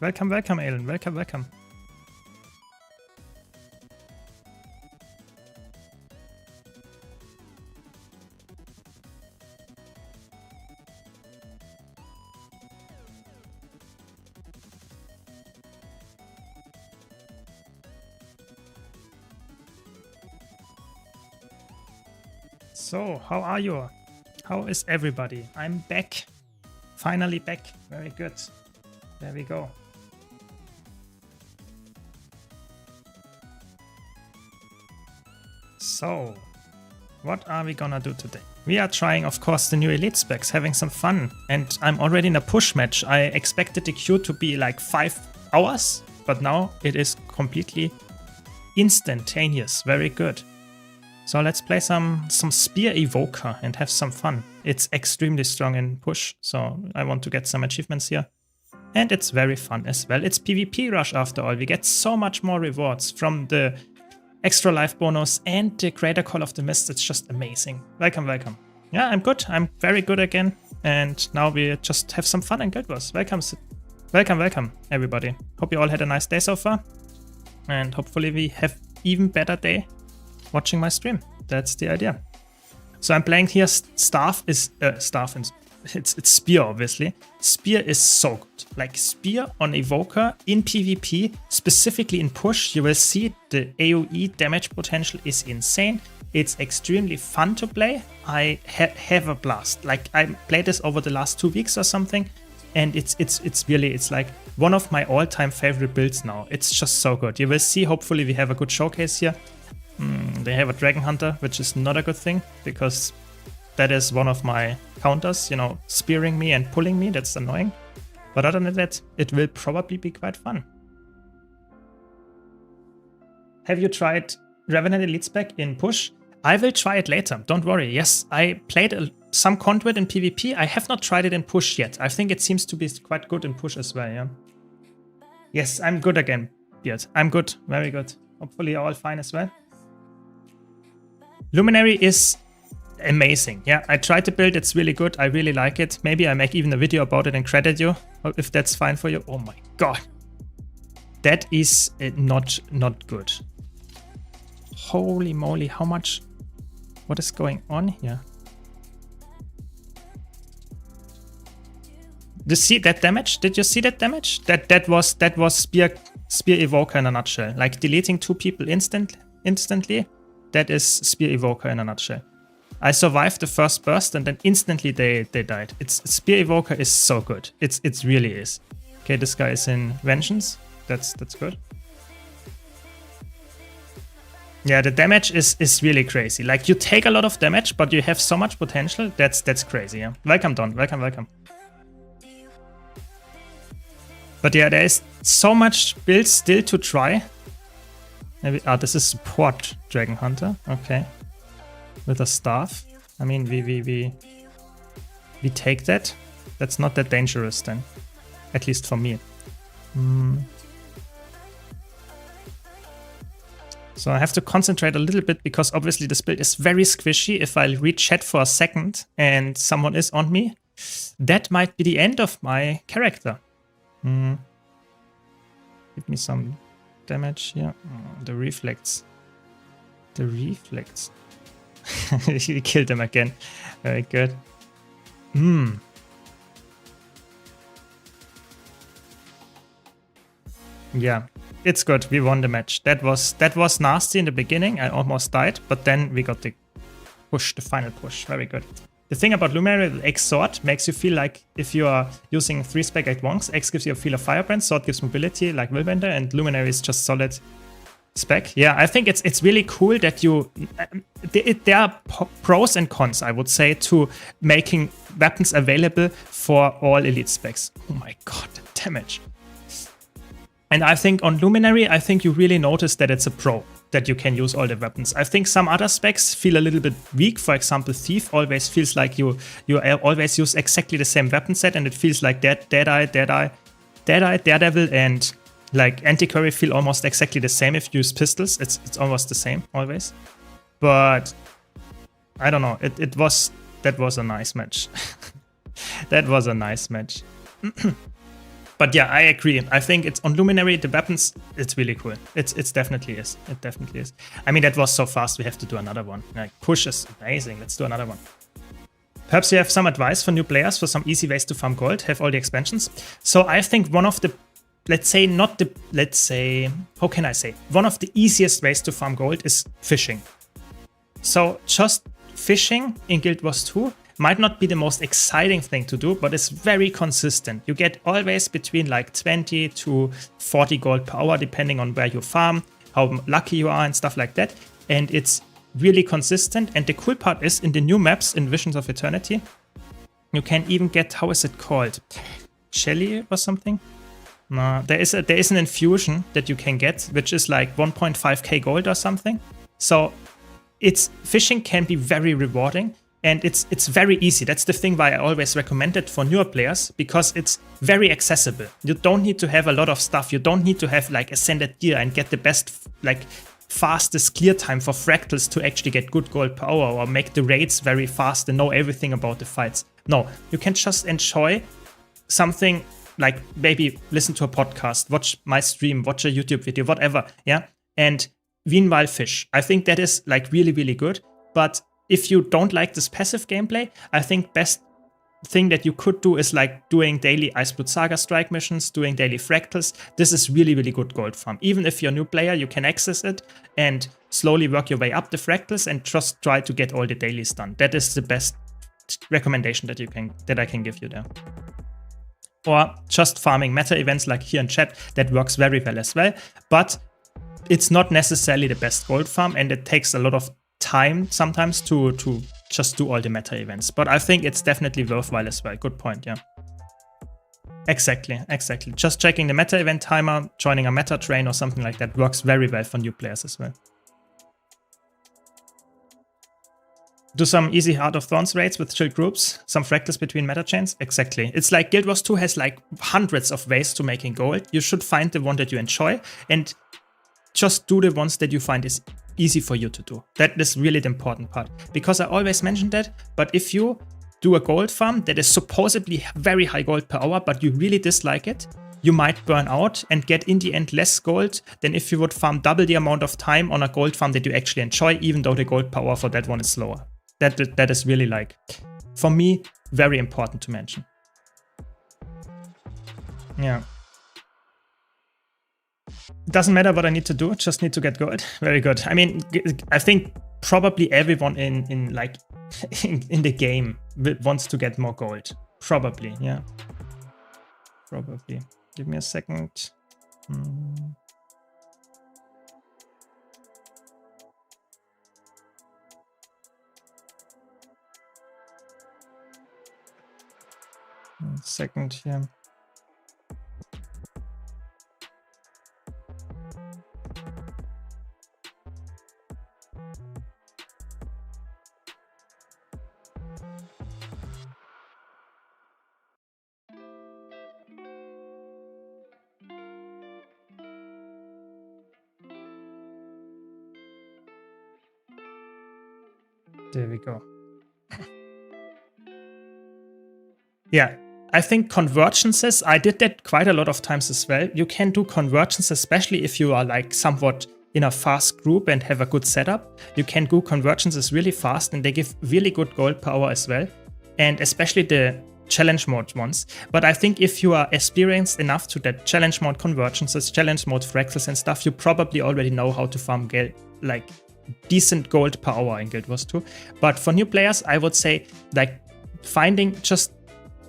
Welcome, welcome, Alan. Welcome, welcome. So, how are you? How is everybody? I'm back. Finally back. Very good. There we go. So, what are we gonna do today? We are trying, of course, the new elite specs, having some fun. And I'm already in a push match. I expected the queue to be like 5 hours, but now it is completely instantaneous. Very good. So let's play some Spear Evoker and have some fun. It's extremely strong in push, so I want to get some achievements here. And it's very fun as well. It's PvP Rush after all. We get so much more rewards from the extra life bonus and the Greater Call of the Mist. It's just amazing. Welcome, welcome. Yeah, I'm good. I'm very good again. And now we just have some fun in Guild Wars. Welcome, welcome, welcome, everybody. Hope you all had a nice day so far. And hopefully we have even better day watching my stream. That's the idea. So I'm playing here. Staff is it's Spear, obviously. Spear is so good. Like Spear on Evoker in PvP, specifically in push, you will see the AoE damage potential is insane. It's extremely fun to play. I have a blast. Like I played this over the last 2 weeks or something, and it's like one of my all-time favorite builds now. It's just so good. You will see. Hopefully we have a good showcase here. They have a Dragon Hunter, which is not a good thing, because that is one of my counters, you know, spearing me and pulling me. That's annoying. But other than that, it will probably be quite fun. Have you tried Revenant Elite spec in push? I will try it later, don't worry. Yes, I played some Conduit in PvP. I have not tried it in push yet. I think it seems to be quite good in push as well, yeah. Yes, I'm good again, Beard. I'm good, very good. Hopefully you're all fine as well. Luminary is amazing. Yeah, I tried to build. It's really good. I really like it. Maybe I make even a video about it and credit you, if that's fine for you. Oh my god. That is not good. Holy moly, how much? What is going on here? Did you see that damage? Did you see that damage? That was Spear Evoker in a nutshell. Like deleting 2 people instantly. That is Spear Evoker in a nutshell. I survived the first burst and then instantly they died. Spear Evoker is so good. It really is. Okay, this guy is in Vengeance. That's good. Yeah, the damage is really crazy. Like you take a lot of damage, but you have so much potential. That's crazy. Yeah. Welcome, Don. Welcome, welcome. But yeah, there is so much builds still to try. Maybe this is support Dragon Hunter. Okay. With a staff. I mean, we take that. That's not that dangerous then. At least for me. So I have to concentrate a little bit because obviously this build is very squishy. If I read chat for a second and someone is on me, that might be the end of my character. Give me some damage here. The reflects. The reflects. He killed him again. Very good. Yeah, it's good. We won the match. That was nasty in the beginning. I almost died, but then we got the push, the final push. Very good. The thing about Luminary, X Sword makes you feel like if you are using 3 spec at once, X gives you a feel of Firebrand, Sword gives mobility like Willbender, and Luminary is just solid spec. Yeah, I think it's really cool that you... there are pros and cons, I would say, to making weapons available for all elite specs. Oh my god, the damage. And I think on Luminary, I think you really notice that it's a pro, that you can use all the weapons. I think some other specs feel a little bit weak. For example, Thief always feels like you always use exactly the same weapon set, and it feels like Deadeye, Daredevil, and like Antiquary feel almost exactly the same if you use pistols. It's almost the same always. But I don't know. That was a nice match. That was a nice match. But yeah, I agree. I think it's on Luminary, the weapons, it's really cool. It's definitely is. It definitely is. I mean, that was so fast, we have to do another one. Like, push is amazing. Let's do another one. Perhaps you have some advice for new players for some easy ways to farm gold, have all the expansions. So I think one of the, how can I say? One of the easiest ways to farm gold is fishing. So just fishing in Guild Wars 2 might not be the most exciting thing to do, but it's very consistent. You get always between like 20 to 40 gold per hour, depending on where you farm, how lucky you are and stuff like that. And it's really consistent. And the cool part is in the new maps in Visions of Eternity, you can even get, how is it called? Shelly or something? No, there is an infusion that you can get, which is like 1.5k gold or something. So fishing can be very rewarding, and it's very easy. That's the thing why I always recommend it for newer players, because it's very accessible. You don't need to have a lot of stuff. You don't need to have like ascended gear and get the best, like fastest clear time for fractals to actually get good gold per hour or make the raids very fast and know everything about the fights. No, you can just enjoy something, like maybe listen to a podcast, watch my stream, watch a YouTube video, whatever, yeah? And meanwhile fish. I think that is like really, really good. But if you don't like this passive gameplay, I think best thing that you could do is like doing daily Iceblood Saga strike missions, doing daily fractals. This is really, really good gold farm. Even if you're a new player, you can access it and slowly work your way up the fractals and just try to get all the dailies done. That is the best recommendation that I can give you there. Or just farming meta events like here in chat, that works very well as well. But it's not necessarily the best gold farm, and it takes a lot of time sometimes to just do all the meta events. But I think it's definitely worthwhile as well. Good point, yeah. Exactly. Just checking the meta event timer, joining a meta train or something like that works very well for new players as well. Do some easy Heart of Thorns raids with chill groups, some fractals between meta chains. Exactly. It's like Guild Wars 2 has like hundreds of ways to making gold. You should find the one that you enjoy and just do the ones that you find is easy for you to do. That is really the important part, because I always mention that. But if you do a gold farm that is supposedly very high gold per hour, but you really dislike it, you might burn out and get in the end less gold than if you would farm double the amount of time on a gold farm that you actually enjoy, even though the gold per hour for that one is lower. That is really, like, for me, very important to mention. Yeah. It doesn't matter what I need to do, just need to get gold. Very good. I mean, I think probably everyone in the game wants to get more gold. Probably, yeah. Probably. Give me a second. Second here. There we go. Yeah, I think convergences, I did that quite a lot of times as well. You can do convergence, especially if you are like somewhat in a fast group and have a good setup. You can do convergences really fast and they give really good gold per hour as well. And especially the challenge mode ones. But I think if you are experienced enough to that challenge mode convergences, challenge mode fractals and stuff, you probably already know how to farm like decent gold per hour in Guild Wars 2. But for new players, I would say like finding just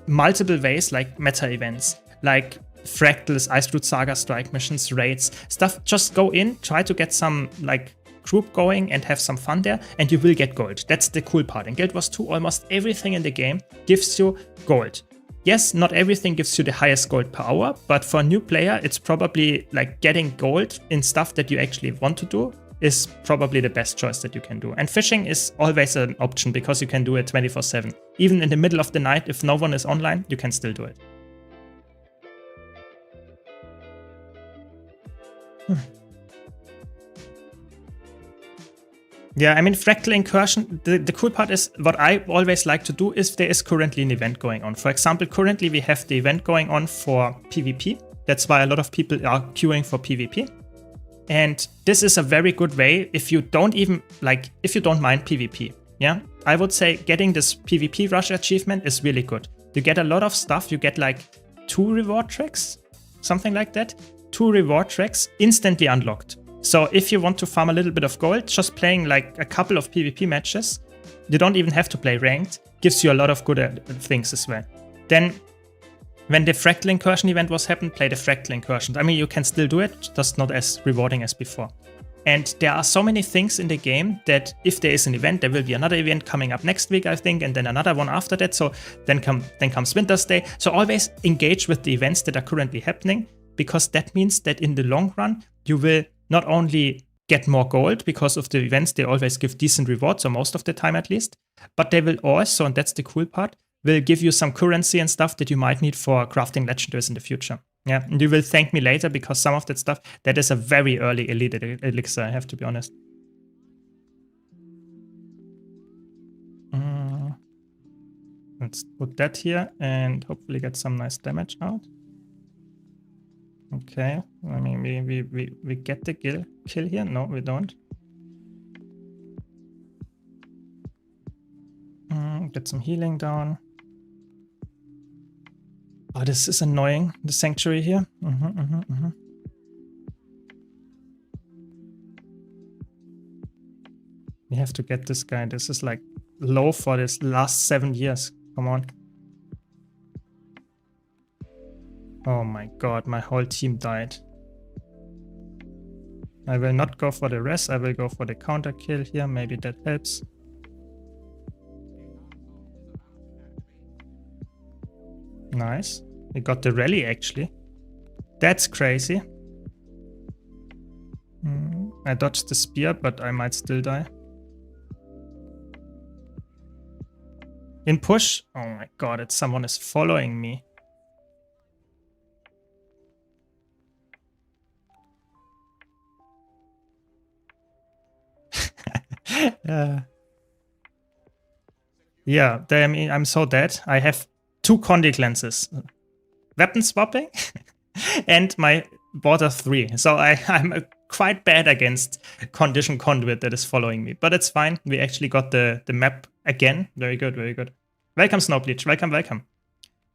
multiple ways, like meta events, like fractals, Iceblood Saga strike missions, raids, stuff. Just go in, try to get some like group going and have some fun there, and you will get gold. That's the cool part. In Guild Wars 2, almost everything in the game gives you gold. Yes, not everything gives you the highest gold per hour, but for a new player, it's probably like getting gold in stuff that you actually want to do is probably the best choice that you can do. And fishing is always an option because you can do it 24/7. Even in the middle of the night, if no one is online, you can still do it. Yeah, I mean, Fractal Incursion, the cool part is what I always like to do is there is currently an event going on. For example, currently we have the event going on for PvP. That's why a lot of people are queuing for PvP. And this is a very good way if you don't even, like, if you don't mind PvP. Yeah, I would say getting this PvP Rush achievement is really good. You get a lot of stuff. You get like 2 reward tracks, something like that. 2 reward tracks instantly unlocked. So if you want to farm a little bit of gold, just playing like a couple of PvP matches, you don't even have to play ranked, gives you a lot of good things as well. Then when the Fractal Incursion event was happened, play the Fractal Incursions. I mean, you can still do it, just not as rewarding as before. And there are so many things in the game that if there is an event, there will be another event coming up next week, I think, and then another one after that. So then comes Winter's Day. So always engage with the events that are currently happening, because that means that in the long run, you will not only get more gold because of the events, they always give decent rewards, or most of the time at least, but they will also, and that's the cool part, will give you some currency and stuff that you might need for crafting legendaries in the future. Yeah, and you will thank me later because some of that stuff, that is a very early elite elixir, I have to be honest. Let's put that here and hopefully get some nice damage out. Okay, I mean, we get the kill here. No, we don't. Get some healing down. Oh, this is annoying, the sanctuary here. We have to get this guy. This is like low for this last 7 years. Come on. Oh my god, my whole team died. I will not go for the rest, I will go for the counter kill here, maybe that helps. Nice. We got the rally actually. That's crazy. I dodged the spear, but I might still die. In push? Oh my god, someone is following me. Yeah, I mean, I'm so dead. I have 2 Condi cleanses. Weapon swapping and my border 3. So I'm quite bad against Condition Conduit that is following me. But it's fine. We actually got the map again. Very good, very good. Welcome, Snowbleach. Welcome, welcome.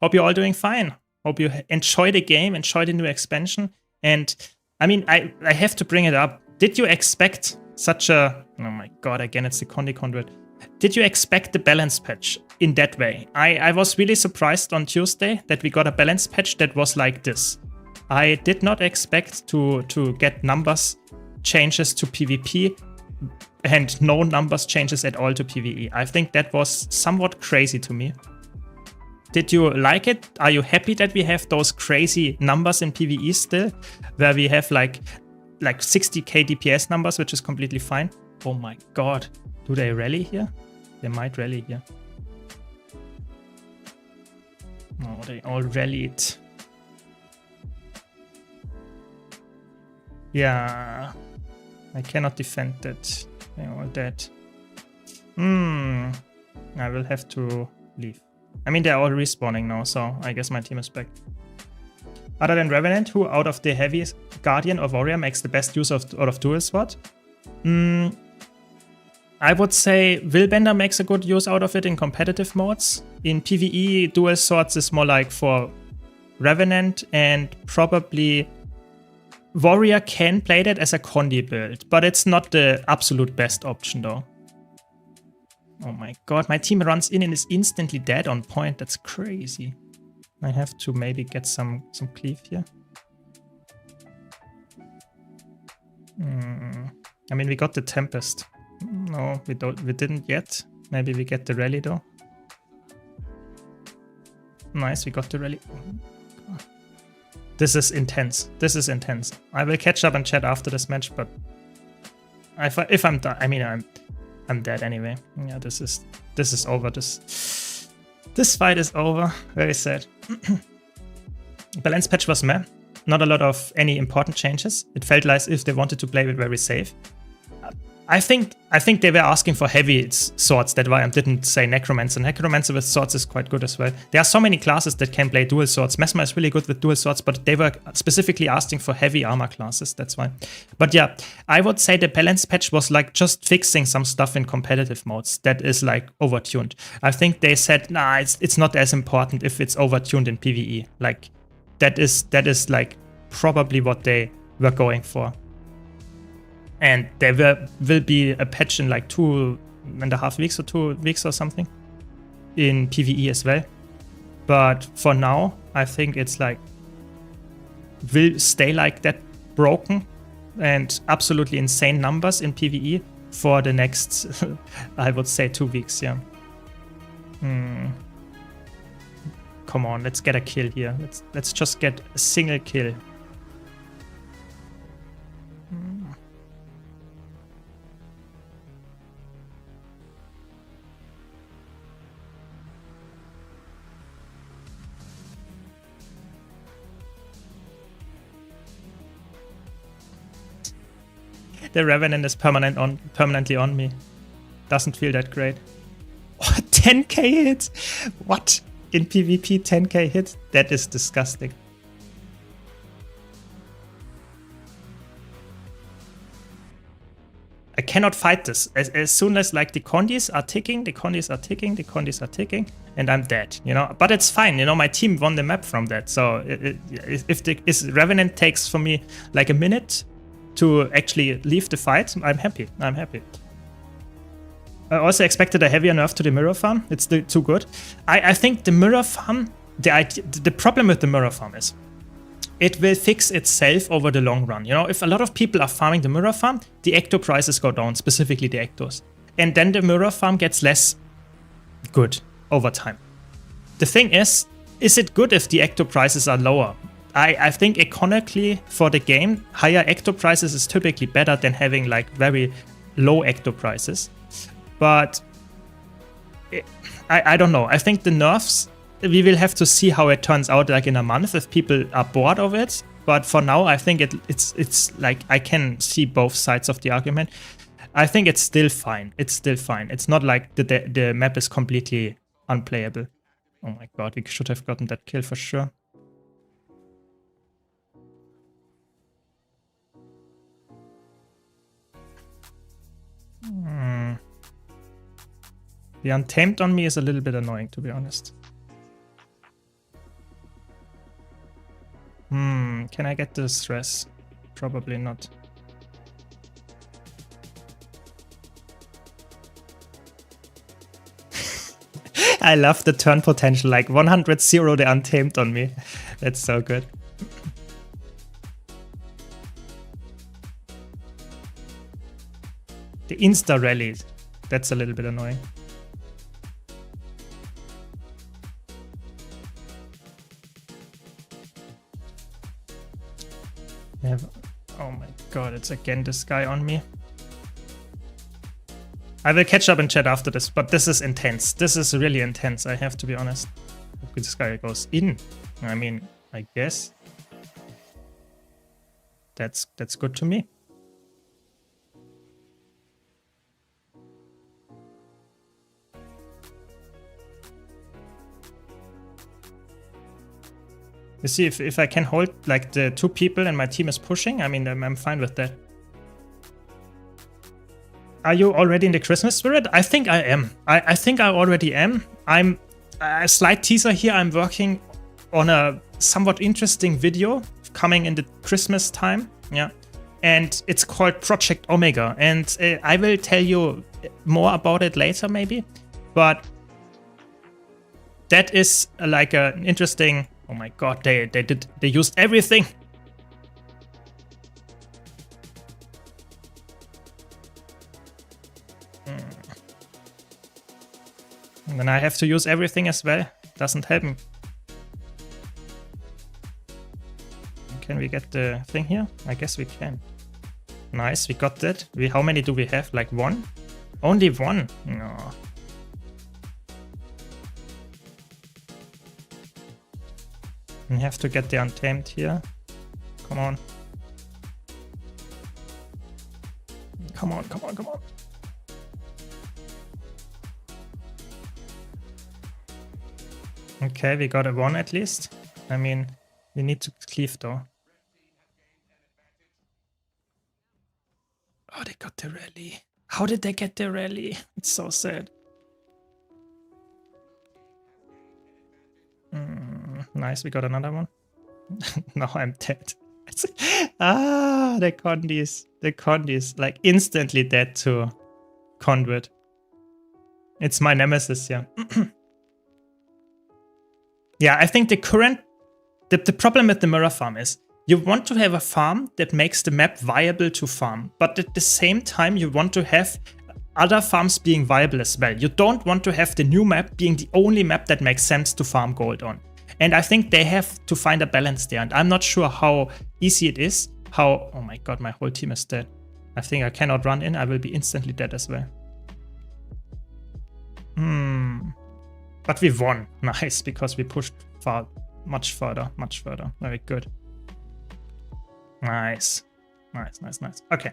Hope you're all doing fine. Hope you enjoy the game, enjoy the new expansion. And I mean, I have to bring it up. Did you expect such a... Oh my god, again, it's the Condi Conduit. Did you expect the balance patch in that way? I was really surprised on Tuesday that we got a balance patch that was like this. I did not expect to get numbers changes to PvP and no numbers changes at all to PvE. I think that was somewhat crazy to me. Did you like it? Are you happy that we have those crazy numbers in PvE still? Where we have like 60k DPS numbers, which is completely fine. Oh my god. Do they rally here? They might rally here. Oh, they all rallied. Yeah. I cannot defend that. They're all dead. I will have to leave. I mean, they're all respawning now, so I guess my team is back. Other than Revenant, who out of the heavy Guardian or Warrior makes the best use out of Dual Sword? I would say Willbender makes a good use out of it in competitive modes. In PvE, Dual Swords is more like for Revenant, and probably Warrior can play that as a Condi build, but it's not the absolute best option though. Oh my god, my team runs in and is instantly dead on point. That's crazy. I have to maybe get some cleave here. I mean, we got the Tempest. No, we didn't yet. Maybe we get the rally though. Nice, we got the rally. Oh, this is intense. This is intense. I will catch up and chat after this match, but if I'm done, I mean, I'm dead anyway. Yeah, this is over. This fight is over. Very sad. Balance patch was meh. Not a lot of any important changes. It felt like if they wanted to play it very safe. I think they were asking for heavy swords. That's why I didn't say Necromancer. Necromancer with swords is quite good as well. There are so many classes that can play dual swords. Mesmer is really good with dual swords, but they were specifically asking for heavy armor classes. That's why. But yeah, I would say the balance patch was like just fixing some stuff in competitive modes that is like overtuned. I think they said, nah, it's not as important if it's overtuned in PvE. Like that is like probably what they were going for. And there will be a patch in like 2.5 weeks or 2 weeks or something in PvE as well. But for now, I think it's like will stay like that broken and absolutely insane numbers in PvE for the next, I would say 2 weeks, yeah. Come on, let's get a kill here. Let's just get a single kill. The Revenant is permanently on me. Doesn't feel that great. Oh, 10k hit? What? In PvP 10k hit? That is disgusting. I cannot fight this. As soon as like the condis are ticking, and I'm dead, you know. But it's fine, you know, my team won the map from that. So if the Revenant takes for me like a minute to actually leave the fight, I'm happy. I also expected a heavier nerf to the mirror farm. It's too good. I think the mirror farm, the problem with the mirror farm is it will fix itself over the long run. You know, if a lot of people are farming the mirror farm, the ecto prices go down, specifically the ectos. And then the mirror farm gets less good over time. The thing is it good if the ecto prices are lower? I think economically for the game, higher ecto prices is typically better than having like very low ecto prices. But I don't know. I think the nerfs, we will have to see how it turns out like in a month if people are bored of it. But for now, I think it's like I can see both sides of the argument. I think it's still fine. It's not like the map is completely unplayable. Oh my god, we should have gotten that kill for sure. The Untamed on me is a little bit annoying, to be honest. Can I get the stress? Probably not. I love the turn potential, like 100-0 the Untamed on me. That's so good. The insta rallies, that's a little bit annoying. Oh my god, it's again this guy on me. I will catch up in chat after this, but this is intense. This is really intense, I have to be honest. This guy goes in. I mean, I guess. That's good to me. You see, if I can hold like the 2 people and my team is pushing, I mean, I'm fine with that. Are you already in the Christmas spirit? I think I am. I think I already am. I'm a slight teaser here. I'm working on a somewhat interesting video coming in the Christmas time. Yeah. And it's called Project Omega. And I will tell you more about it later maybe. But that is like an interesting... Oh my god, they used everything. And then I have to use everything as well. Doesn't help me. Can we get the thing here? I guess we can. Nice, we got that. How many do we have? Like 1? Only 1? No. We have to get the Untamed here. Come on. come on, come on, come on. Okay, we got a 1 at least. I mean, we need to cleave though. Oh, they got the rally. How did they get the rally? It's so sad. Nice, we got another one. Now I'm dead. The Condis. The Condis. Like instantly dead to Conduit. It's my nemesis, yeah. Yeah, I think the problem with the mirror farm is you want to have a farm that makes the map viable to farm, but at the same time you want to have other farms being viable as well. You don't want to have the new map being the only map that makes sense to farm gold on. And I think they have to find a balance there, and I'm not sure how easy it is. Oh my god, my whole team is dead. I think I cannot run in, I will be instantly dead as well. But we won. Nice, because we pushed much further. Very good. Nice. Nice. Okay.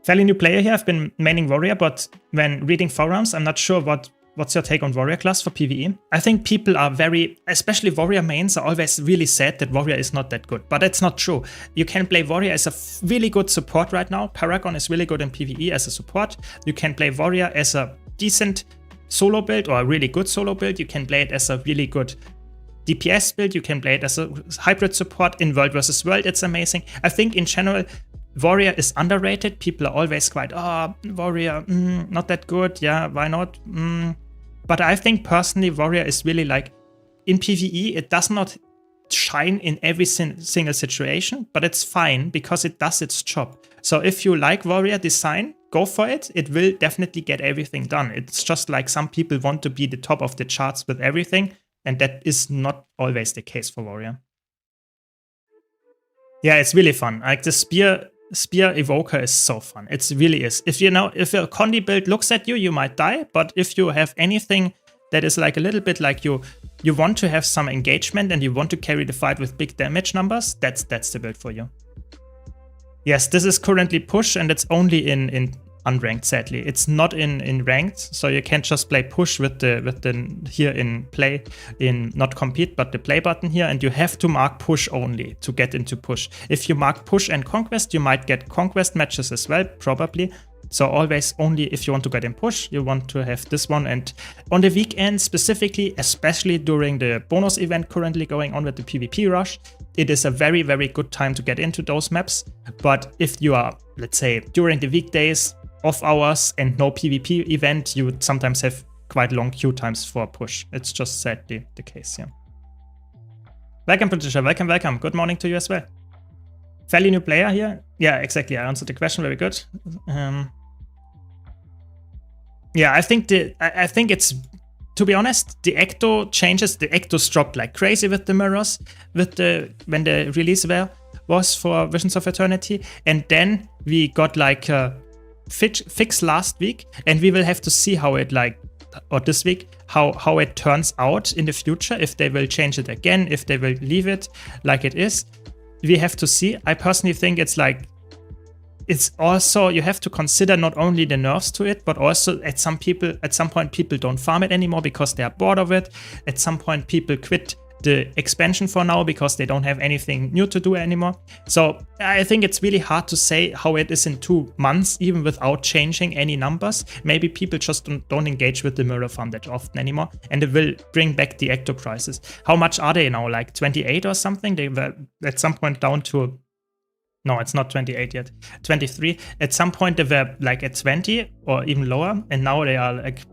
Fairly new player here. I've been maining Warrior, but when reading forums, I'm not sure what's your take on Warrior class for PvE. I think people are especially Warrior mains are always really sad that Warrior is not that good, but that's not true. You can play Warrior as a really good support right now. Paragon is really good in PvE as a support. You can play Warrior as a decent solo build or a really good solo build. You can play it as a really good DPS build. You can play it as a hybrid support in World versus World. It's amazing. I think in general, Warrior is underrated. People are always quite, Warrior, not that good. Yeah, why not? But I think personally, Warrior is really like, in PvE, it does not shine in every single situation, but it's fine because it does its job. So if you like Warrior design, go for it. It will definitely get everything done. It's just like some people want to be the top of the charts with everything, and that is not always the case for Warrior. Yeah, it's really fun. Like the Spear Evoker is so fun. It really is. If a Condi build looks at you, you might die. But if you have anything that is like a little bit like you want to have some engagement and you want to carry the fight with big damage numbers, that's the build for you. Yes, this is currently push and it's only in unranked, sadly. It's not in ranked, so you can't just play push with the here in play, in not compete, but the play button here, and you have to mark push only to get into push. If you mark push and conquest, you might get conquest matches as well, probably. So always only if you want to get in push, you want to have this one. And on the weekend specifically, especially during the bonus event currently going on with the PvP rush, it is a very, very good time to get into those maps. But if you are, let's say, during the weekdays, off hours and no PvP event, you would sometimes have quite long queue times for push. It's just sadly the case, yeah. Welcome, Patricia. Welcome. Good morning to you as well. Fairly new player here. Yeah, exactly. I answered the question. Very good. Yeah, I think it's, to be honest, the Ecto changes. The Ectos dropped like crazy with the mirrors, when the release was for Visions of Eternity, and then we got like fix last week, and we will have to see how it or this week, how it turns out in the future, if they will change it again, if they will leave it like it is. We have to see. I personally think it's also, you have to consider not only the nerfs to it, but also at some point people don't farm it anymore because they are bored of it. At some point people quit the expansion for now because they don't have anything new to do anymore. So I think it's really hard to say how it is in 2 months, even without changing any numbers. Maybe people just don't engage with the mirror farm that often anymore, and it will bring back the Ecto prices. How much are they now? Like 28 or something? They were at some point down to, no, it's not 28 yet, 23. At some point they were like at 20 or even lower, and now they are like,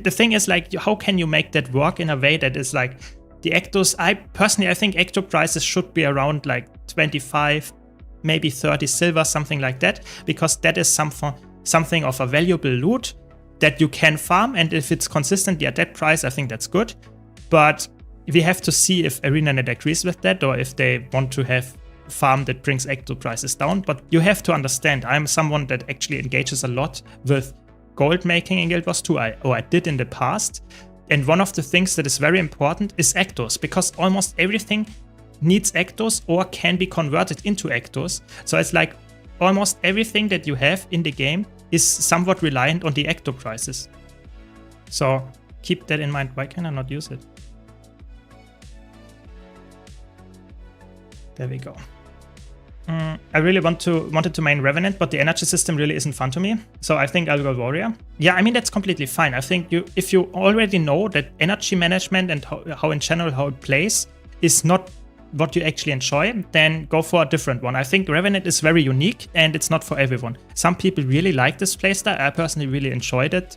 the thing is like, how can you make that work in a way that is like, the Ectos, I think Ecto prices should be around like 25, maybe 30 silver, something like that, because that is something of a valuable loot that you can farm, and if it's consistently at that price, I think that's good. But we have to see if ArenaNet agrees with that, or if they want to have farm that brings Ecto prices down. But you have to understand, I'm someone that actually engages a lot with gold making in Guild Wars 2, I did in the past. And one of the things that is very important is Ectos, because almost everything needs Ectos or can be converted into Ectos. So it's like, almost everything that you have in the game is somewhat reliant on the ecto prices. So keep that in mind. Why can I not use it? There we go. I really wanted to main Revenant, but the energy system really isn't fun to me. So I think I'll go Warrior. Yeah, I mean, that's completely fine. I think if you already know that energy management and how in general how it plays is not what you actually enjoy, then go for a different one. I think Revenant is very unique and it's not for everyone. Some people really like this playstyle. I personally really enjoyed it.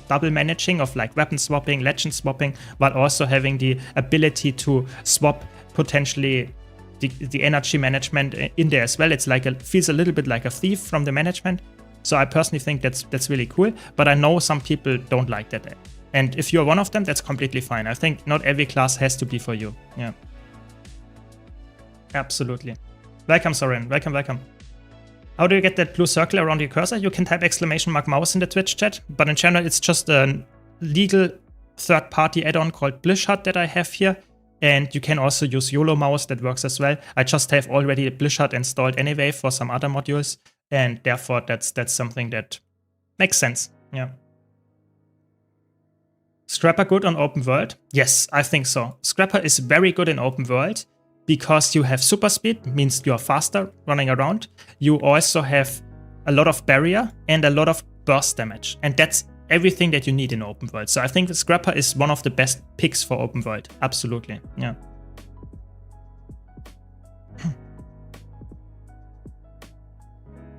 Double managing of like weapon swapping, legend swapping, but also having the ability to swap potentially the energy management in there as well. It's like feels a little bit like a thief from the management. So I personally think that's really cool, but I know some people don't like that. And if you're one of them, that's completely fine. I think not every class has to be for you. Yeah. Absolutely. Welcome, Soren. Welcome, welcome. How do you get that blue circle around your cursor? You can type !mouse in the Twitch chat, but in general, it's just a legal third-party add-on called BlishHUD that I have here. And you can also use YOLO mouse, that works as well. I just have already BlishHUD installed anyway for some other modules, and therefore that's something that makes sense. Yeah. Scrapper good on open world? Yes, I think so. Scrapper is very good in open world because you have super speed, means you are faster running around. You also have a lot of barrier and a lot of burst damage, and that's everything that you need in open world. So I think the Scrapper is one of the best picks for open world. Absolutely, yeah.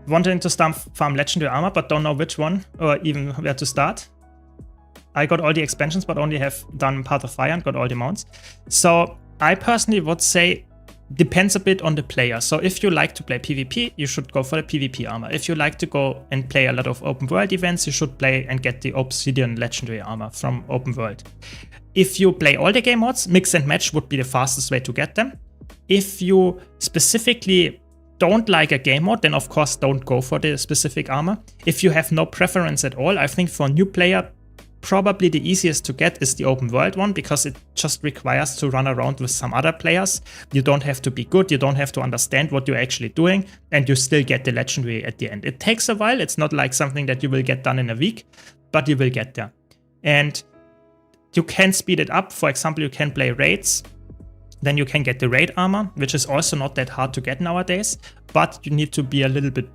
Wanting to farm legendary armor, but don't know which one or even where to start. I got all the expansions, but only have done Path of Fire and got all the mounts. So I personally would say depends a bit on the player. So if you like to play PvP, you should go for the PvP armor. If you like to go and play a lot of open world events, you should play and get the Obsidian legendary armor from open world. If you play all the game modes, mix and match would be the fastest way to get them. If you specifically don't like a game mode, then of course don't go for the specific armor. If you have no preference at all, I think for a new player, probably the easiest to get is the open world one, because it just requires to run around with some other players. You don't have to be good, you don't have to understand what you're actually doing, and you still get the legendary at the end. It takes a while, it's not like something that you will get done in a week, but you will get there. And you can speed it up. For example, you can play raids, then you can get the raid armor, which is also not that hard to get nowadays, but you need to be a little bit,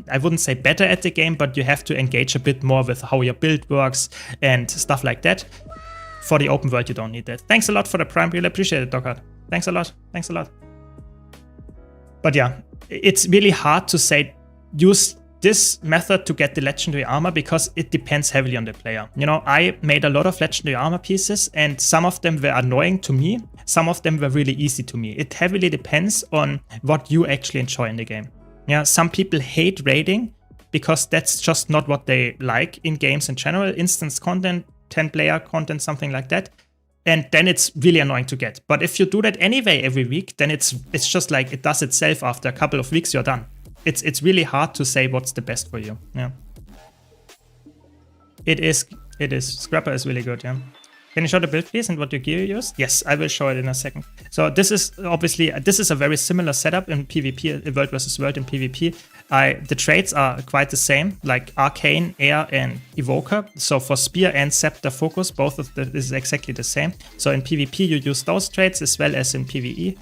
I wouldn't say better at the game, but you have to engage a bit more with how your build works and stuff like that. For the open world, you don't need that. Thanks a lot for the prime, really appreciate it, Dockard. Thanks a lot, thanks a lot. But yeah, it's really hard to say use this method to get the legendary armor because it depends heavily on the player. You know, I made a lot of legendary armor pieces and some of them were annoying to me. Some of them were really easy to me. It heavily depends on what you actually enjoy in the game. Yeah, some people hate raiding because that's just not what they like in games in general. Instance content, 10-player content, something like that. And then it's really annoying to get. But if you do that anyway every week, then it's just like it does itself. After a couple of weeks, you're done. It's really hard to say what's the best for you. Yeah. It is. Scrapper is really good, yeah. Can you show the build please and what your gear you use? Yes, I will show it in a second. So this is obviously, this is a very similar setup in PvP, World versus World in PvP. The traits are quite the same, like Arcane, Air, and Evoker. So for Spear and Scepter Focus, both of this is exactly the same. So in PvP you use those traits as well as in PvE.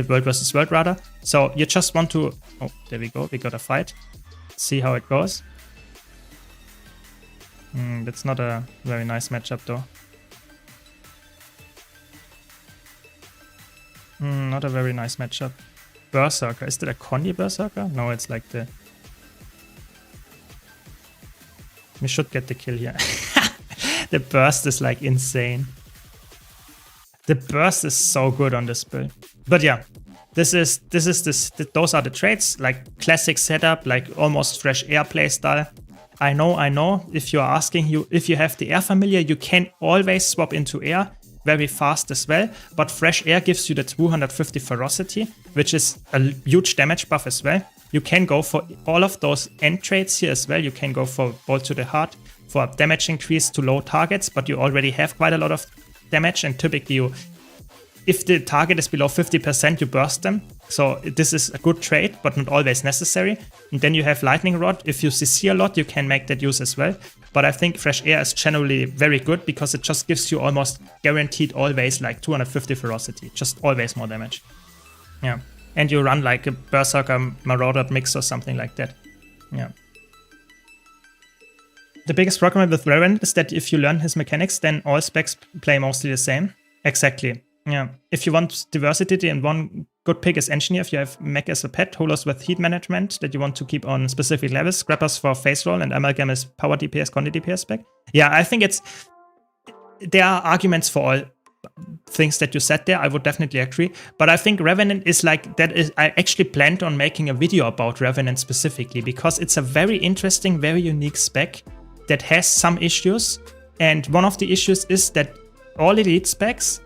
World versus World rather. So you just want to, oh, there we go, we got a fight. See how it goes. That's not a very nice matchup though. Not a very nice matchup. Berserker, is that a Conny Berserker? No, it's like the... We should get the kill here. The burst is like insane. The burst is so good on this build. But yeah, those are the traits, like classic setup, like almost fresh air playstyle. I know, if you're asking, if you have the air familiar, you can always swap into air very fast as well, but fresh air gives you the 250 ferocity, which is a huge damage buff as well. You can go for all of those end traits here as well. You can go for Bolt to the Heart, for damage increase to low targets, but you already have quite a lot of damage, and typically if the target is below 50%, you burst them. So this is a good trade, but not always necessary. And then you have Lightning Rod. If you CC a lot, you can make that use as well. But I think Fresh Air is generally very good because it just gives you almost guaranteed always like 250 ferocity. Just always more damage. Yeah. And you run like a Berserker Marauder mix or something like that. Yeah. The biggest problem with Revenant is that if you learn his mechanics, then all specs play mostly the same. Exactly. Yeah. If you want diversity, and one good pick is Engineer. If you have Mech as a pet, Holos with heat management that you want to keep on specific levels, Scrappers for face roll, and Amalgam is power DPS, quantity DPS spec. Yeah, I think there are arguments for all things that you said there. I would definitely agree. But I think Revenant is like, I actually planned on making a video about Revenant specifically because it's a very interesting, very unique spec that has some issues. And one of the issues is that all elite specs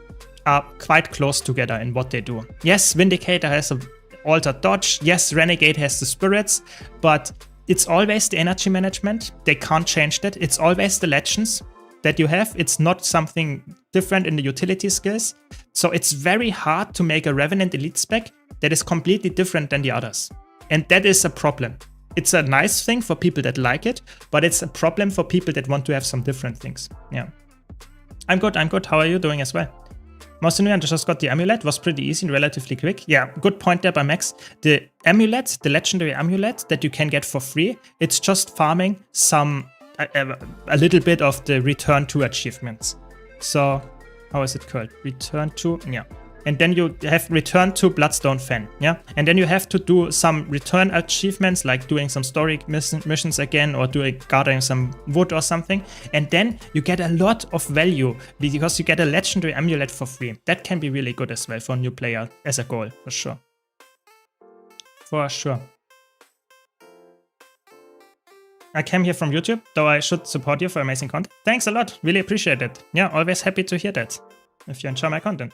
are quite close together in what they do. Yes, Vindicator has an altered dodge. Yes, Renegade has the spirits, but it's always the energy management. They can't change that. It's always the legends that you have. It's not something different in the utility skills. So it's very hard to make a Revenant elite spec that is completely different than the others. And that is a problem. It's a nice thing for people that like it, but it's a problem for people that want to have some different things. Yeah. I'm good. How are you doing as well? Mosinu just got the amulet, was pretty easy and relatively quick. Yeah, good point there by Max. The amulet, the legendary amulet that you can get for free, it's just farming a little bit of the return to achievements. So, how is it called? Return to, yeah. And then you have return to Bloodstone Fen, yeah? And then you have to do some return achievements, like doing some story missions again, or gathering some wood or something. And then you get a lot of value, because you get a legendary amulet for free. That can be really good as well for a new player as a goal, for sure. For sure. I came here from YouTube, though I should support you for amazing content. Thanks a lot, really appreciate it. Yeah, always happy to hear that, if you enjoy my content.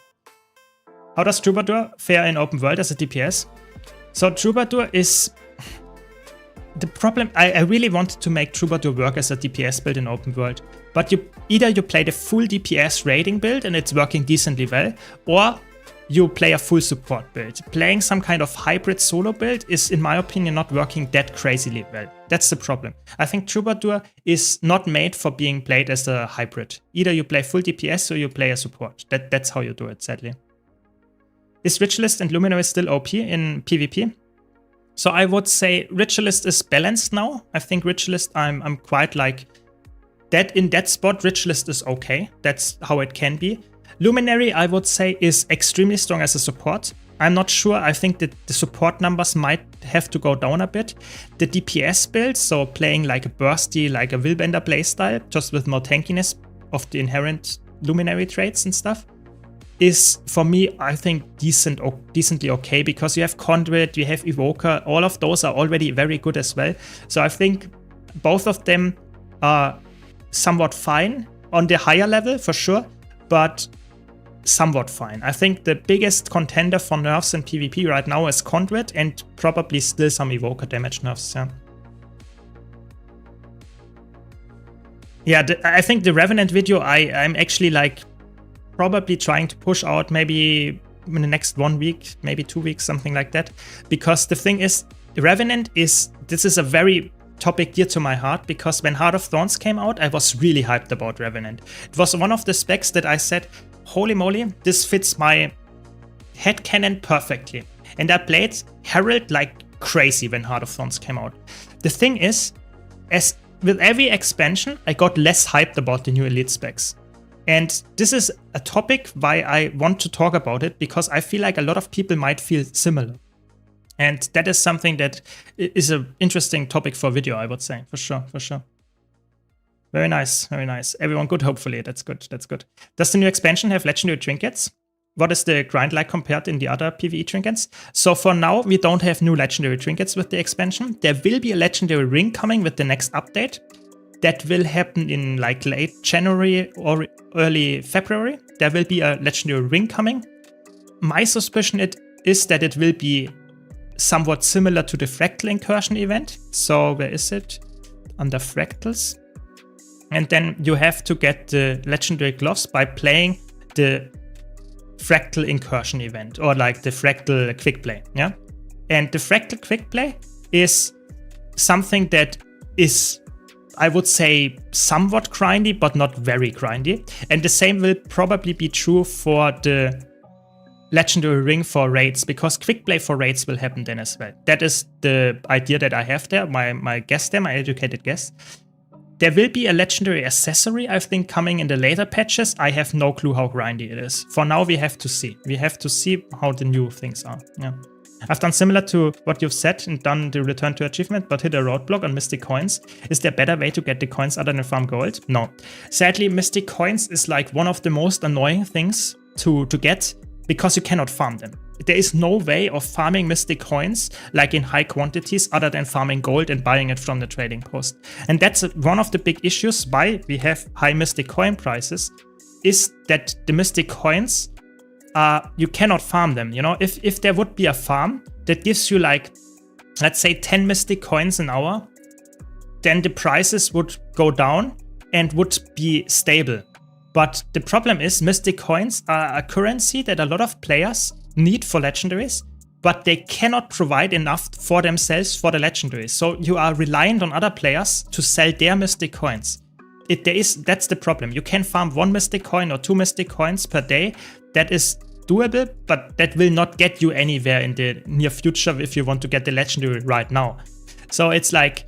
How does Troubadour fare in open world as a DPS? So Troubadour is the problem. I really wanted to make Troubadour work as a DPS build in open world, but either you play the full DPS raiding build and it's working decently well, or you play a full support build. Playing some kind of hybrid solo build is, in my opinion, not working that crazily well. That's the problem. I think Troubadour is not made for being played as a hybrid. Either you play full DPS or you play a support. That's how you do it, sadly. Is Ritualist and Luminary still OP in PvP? So I would say Ritualist is balanced now. I think Ritualist, I'm quite like that in that spot. Ritualist is okay. That's how it can be. Luminary, I would say, is extremely strong as a support. I'm not sure. I think that the support numbers might have to go down a bit. The DPS build, so playing like a bursty, like a Willbender playstyle, just with more tankiness of the inherent Luminary traits and stuff, is, for me, I think decently okay, because you have Conduit, you have Evoker, all of those are already very good as well. So I think both of them are somewhat fine on the higher level, for sure, but somewhat fine. I think the biggest contender for nerfs in PvP right now is Conduit, and probably still some Evoker damage nerfs, yeah. Yeah, I think the Revenant video, I'm actually like probably trying to push out maybe in the next 1 week, maybe 2 weeks, something like that. Because the thing is, Revenant this is a very topic dear to my heart, because when Heart of Thorns came out, I was really hyped about Revenant. It was one of the specs that I said, holy moly, this fits my headcanon perfectly. And I played Herald like crazy when Heart of Thorns came out. The thing is, as with every expansion, I got less hyped about the new elite specs. And this is a topic why I want to talk about it, because I feel like a lot of people might feel similar. And that is something that is an interesting topic for a video, I would say, for sure, for sure. Very nice, very nice. Everyone good, hopefully. That's good, that's good. Does the new expansion have legendary trinkets? What is the grind like compared in the other PvE trinkets? So for now, we don't have new legendary trinkets with the expansion. There will be a legendary ring coming with the next update. That will happen in like late January or early February. There will be a legendary ring coming. My suspicion is that it will be somewhat similar to the Fractal Incursion event. So where is it? Under Fractals. And then you have to get the legendary gloves by playing the fractal incursion event or like the fractal quick play. Yeah. And the fractal quick play is something that is, I would say, somewhat grindy, but not very grindy. And the same will probably be true for the legendary ring for raids, because quick play for raids will happen then as well. That is the idea that I have there, my guess there, my educated guess. There will be a legendary accessory, I think, coming in the later patches. I have no clue how grindy it is. For now, we have to see. We have to see how the new things are. Yeah. I've done similar to what you've said and done the return to achievement, but hit a roadblock on Mystic Coins. Is there a better way to get the coins other than farm gold? No. Sadly, Mystic Coins is like one of the most annoying things to get, because you cannot farm them. There is no way of farming Mystic Coins like in high quantities other than farming gold and buying it from the trading post. And that's one of the big issues why we have high Mystic Coin prices, is that the Mystic Coins, you cannot farm them. You know, if there would be a farm that gives you like, let's say 10 Mystic Coins an hour, then the prices would go down and would be stable. But the problem is Mystic Coins are a currency that a lot of players need for legendaries, but they cannot provide enough for themselves for the legendaries. So you are reliant on other players to sell their Mystic Coins. That's the problem. You can farm 1 Mystic Coin or 2 Mystic Coins per day. That is doable, but that will not get you anywhere in the near future if you want to get the legendary right now. So it's like,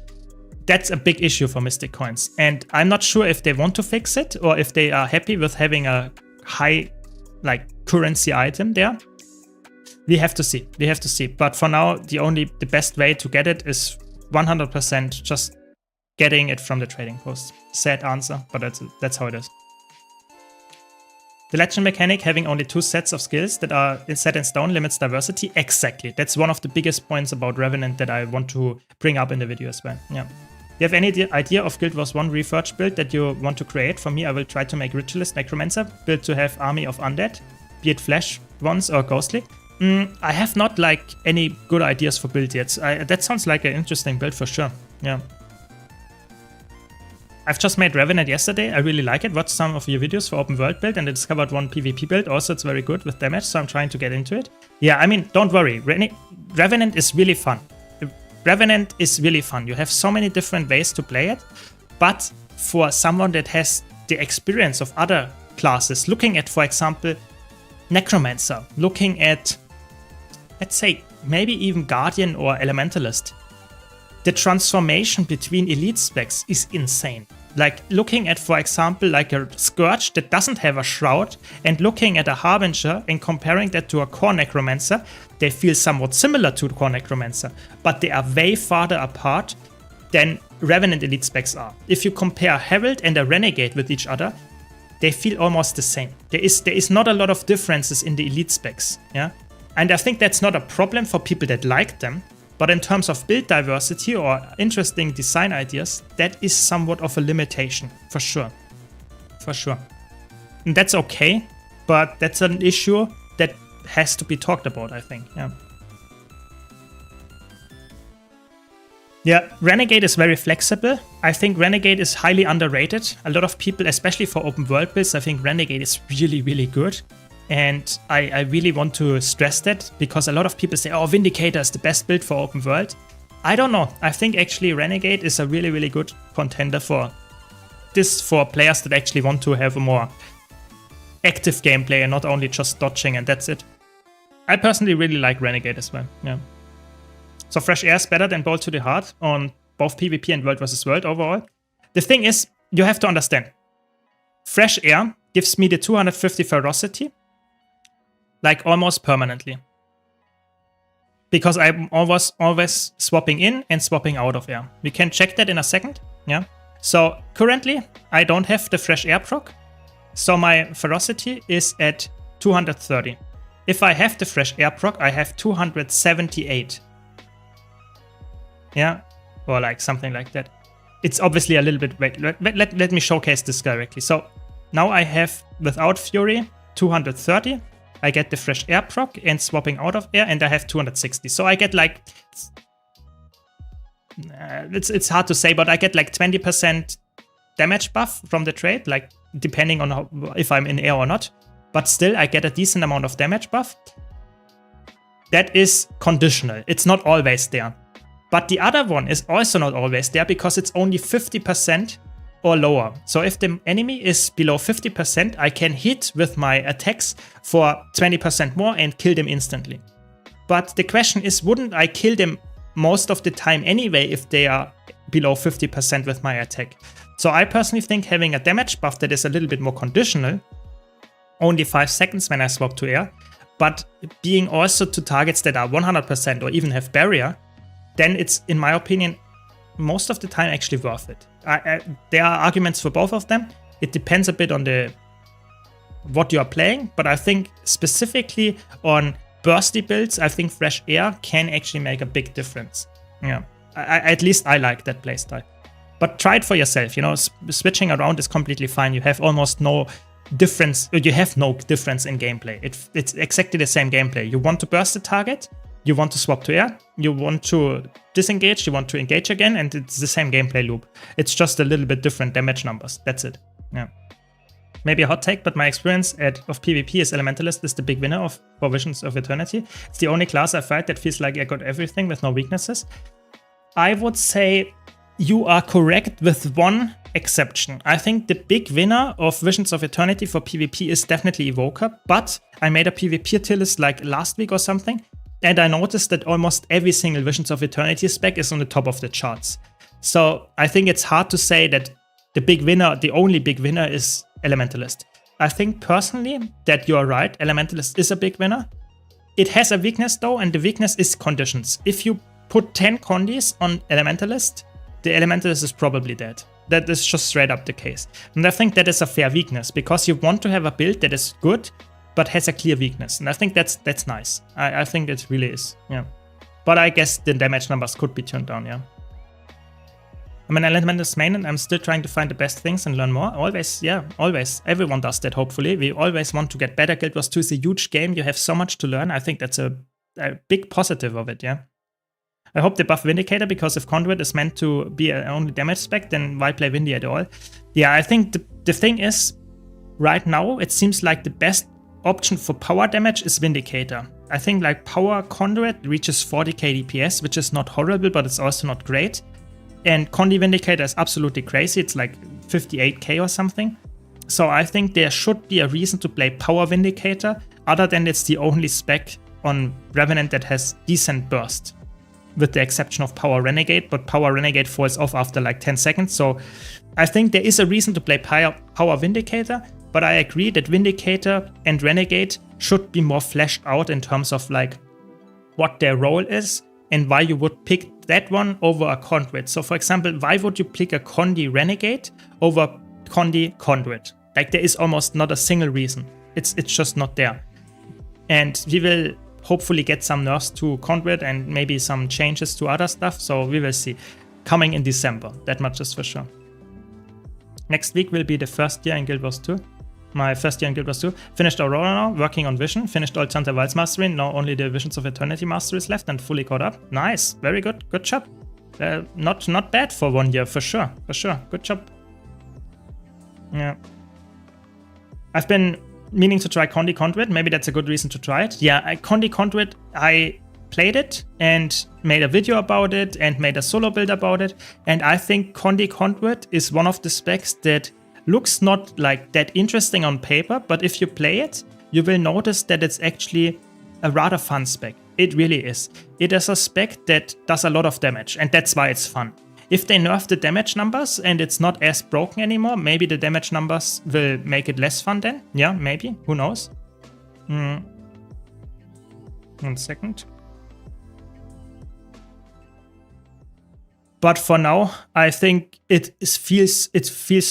that's a big issue for Mystic Coins. And I'm not sure if they want to fix it or if they are happy with having a high like currency item there. We have to see. We have to see. But for now, the best way to get it is 100% just getting it from the trading post. Sad answer, but that's how it is. The legend mechanic having only 2 sets of skills that are set in stone limits diversity. Exactly. That's one of the biggest points about Revenant that I want to bring up in the video as well. Yeah. Do you have any idea of Guild Wars 1 Reforged build that you want to create? For me, I will try to make Ritualist Necromancer build to have army of undead, be it flesh ones or ghostly. I have not like any good ideas for build yet. That sounds like an interesting build for sure. Yeah. I've just made Revenant yesterday. I really like it. Watched some of your videos for open world build and I discovered one PvP build. Also, it's very good with damage, so I'm trying to get into it. Yeah, I mean, don't worry. Revenant is really fun. Revenant is really fun. You have so many different ways to play it, but for someone that has the experience of other classes, looking at, for example, Necromancer, looking at, let's say, maybe even Guardian or Elementalist, the transformation between elite specs is insane. Like looking at, for example, like a Scourge that doesn't have a Shroud and looking at a Harbinger and comparing that to a Core Necromancer, they feel somewhat similar to the Core Necromancer, but they are way farther apart than Revenant elite specs are. If you compare Herald and a Renegade with each other, they feel almost the same. There is not a lot of differences in the elite specs, yeah? And I think that's not a problem for people that like them, but in terms of build diversity or interesting design ideas, that is somewhat of a limitation, for sure. For sure. And that's okay, but that's an issue that has to be talked about, I think, yeah. Yeah, Renegade is very flexible. I think Renegade is highly underrated. A lot of people, especially for open world builds, I think Renegade is really, really good. And I really want to stress that because a lot of people say, oh, Vindicator is the best build for open world. I don't know. I think actually Renegade is a really, really good contender for this, for players that actually want to have a more active gameplay and not only just dodging and that's it. I personally really like Renegade as well. Yeah. So Fresh Air is better than Bolt to the Heart on both PvP and World vs. World overall. The thing is, you have to understand. Fresh Air gives me the 250 ferocity, like almost permanently. Because I'm always swapping in and swapping out of air. We can check that in a second. Yeah. So currently, I don't have the Fresh Air proc. So my ferocity is at 230. If I have the Fresh Air proc, I have 278. Yeah, or like something like that. It's obviously a little bit, wait, let me showcase this directly. So now I have, without Fury, 230. I get the Fresh Air proc and swapping out of air, and I have 260. So I get like, it's hard to say, but I get like 20% damage buff from the trade, like depending on if I'm in air or not. but still I get a decent amount of damage buff. That is conditional. It's not always there. But the other one is also not always there because it's only 50% or lower. So if the enemy is below 50%, I can hit with my attacks for 20% more and kill them instantly. But the question is, wouldn't I kill them most of the time anyway if they are below 50% with my attack? So I personally think having a damage buff that is a little bit more conditional, only 5 seconds when I swap to air, but being also to targets that are 100% or even have barrier, then it's, in my opinion, most of the time actually worth it. There are arguments for both of them. It depends a bit on what you are playing, but I think specifically on bursty builds, I think fresh air can actually make a big difference. Yeah, at least I like that playstyle. But try it for yourself. You know, switching around is completely fine. You have almost no difference. You have no difference in gameplay. It's exactly the same gameplay. You want to burst the target, you want to swap to air, you want to disengage, you want to engage again, and it's the same gameplay loop. It's just a little bit different damage numbers. That's it. Yeah. Maybe a hot take, but my experience of PvP as Elementalist is the big winner for Visions of Eternity. It's the only class I fight that feels like I got everything with no weaknesses. I would say you are correct with one exception. I think the big winner of Visions of Eternity for PvP is definitely Evoker, but I made a PvP tier list like last week or something, and I noticed that almost every single Visions of Eternity spec is on the top of the charts. So I think it's hard to say that the big winner, the only big winner is Elementalist. I think personally that you are right, Elementalist is a big winner. It has a weakness though, and the weakness is conditions. If you put 10 condis on Elementalist, the Elementalist is probably dead. That is just straight up the case. And I think that is a fair weakness, because you want to have a build that is good, but has a clear weakness. And I think that's nice. I think it really is, yeah. But I guess the damage numbers could be turned down, yeah. I'm an Elementalist main and I'm still trying to find the best things and learn more. Always, yeah, always. Everyone does that, hopefully. We always want to get better. Guild Wars 2 is a huge game. You have so much to learn. I think that's a big positive of it, yeah. I hope they buff Vindicator, because if Conduit is meant to be an only damage spec, then why play Windy at all? Yeah, I think the thing is, right now, it seems like the best option for power damage is Vindicator. I think like power Conduit reaches 40k DPS, which is not horrible, but it's also not great. And Condi Vindicator is absolutely crazy. It's like 58k or something. So I think there should be a reason to play Power Vindicator, other than it's the only spec on Revenant that has decent burst, with the exception of Power Renegade, but Power Renegade falls off after like 10 seconds. So I think there is a reason to play Power Vindicator, but I agree that Vindicator and Renegade should be more fleshed out in terms of like what their role is and why you would pick that one over a Conduit. So for example, why would you pick a Condi Renegade over Condi Conduit? Like, there is almost not a single reason. It's just not there. And we will hopefully get some nerfs to Conduit and maybe some changes to other stuff. So we will see. Coming in December, that much is for sure. Next week will be the first year in Guild Wars 2. My first year in Guild Wars 2. Finished Aurora now, working on Vision. Finished all Santa Wilds Mastery. Now only the Visions of Eternity Mastery is left and fully caught up. Nice, very good, good job. Not bad for 1 year, for sure, good job. Yeah. I've been meaning to try Condi Conduit. Maybe that's a good reason to try it. Yeah, Condi Conduit, I played it and made a video about it and made a solo build about it. And I think Condi Conduit is one of the specs that looks not like that interesting on paper, but if you play it, you will notice that it's actually a rather fun spec. It really is. It is a spec that does a lot of damage, and that's why it's fun. If they nerf the damage numbers and it's not as broken anymore, maybe the damage numbers will make it less fun then. Yeah, maybe. Who knows? 1 second. But for now, I think it feels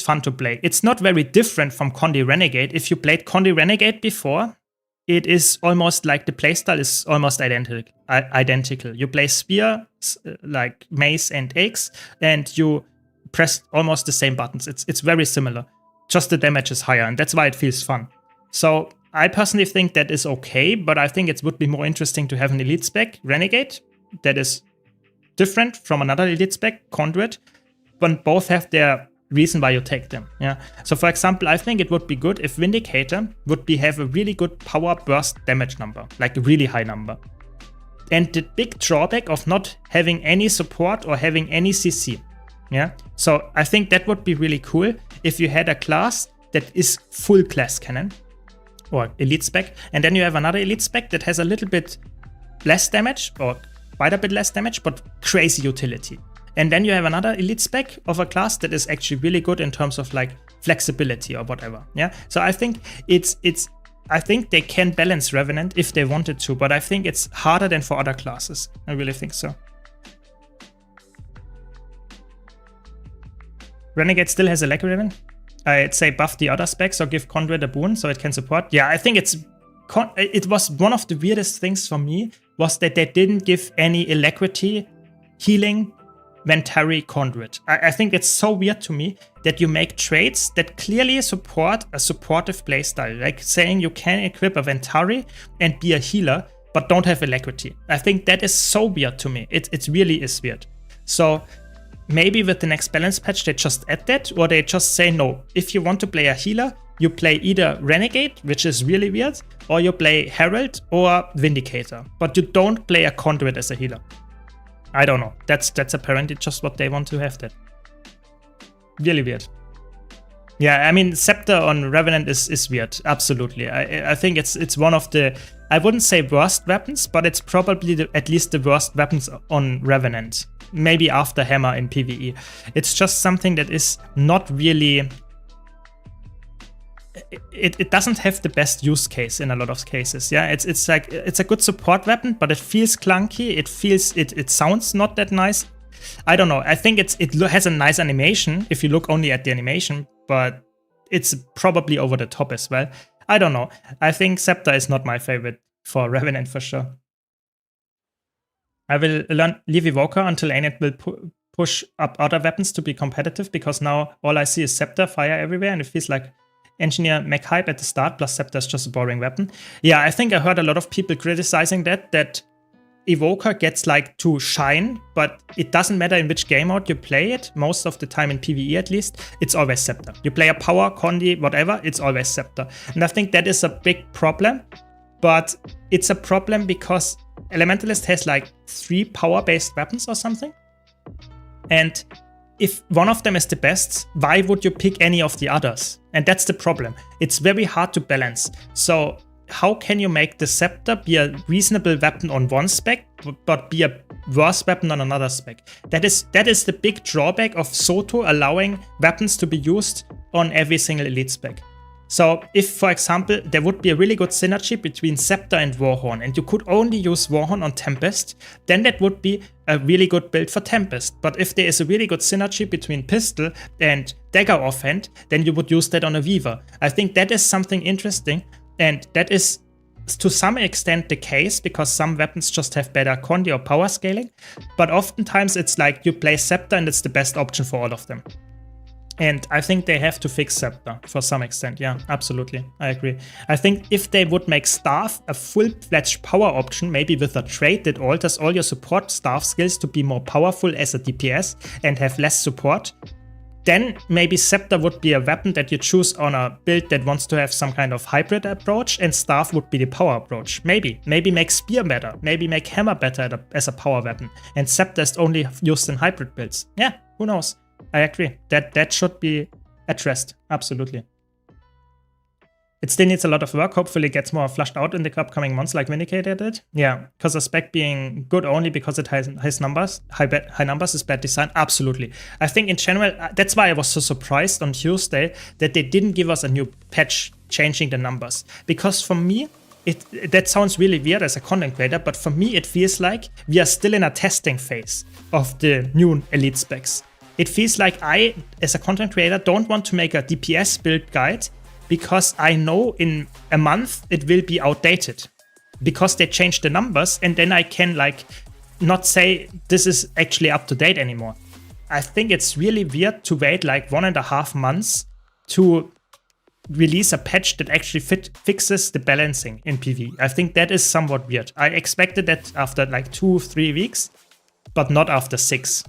fun to play. It's not very different from Condi Renegade. If you played Condi Renegade before, it is almost like the playstyle is almost identical. You play Spear, like Mace and Axe, and you press almost the same buttons. It's very similar. Just the damage is higher, and that's why it feels fun. So I personally think that is okay, but I think it would be more interesting to have an elite spec, Renegade, that is different from another elite spec, Conduit, but both have their reason why you take them. Yeah. So for example, I think it would be good if Vindicator would have a really good power burst damage number, like a really high number. And the big drawback of not having any support or having any CC. Yeah. So I think that would be really cool if you had a class that is full class cannon or elite spec, and then you have another elite spec that has a little bit less damage or quite a bit less damage, but crazy utility. And then you have another elite spec of a class that is actually really good in terms of like flexibility or whatever. Yeah. So I think I think they can balance Revenant if they wanted to, but I think it's harder than for other classes. I really think so. Renegade still has a lag ribbon. I'd say buff the other specs or give Conduit a boon so it can support. Yeah, I think it was one of the weirdest things for me was that they didn't give any alacrity healing Ventari Conduit. I think it's so weird to me that you make traits that clearly support a supportive playstyle, like saying you can equip a Ventari and be a healer, but don't have alacrity. I think that is so weird to me. It really is weird. So maybe with the next balance patch they just add that, or they just say no, if you want to play a healer, you play either Renegade, which is really weird, or you play Herald or Vindicator, but you don't play a Conduit as a healer. I don't know. That's apparently just what they want to have that. Really weird. Yeah, I mean, Scepter on Revenant is weird. Absolutely. I think it's one of the, I wouldn't say worst weapons, but it's probably at least the worst weapons on Revenant. Maybe after Hammer in PvE. It's just something that is not really... It doesn't have the best use case in a lot of cases. Yeah, it's like it's a good support weapon, but it feels clunky. It sounds not that nice. I don't know. I think it has a nice animation if you look only at the animation, but it's probably over the top as well. I don't know. I think Scepter is not my favorite for Revenant for sure. I will leave Evoker until Anet will push up other weapons to be competitive, because now all I see is Scepter fire everywhere, and it feels like Engineer mech hype at the start, plus Scepter is just a boring weapon. Yeah, I think I heard a lot of people criticizing that Evoker gets like to shine, but it doesn't matter in which game mode you play it, most of the time in PvE at least, it's always Scepter. You play a power, Condi, whatever, it's always Scepter. And I think that is a big problem, but it's a problem because Elementalist has like 3 power-based weapons or something. And if one of them is the best, why would you pick any of the others? And that's the problem. It's very hard to balance. So how can you make the Scepter be a reasonable weapon on one spec, but be a worse weapon on another spec? That is the big drawback of Soto allowing weapons to be used on every single elite spec. So if, for example, there would be a really good synergy between Scepter and Warhorn, and you could only use Warhorn on Tempest, then that would be a really good build for Tempest. But if there is a really good synergy between Pistol and Dagger Offhand, then you would use that on a Weaver. I think that is something interesting, and that is to some extent the case, because some weapons just have better Condi or power scaling, but oftentimes it's like you play Scepter and it's the best option for all of them. And I think they have to fix Scepter for some extent. Yeah, absolutely. I agree. I think if they would make Staff a full-fledged power option, maybe with a trait that alters all your support Staff skills to be more powerful as a DPS and have less support, then maybe Scepter would be a weapon that you choose on a build that wants to have some kind of hybrid approach, and Staff would be the power approach. Maybe make Spear better. Maybe make Hammer better as a power weapon. And Scepter is only used in hybrid builds. Yeah, who knows? I agree. That should be addressed. Absolutely. It still needs a lot of work. Hopefully it gets more flushed out in the upcoming months like Vindicator did. Yeah, because a spec being good only because it has high numbers is bad design. Absolutely. I think in general, that's why I was so surprised on Tuesday that they didn't give us a new patch changing the numbers. Because for me, that sounds really weird as a content creator, but for me it feels like we are still in a testing phase of the new elite specs. It feels like I, as a content creator, don't want to make a DPS build guide because I know in a month it will be outdated because they changed the numbers, and then I can like not say this is actually up to date anymore. I think it's really weird to wait like 1.5 months to release a patch that actually fixes the balancing in PvE. I think that is somewhat weird. I expected that after like 2-3 weeks, but not after 6.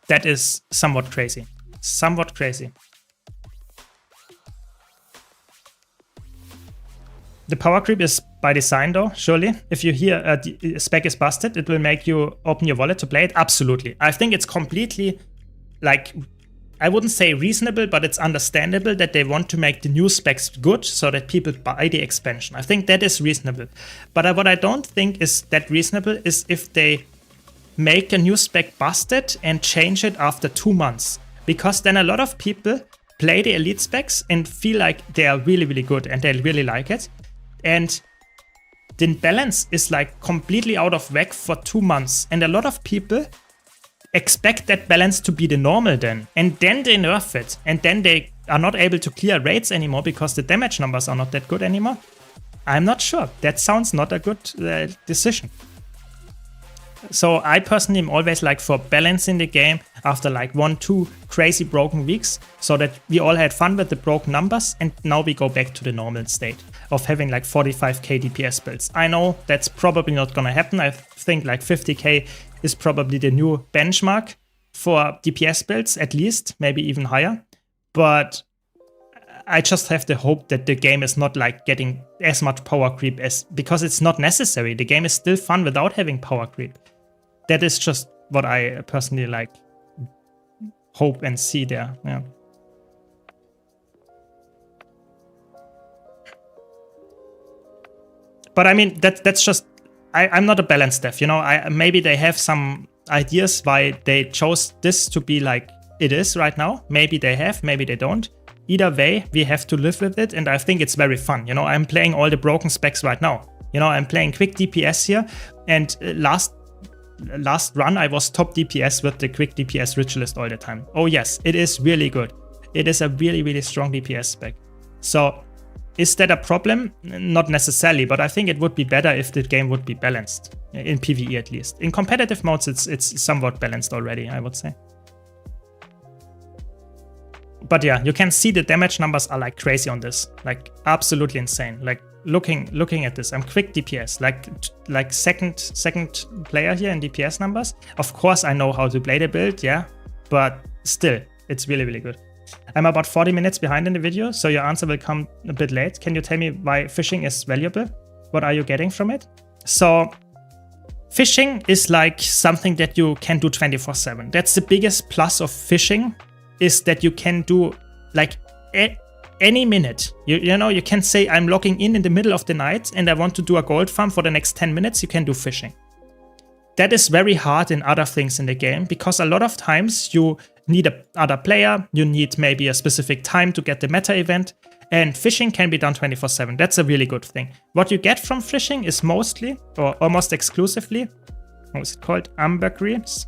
That is somewhat crazy. somewhat crazy. The power creep is by design though, surely. If you hear the spec is busted, it will make you open your wallet to play it. Absolutely. I think it's completely, like, I wouldn't say reasonable, but it's understandable that they want to make the new specs good so that people buy the expansion. I think that is reasonable. But what I don't think is that reasonable is if they make a new spec busted and change it after 2 months. Because then a lot of people play the elite specs and feel like they are really, really good and they really like it. And the balance is like completely out of whack for 2 months. And a lot of people expect that balance to be the normal then. And then they nerf it. And then they are not able to clear raids anymore because the damage numbers are not that good anymore. I'm not sure. That sounds not a good decision. So I personally am always like for balancing the game after like 1-2 crazy broken weeks so that we all had fun with the broken numbers and now we go back to the normal state of having like 45k DPS builds. I know that's probably not gonna happen. I think like 50k is probably the new benchmark for DPS builds, at least, maybe even higher. But I just have the hope that the game is not like getting as much power creep as, because it's not necessary. The game is still fun without having power creep. That is just what I personally like hope and see there. Yeah. But I mean, that's just, I'm not a balance dev, you know. Maybe they have some ideas why they chose this to be like it is right now. Maybe they have, maybe they don't. Either way, we have to live with it, and I think it's very fun. You know, I'm playing all the broken specs right now. You know, I'm playing quick DPS here, and last run I was top DPS with the quick DPS ritualist all the time. Oh yes, it is really good. It is a really, really strong DPS spec. So is that a problem? Not necessarily, but I think it would be better if the game would be balanced, in PvE at least. In competitive modes, it's somewhat balanced already, I would say. But yeah, you can see the damage numbers are like crazy on this, like absolutely insane. Like looking at this, I'm quick DPS, like second player here in DPS numbers. Of course, I know how to play the build, yeah, but still, it's really, really good. I'm about 40 minutes behind in the video, so your answer will come a bit late. Can you tell me why fishing is valuable? What are you getting from it? So fishing is like something that you can do 24/7. That's the biggest plus of fishing, is that you can do like any minute. You know, you can say I'm logging in the middle of the night and I want to do a gold farm for the next 10 minutes. You can do fishing. That is very hard in other things in the game because a lot of times you need another player, you need maybe a specific time to get the meta event, and fishing can be done 24/7. That's a really good thing. What you get from fishing is mostly, or almost exclusively, what was it called? Ambergris.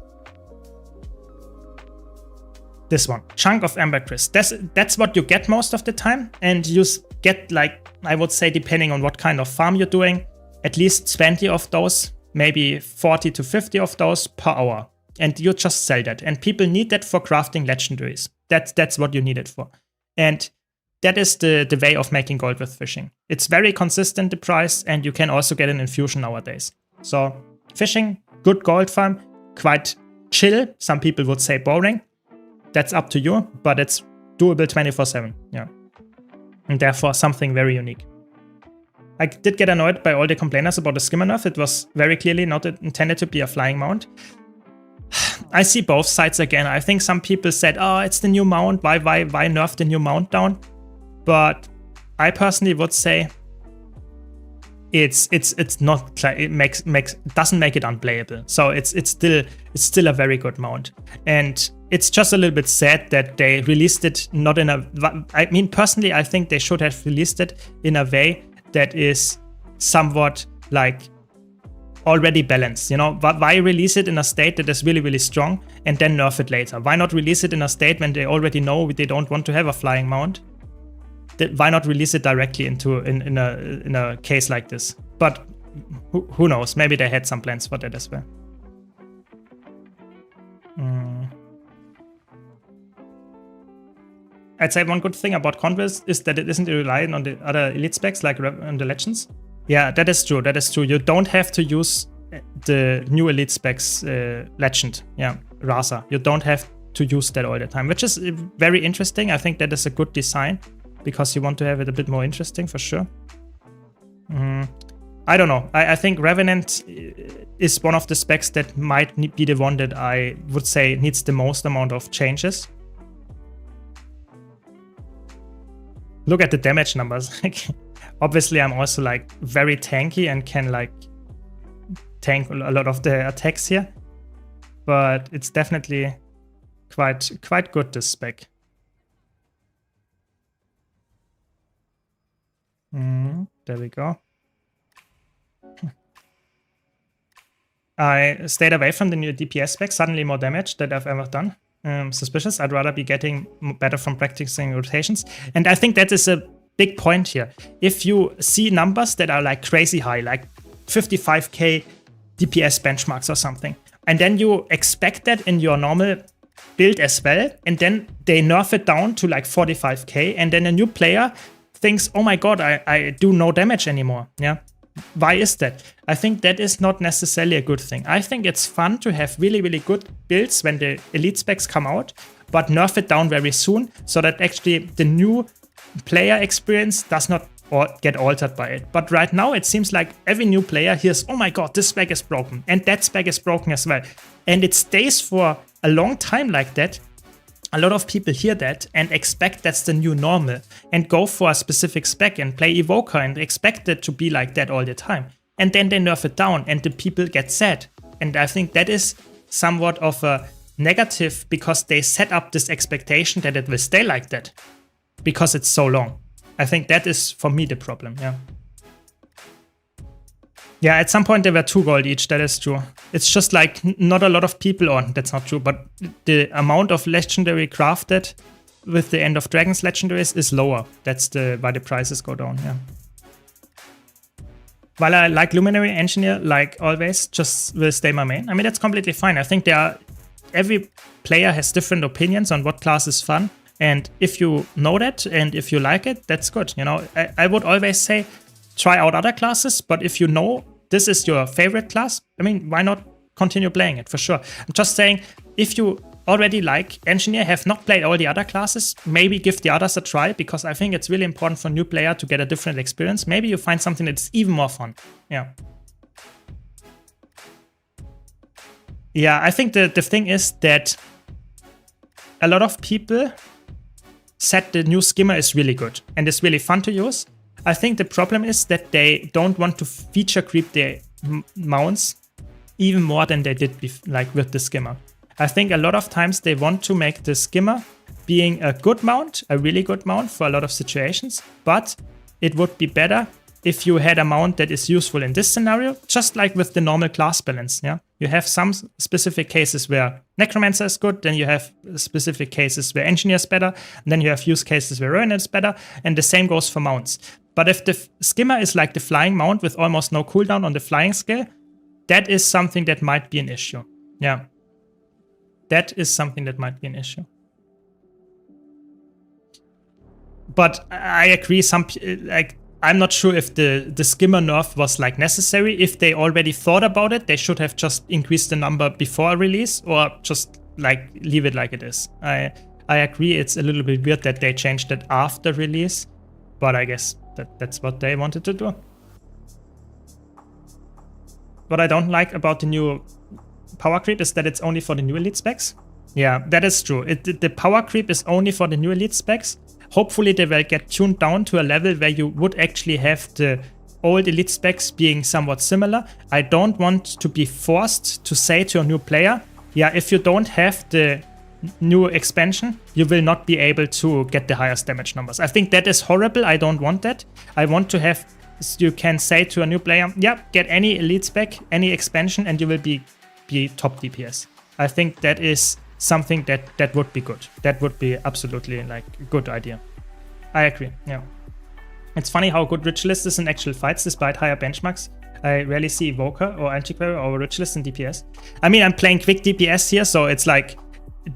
This one, chunk of ambergris. That's what you get most of the time, and you get, like, I would say, depending on what kind of farm you're doing, at least 20 of those, maybe 40 to 50 of those per hour. And you just sell that. And people need that for crafting legendaries. That's what you need it for. And that is the way of making gold with fishing. It's very consistent, the price, and you can also get an infusion nowadays. So fishing, good gold farm, quite chill. Some people would say boring. That's up to you, but it's doable 24/7. Yeah. And therefore something very unique. I did get annoyed by all the complainers about the skimmer nerf. It was very clearly not intended to be a flying mount. I see both sides again. I think some people said, oh, it's the new mount. Why nerf the new mount down? But I personally would say it's not, it doesn't make it unplayable. So it's still a very good mount. And it's just a little bit sad that they released it not in a, I mean, personally, I think they should have released it in a way that is somewhat like already balanced. You know, why release it in a state that is really, really strong and then nerf it later? Why not release it in a state when they already know they don't want to have a flying mount? Why not release it directly into in a case like this? But who knows? Maybe they had some plans for that as well. I'd say one good thing about Converse is that it isn't reliant on the other elite specs like on the legends. Yeah, that is true. That is true. You don't have to use the new elite specs legend. Yeah, Rasa. You don't have to use that all the time, which is very interesting. I think that is a good design because you want to have it a bit more interesting for sure. I don't know. I think Revenant is one of the specs that might be the one that I would say needs the most amount of changes. Look at the damage numbers. Obviously, I'm also like very tanky and can like tank a lot of the attacks here, but it's definitely quite good, this spec. There we go. I stayed away from the new DPS spec, suddenly more damage that I've ever done. Suspicious. I'd rather be getting better from practicing rotations. And I think that is a big point here. If you see numbers that are like crazy high, like 55k DPS benchmarks or something, and then you expect that in your normal build as well, and then they nerf it down to like 45k, and then a new player thinks, oh my god, I do no damage anymore. Yeah. Why is that? I think that is not necessarily a good thing. I think it's fun to have really, really good builds when the elite specs come out, but nerf it down very soon so that actually the new player experience does not get altered by it. But right now it seems like every new player hears, oh my god, this spec is broken and that spec is broken as well. And it stays for a long time like that. A lot of people hear that and expect that's the new normal and go for a specific spec and play Evoker and expect it to be like that all the time. And then they nerf it down and the people get sad. And I think that is somewhat of a negative because they set up this expectation that it will stay like that because it's so long. I think that is for me the problem, yeah. Yeah, at some point they were 2 gold each, that is true. It's just like not a lot of people on, that's not true, but the amount of legendary crafted with the End of Dragons legendaries is lower. That's why the prices go down, yeah. While I like Luminary Engineer, like always, just will stay my main. I mean, that's completely fine. I think every player has different opinions on what class is fun. And if you know that and if you like it, that's good. You know, I would always say, try out other classes, but if you know this is your favorite class, I mean, why not continue playing it for sure? I'm just saying, if you already like Engineer, have not played all the other classes, maybe give the others a try, because I think it's really important for a new player to get a different experience. Maybe you find something that's even more fun. Yeah. Yeah, I think the thing is that a lot of people said the new skimmer is really good and it's really fun to use. I think the problem is that they don't want to feature creep their mounts even more than they did with the skimmer. I think a lot of times they want to make the skimmer being a good mount, a really good mount for a lot of situations, but it would be better if you had a mount that is useful in this scenario, just like with the normal class balance. Yeah, you have some specific cases where Necromancer is good, then you have specific cases where Engineer is better, and then you have use cases where Revenant is better, and the same goes for mounts. But if the skimmer is like the flying mount with almost no cooldown on the flying skill, that is something that might be an issue. Yeah, that is something that might be an issue. But I agree, I'm not sure if the skimmer nerf was like necessary. If they already thought about it, they should have just increased the number before a release or just like leave it like it is. I agree, it's a little bit weird that they changed it after release, but I guess that's what they wanted to do. What I don't like about the new power creep is that it's only for the new elite specs. Yeah, that is true. The power creep is only for the new elite specs. Hopefully they will get tuned down to a level where you would actually have the old elite specs being somewhat similar. I don't want to be forced to say to a new player, yeah, if you don't have the new expansion, you will not be able to get the highest damage numbers. I think that is horrible. I don't want that. I want to have, you can say to a new player, yeah, get any elite spec, any expansion, and you will be top DPS. I think that is something that would be good. That would be absolutely like a good idea. I agree, yeah. It's funny how good Ritualist is in actual fights despite higher benchmarks. I rarely see Evoker or Antiquary or Ritualist in DPS. I mean, I'm playing quick DPS here, so it's like,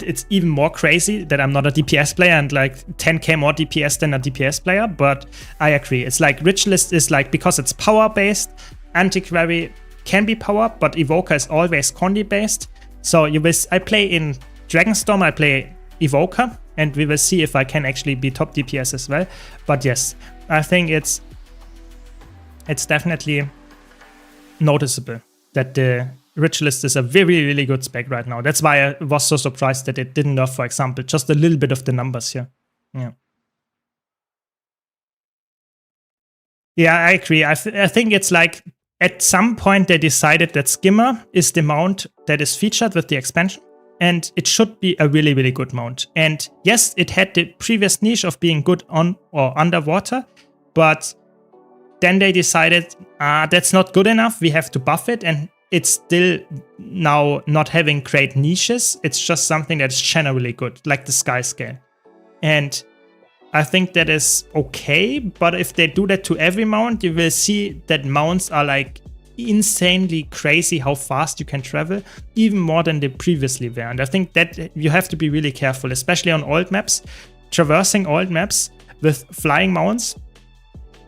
it's even more crazy that I'm not a DPS player and like 10k more DPS than a DPS player, but I agree. It's like Ritualist is like, because it's power based, Antiquary can be power, but Evoker is always Condi based. So I play in Dragonstorm, I play Evoker, and we will see if I can actually be top DPS as well. But yes, I think it's definitely noticeable that the Ritualist is a very, really good spec right now. That's why I was so surprised that it didn't nerf, for example, just a little bit of the numbers here. Yeah. Yeah, I agree. I think it's like at some point they decided that Skimmer is the mount that is featured with the expansion, and it should be a really, really good mount. And yes, it had the previous niche of being good on or underwater, but then they decided, that's not good enough, we have to buff it, and it's still now not having great niches. It's just something that's generally good, like the Sky Scale. And I think that is okay, but if they do that to every mount, you will see that mounts are like insanely crazy how fast you can travel, even more than they previously were. And I think that you have to be really careful, especially on old maps. Traversing old maps with flying mounts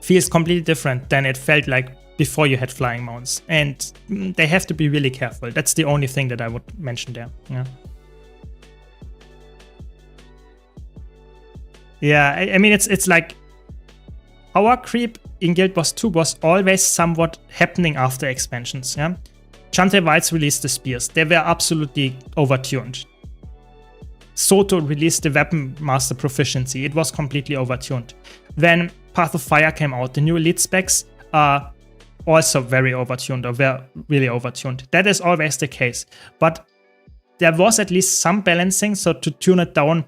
feels completely different than it felt like before you had flying mounts. And they have to be really careful. That's the only thing that I would mention there. Yeah. Yeah, I mean, it's like power creep in Guild Wars 2 was always somewhat happening after expansions. Yeah, Chante Whites released the spears. They were absolutely overtuned. Soto released the Weapon Master Proficiency. It was completely overtuned. Then Path of Fire came out. The new elite specs are also very overtuned, or were really overtuned. That is always the case. But there was at least some balancing, so to tune it down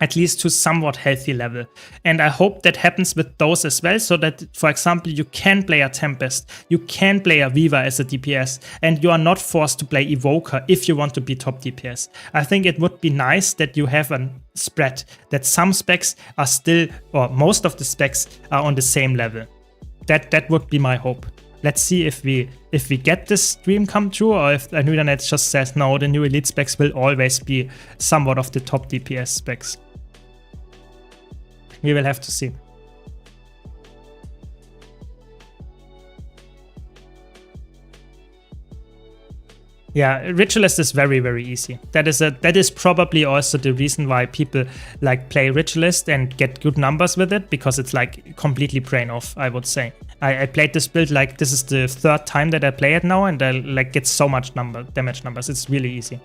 at least to somewhat healthy level. And I hope that happens with those as well, so that, for example, you can play a Tempest, you can play a Weaver as a DPS, and you are not forced to play Evoker if you want to be top DPS. I think it would be nice that you have a spread, that some specs are still, or most of the specs are on the same level. That would be my hope. Let's see if we get this dream come true, or if the new internet just says, no, the new elite specs will always be somewhat of the top DPS specs. We will have to see. Yeah, Ritualist is very, very easy. That is probably also the reason why people like play Ritualist and get good numbers with it, because it's like completely brain off, I would say. I played this build like this is the third time that I play it now, and I like get so much damage numbers. It's really easy.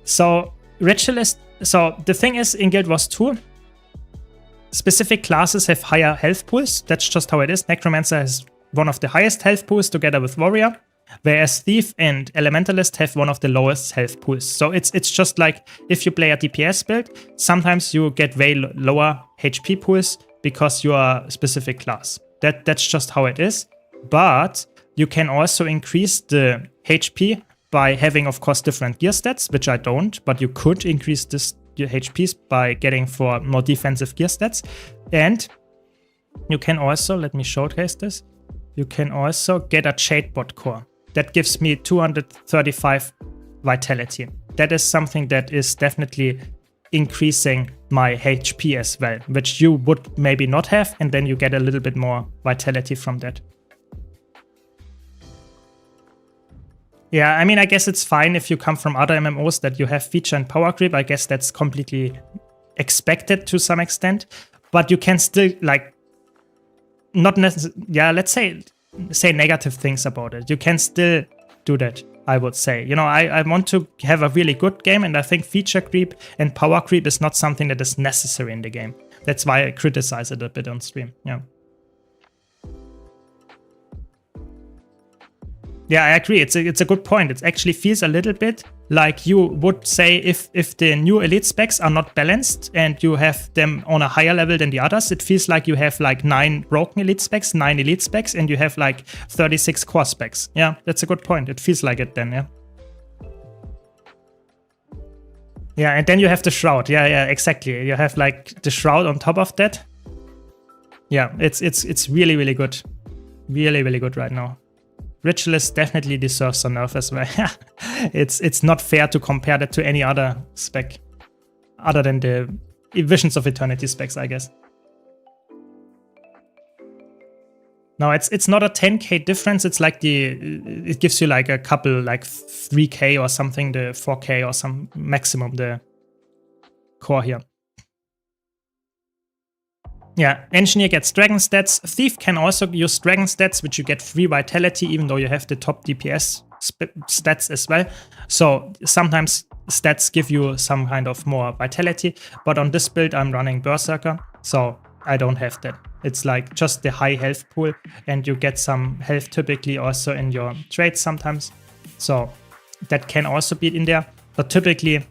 So Ritualist. So the thing is, in Guild Wars 2, specific classes have higher health pools. That's just how it is. Necromancer has one of the highest health pools together with Warrior, whereas Thief and Elementalist have one of the lowest health pools. So it's just like if you play a DPS build, sometimes you get way lower HP pools because you are a specific class. That's just how it is. But you can also increase the HP by having, of course, different gear stats, which I don't, but you could increase your HPs by getting for more defensive gear stats. And you can also, let me showcase this, you can also get a Shadebot core. That gives me 235 vitality. That is something that is definitely increasing my HP as well, which you would maybe not have, and then you get a little bit more vitality from that. Yeah, I mean, I guess it's fine if you come from other MMOs that you have feature and power creep. I guess that's completely expected to some extent, but you can still like not necessarily, yeah, let's say negative things about it. You can still do that, I would say. You know, I want to have a really good game, and I think feature creep and power creep is not something that is necessary in the game. That's why I criticize it a bit on stream. Yeah. Yeah, I agree. It's a good point. It actually feels a little bit like you would say if the new elite specs are not balanced and you have them on a higher level than the others, it feels like you have like 9 broken elite specs, 9 elite specs, and you have like 36 core specs. Yeah, that's a good point. It feels like it then, yeah. Yeah, and then you have the Shroud. Yeah, exactly. You have like the Shroud on top of that. Yeah, it's really, really good. Really, really good right now. Ritualist definitely deserves a nerf as well. It's not fair to compare that to any other spec other than the Visions of Eternity specs, I guess. No, it's not a 10k difference. It's like it gives you like a couple, like 3k or something, the 4k or some maximum, the core here. Yeah, Engineer gets Dragon stats. Thief can also use Dragon stats, which you get free Vitality, even though you have the top DPS stats as well. So sometimes stats give you some kind of more Vitality, but on this build I'm running Berserker, so I don't have that. It's like just the high health pool, and you get some health typically also in your trades sometimes. So that can also be in there, but typically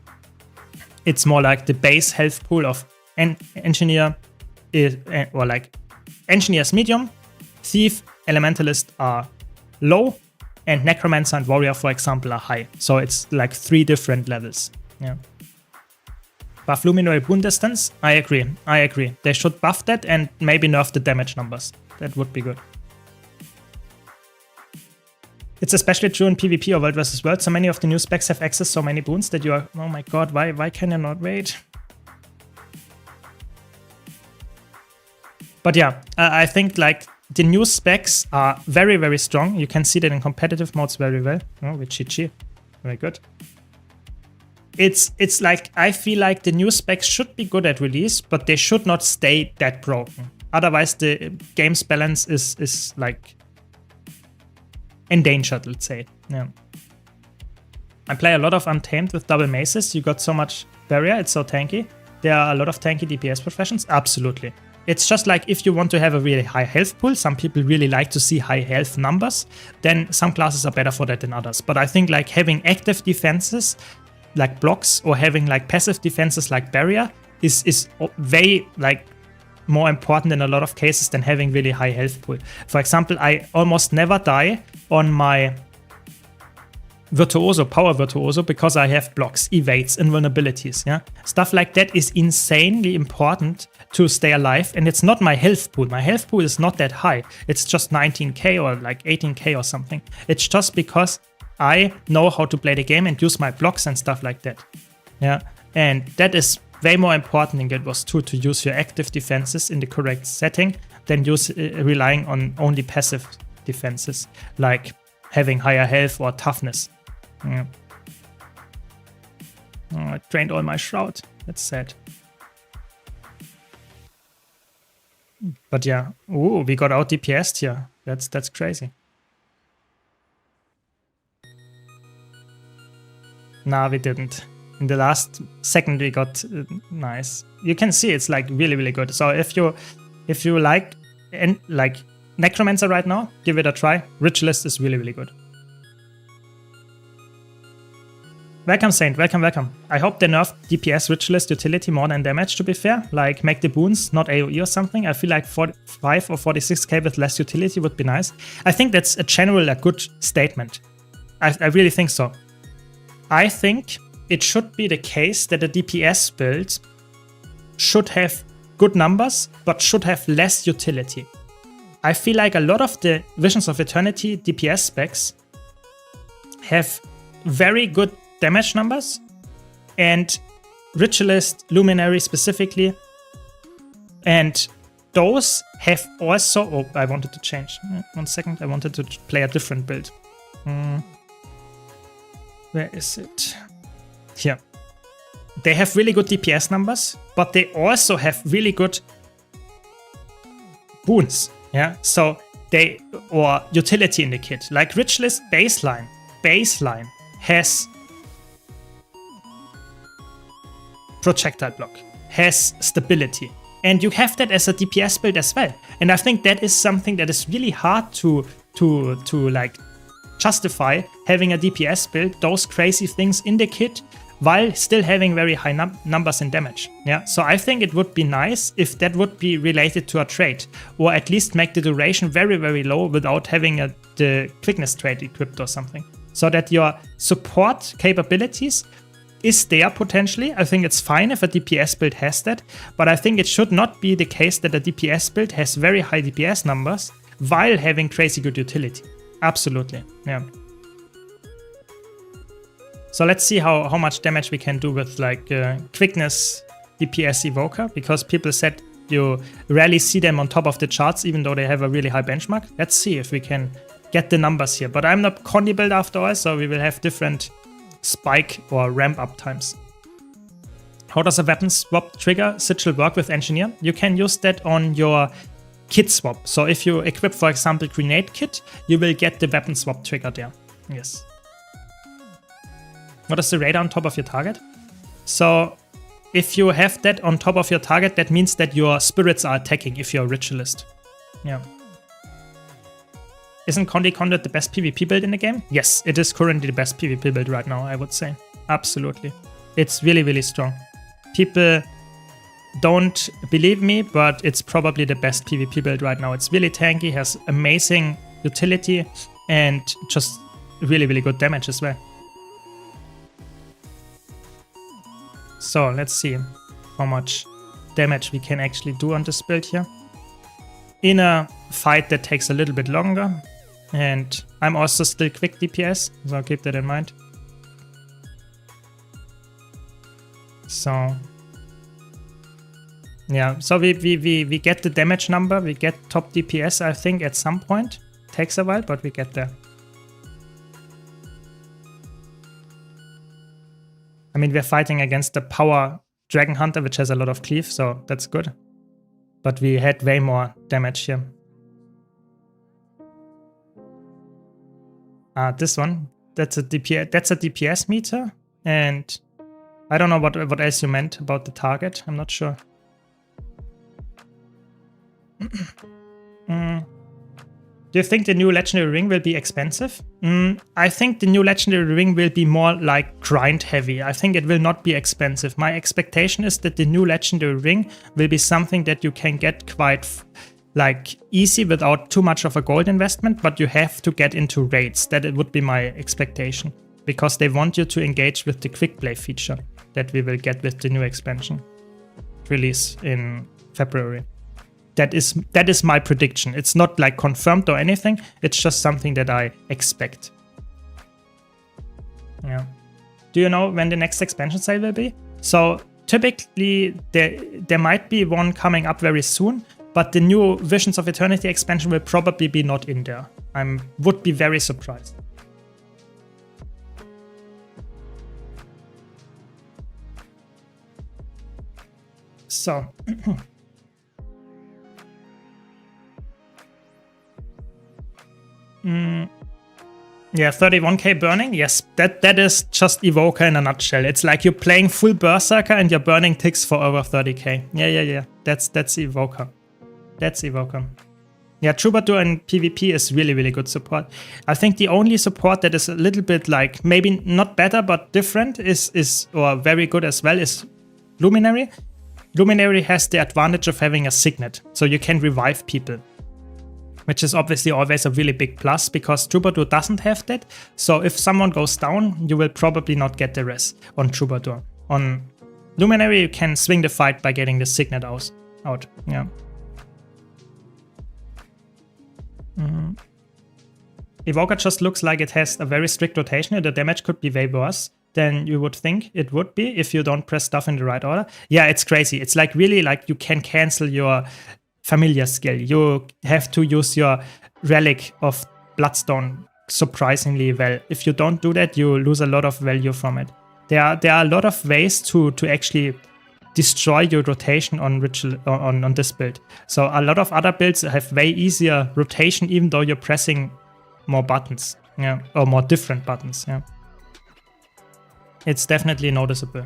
it's more like the base health pool of Engineer is, or like Engineer's medium, Thief, Elementalist are low, and Necromancer and Warrior, for example, are high. So it's like 3 different levels. Yeah. Buff Luminary Boon Distance. I agree. They should buff that and maybe nerf the damage numbers. That would be good. It's especially true in PvP or World vs. World. So many of the new specs have access so many boons that you are, oh my god, why can I not wait? But yeah, I think like the new specs are very, very strong. You can see that in competitive modes very well. Oh, with Chi-Chi. Very good. It's like, I feel like the new specs should be good at release, but they should not stay that broken. Otherwise, the game's balance is like endangered, let's say. Yeah. I play a lot of Untamed with double maces. You got so much barrier, it's so tanky. There are a lot of tanky DPS professions. Absolutely. It's just like if you want to have a really high health pool, some people really like to see high health numbers, then some classes are better for that than others. But I think like having active defenses like blocks or having like passive defenses like barrier is way like more important in a lot of cases than having really high health pool. For example, I almost never die on my Virtuoso, Power Virtuoso, because I have blocks, evades, invulnerabilities, yeah? Stuff like that is insanely important to stay alive, and it's not my health pool. My health pool is not that high. It's just 19k or like 18k or something. It's just because I know how to play the game and use my blocks and stuff like that, yeah? And that is way more important in Guild Wars 2 to use your active defenses in the correct setting than relying on only passive defenses, like having higher health or toughness. Yeah. Oh, I drained all my shroud. That's sad. But yeah, ooh, we got out DPS'd here. That's crazy. Nah, we didn't. In the last second we got nice. You can see it's like really, really good. So if you like Necromancer right now, give it a try. Ritualist is really, really good. Welcome, Saint. Welcome, welcome. I hope they nerf DPS Ritualist utility more than damage, to be fair. Like, make the boons not AoE or something. I feel like 45 or 46k with less utility would be nice. I think that's a general, a good statement. I really think so. I think it should be the case that a DPS build should have good numbers, but should have less utility. I feel like a lot of the Visions of Eternity DPS specs have very good damage numbers, and Ritualist, Luminary specifically, and those have also... Oh, I wanted to change. 1 second, I wanted to play a different build. Where is it? Here. They have really good DPS numbers, but they also have really good boons. Yeah, so they, or utility in the kit. Like Ritualist baseline has projectile block, has stability, and you have that as a DPS build as well. And I think that is something that is really hard to like justify, having a DPS build, those crazy things in the kit, while still having very high numbers in damage. Yeah, so I think it would be nice if that would be related to a trait, or at least make the duration very, very low without having the quickness trait equipped or something, so that your support capabilities is there potentially. I think it's fine if a DPS build has that, but I think it should not be the case that a DPS build has very high DPS numbers while having crazy good utility. Absolutely, yeah. So let's see how much damage we can do with like quickness DPS evoker, because people said You rarely see them on top of the charts, even though they have a really high benchmark. Let's see if we can get the numbers here. But I'm not Condi build after all, so we will have different spike or ramp up times. How does a weapon swap trigger sigil work with engineer? You can use that on your kit swap. So if you equip, for example, grenade kit, you will get the weapon swap trigger there. Yes. What is the radar on top of your target? So if you have that on top of your target, that means that your spirits are attacking if you're a ritualist. Yeah. Isn't Condi Conduit the best PvP build in the game? Yes, it is currently the best PvP build right now, I would say. Absolutely. It's really, really strong. People don't believe me, but it's probably the best PvP build right now. It's really tanky, has amazing utility, and just really, really good damage as well. So let's see how much damage we can actually do on this build here. In a fight that takes a little bit longer, and I'm also still quick DPS, so keep that in mind. So yeah, so we get the damage number, we get top DPS, I think, at some point. Takes a while, but we get there. I mean, we're fighting against the power Dragon Hunter, which has a lot of cleave, so that's good. But we had way more damage here. This one, that's a DPS meter, and I don't know what else you meant about the target. I'm not sure. Do you think the new legendary ring will be expensive? I think the new legendary ring will be more like grind heavy. I think it will not be expensive. My expectation is that the new legendary ring will be something that you can get quite like easy without too much of a gold investment, but you have to get into raids. That it would be my expectation, because they want you to engage with the quick play feature that we will get with the new expansion release in February. That is my prediction. It's not like confirmed or anything. It's just something that I expect. Yeah. Do you know when the next expansion sale will be? So typically there might be one coming up very soon, but the new Visions of Eternity expansion will probably be not in there. I would be very surprised. So yeah, 31k burning. Yes, that is just Evoker in a nutshell. It's like you're playing full Berserker and you're burning ticks for over 30k. Yeah. That's Evoker. That's Evoker. Yeah, Troubadour in PvP is really, really good support. I think the only support that is a little bit like maybe not better but different is or very good as well is Luminary. Luminary has the advantage of having a signet, so you can revive people, which is obviously always a really big plus because Troubadour doesn't have that. So if someone goes down, you will probably not get the res on Troubadour. On Luminary, you can swing the fight by getting the signet out. Yeah. Evoker just looks like it has a very strict rotation. The damage could be way worse than you would think it would be if you don't press stuff in the right order. Yeah, it's crazy. It's like really like you can cancel your familiar skill. You have to use your relic of Bloodstone surprisingly well. If you don't do that, you lose a lot of value from it. There are a lot of ways to actually destroy your rotation on this build. So a lot of other builds have way easier rotation even though you're pressing more buttons, yeah, or more different buttons, yeah. It's definitely noticeable.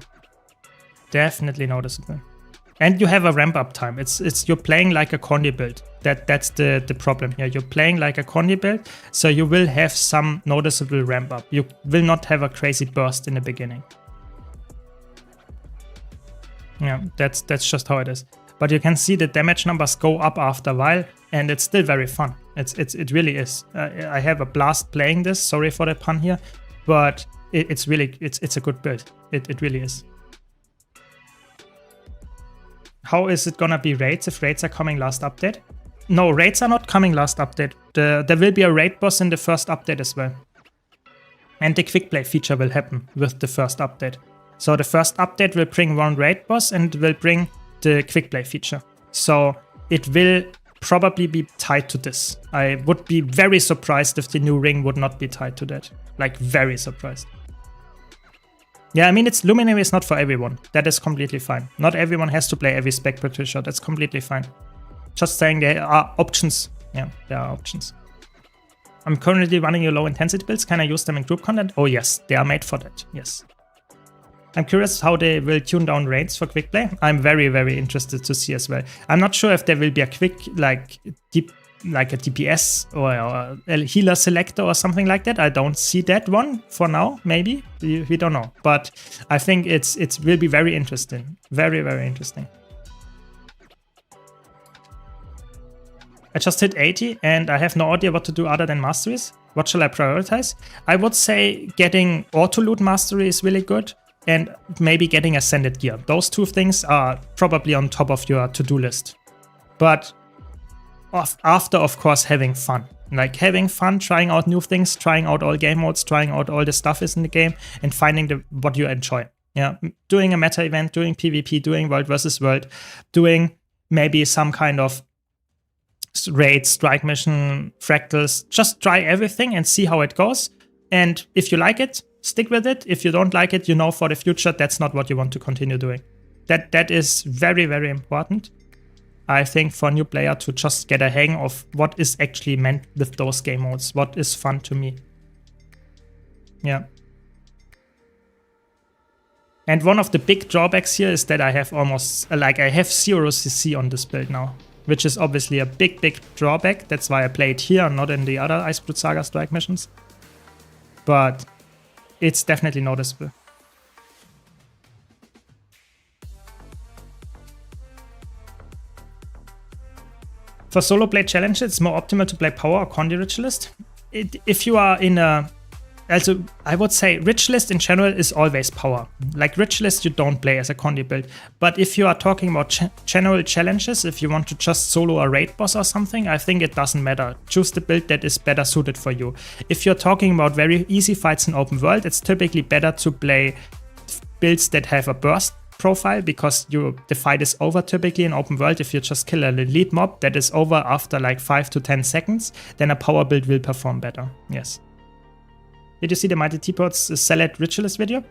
Definitely noticeable. And you have a ramp up time. It's you're playing like a Condi build. That's the problem here. You're playing like a Condi build, so you will have some noticeable ramp up. You will not have a crazy burst in the beginning. Yeah, that's just how it is. But you can see the damage numbers go up after a while, and it's still very fun. It really is. I have a blast playing this. Sorry for the pun here, but it's really it's a good build. It really is. How is it gonna be raids if raids are coming last update? No, raids are not coming last update. There will be a raid boss in the first update as well. And the quick play feature will happen with the first update. So the first update will bring one raid boss and will bring the quick play feature. So it will probably be tied to this. I would be very surprised if the new ring would not be tied to that. Like, very surprised. Yeah, I mean, Luminary is not for everyone. That is completely fine. Not everyone has to play every spec Patricia. That's completely fine. Just saying there are options. Yeah, there are options. I'm currently running your low intensity builds. Can I use them in group content? Oh yes, they are made for that. Yes. I'm curious how they will tune down raids for quick play. I'm very, very interested to see as well. I'm not sure if there will be a quick, like a DPS or a healer selector or something like that. I don't see that one for now. Maybe we don't know, but I think it will be very interesting. Very, very interesting. I just hit 80 and I have no idea what to do other than masteries. What shall I prioritize? I would say getting auto loot mastery is really good. And maybe getting ascended gear. Those two things are probably on top of your to-do list. But after, of course, having fun. Like having fun, trying out new things, trying out all game modes, trying out all the stuff is in the game, and finding what you enjoy. Yeah, doing a meta event, doing PvP, doing world versus world, doing maybe some kind of raid, strike mission, fractals. Just try everything and see how it goes. And if you like it, stick with it. If you don't like it, you know for the future that's not what you want to continue doing. That is very, very important. I think for a new player to just get a hang of what is actually meant with those game modes. What is fun to me. Yeah. And one of the big drawbacks here is that I have almost, I have 0 CC on this build now. Which is obviously a big, big drawback. That's why I play it here, not in the other Icebrood Saga strike missions. But it's definitely noticeable. For solo play challenges, it's more optimal to play power or Condi Ritualist. If you are in a... Also, I would say Ritualist in general is always power. Like Ritualist, you don't play as a Condi build. But if you are talking about general challenges, if you want to just solo a raid boss or something, I think it doesn't matter. Choose the build that is better suited for you. If you're talking about very easy fights in open world, it's typically better to play builds that have a burst profile, because the fight is over typically in open world. If you just kill an elite mob that is over after like 5 to 10 seconds, then a power build will perform better. Yes. Did you see the Mighty Teapot's Select Ritualist video?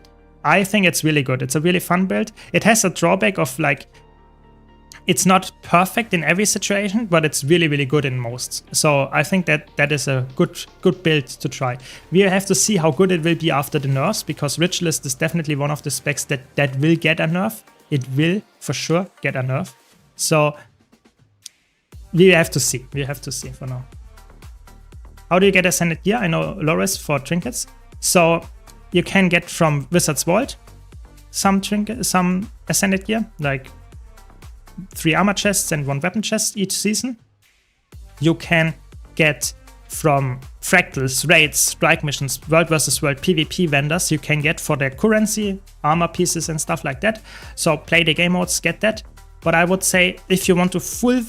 I think it's really good. It's a really fun build. It has a drawback of like, it's not perfect in every situation, but it's really, really good in most. So I think that is a good build to try. We have to see how good it will be after the nerfs, because Ritualist is definitely one of the specs that will get a nerf. It will for sure get a nerf. So we have to see. We have to see for now. How do you get ascended gear? I know Loris for trinkets. So you can get from Wizard's Vault some ascended gear, like 3 armor chests and 1 weapon chest each season. You can get from fractals, raids, strike missions, world versus world PvP vendors. You can get for their currency, armor pieces and stuff like that. So play the game modes, get that. But I would say if you want to full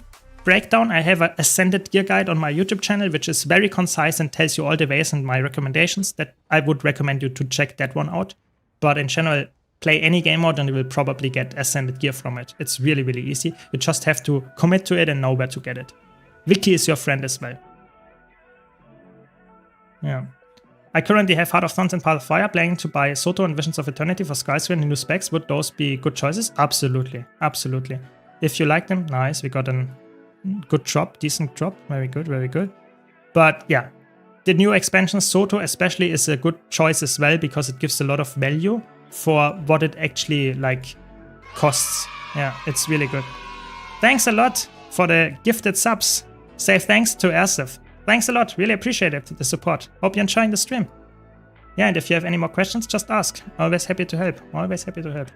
breakdown, I have an ascended gear guide on my YouTube channel, which is very concise and tells you all the ways and my recommendations. That I would recommend you to check that one out. But in general, play any game mode and you will probably get ascended gear from it. It's really, really easy. You just have to commit to it and know where to get it. Wiki is your friend as well. Yeah. I currently have Heart of Thorns and Path of Fire, planning to buy Soto and Visions of Eternity for Skyscraper and new specs. Would those be good choices? Absolutely. Absolutely. If you like them, nice. We got a good drop, decent drop. Very good, very good. But yeah, the new expansion Soto especially is a good choice as well, because it gives a lot of value for what it actually like costs. Yeah, it's really good. Thanks a lot for the gifted subs. Say thanks to Arsif. Thanks a lot, really appreciate it, the support. Hope you're enjoying the stream. Yeah, and if you have any more questions, just ask. Always happy to help, always happy to help.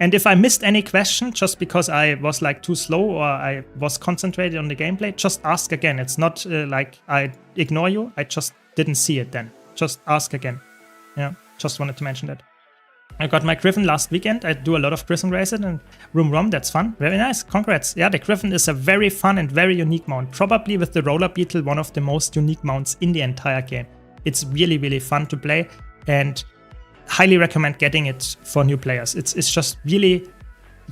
And if I missed any question just because I was like too slow or I was concentrated on the gameplay, just ask again. It's not like I ignore you, I just didn't see it then. Just ask again. Yeah, just wanted to mention that. I got my Griffin last weekend. I do a lot of Griffin races and Room, that's fun. Very nice, congrats. Yeah, the Griffin is a very fun and very unique mount. Probably with the Roller Beetle, one of the most unique mounts in the entire game. It's really, really fun to play and highly recommend getting it for new players. It's just really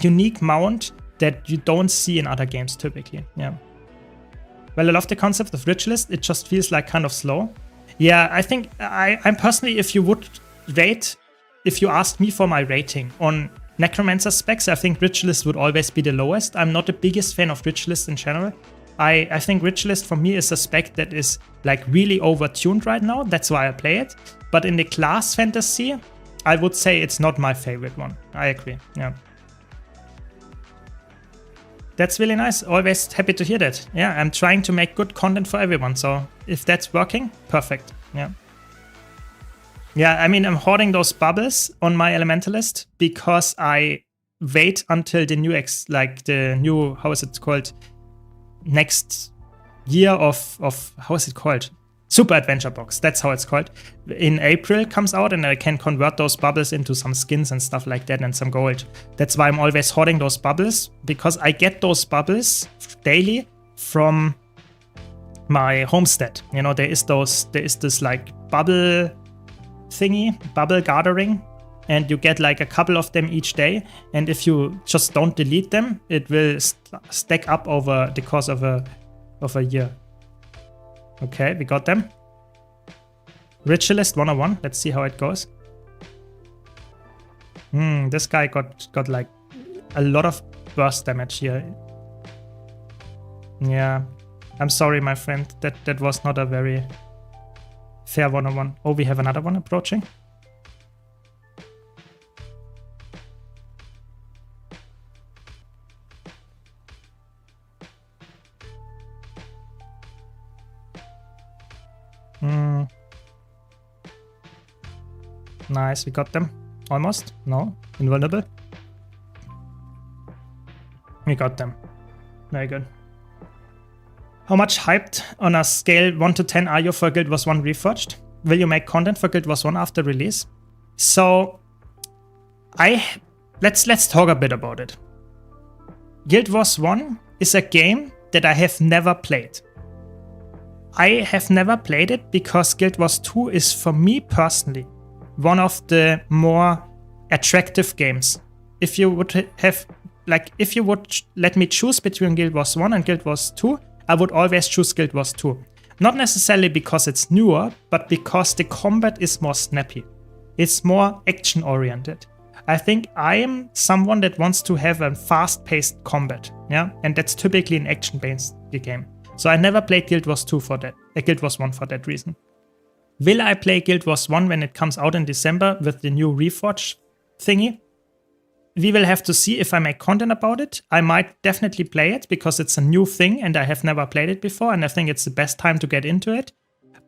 unique mount that you don't see in other games typically. Yeah. Well, I love the concept of Ritualist. It just feels like kind of slow. Yeah, I think I'm personally, if you would rate, if you asked me for my rating on Necromancer specs, I think Ritualist would always be the lowest. I'm not the biggest fan of Ritualist in general. I think Ritualist for me is a spec that is like really overtuned right now. That's why I play it. But in the class fantasy, I would say it's not my favorite one. I agree, yeah. That's really nice. Always happy to hear that. Yeah, I'm trying to make good content for everyone. So if that's working, perfect. Yeah. Yeah, I mean, I'm hoarding those bubbles on my Elementalist because I wait until the new how is it called? Next year of how is it called? Super Adventure Box, that's how it's called. In April comes out and I can convert those bubbles into some skins and stuff like that and some gold. That's why I'm always hoarding those bubbles, because I get those bubbles daily from my homestead. You know, there is this like bubble thingy, bubble gathering, and you get like a couple of them each day. And if you just don't delete them, it will stack up over the course of a year. Okay, we got them. Ritualist 101. Let's see how it goes. This guy got like a lot of burst damage here. Yeah, I'm sorry, my friend. That was not a very fair 101. Oh, we have another one approaching. Nice, we got them. Almost. No, invulnerable. We got them. Very good. How much hyped on a scale 1 to 10 are you for Guild Wars 1 Reforged? Will you make content for Guild Wars 1 after release? So, let's talk a bit about it. Guild Wars 1 is a game that I have never played. I have never played it because Guild Wars 2 is, for me personally, one of the more attractive games. If you would let me choose between Guild Wars 1 and Guild Wars 2, I would always choose Guild Wars 2. Not necessarily because it's newer, but because the combat is more snappy. It's more action-oriented. I think I am someone that wants to have a fast-paced combat, yeah, and that's typically an action-based game. So I never played Guild Wars 2 for that, Guild Wars 1 for that reason. Will I play Guild Wars 1 when it comes out in December with the new Reforged thingy? We will have to see if I make content about it. I might definitely play it because it's a new thing and I have never played it before, and I think it's the best time to get into it.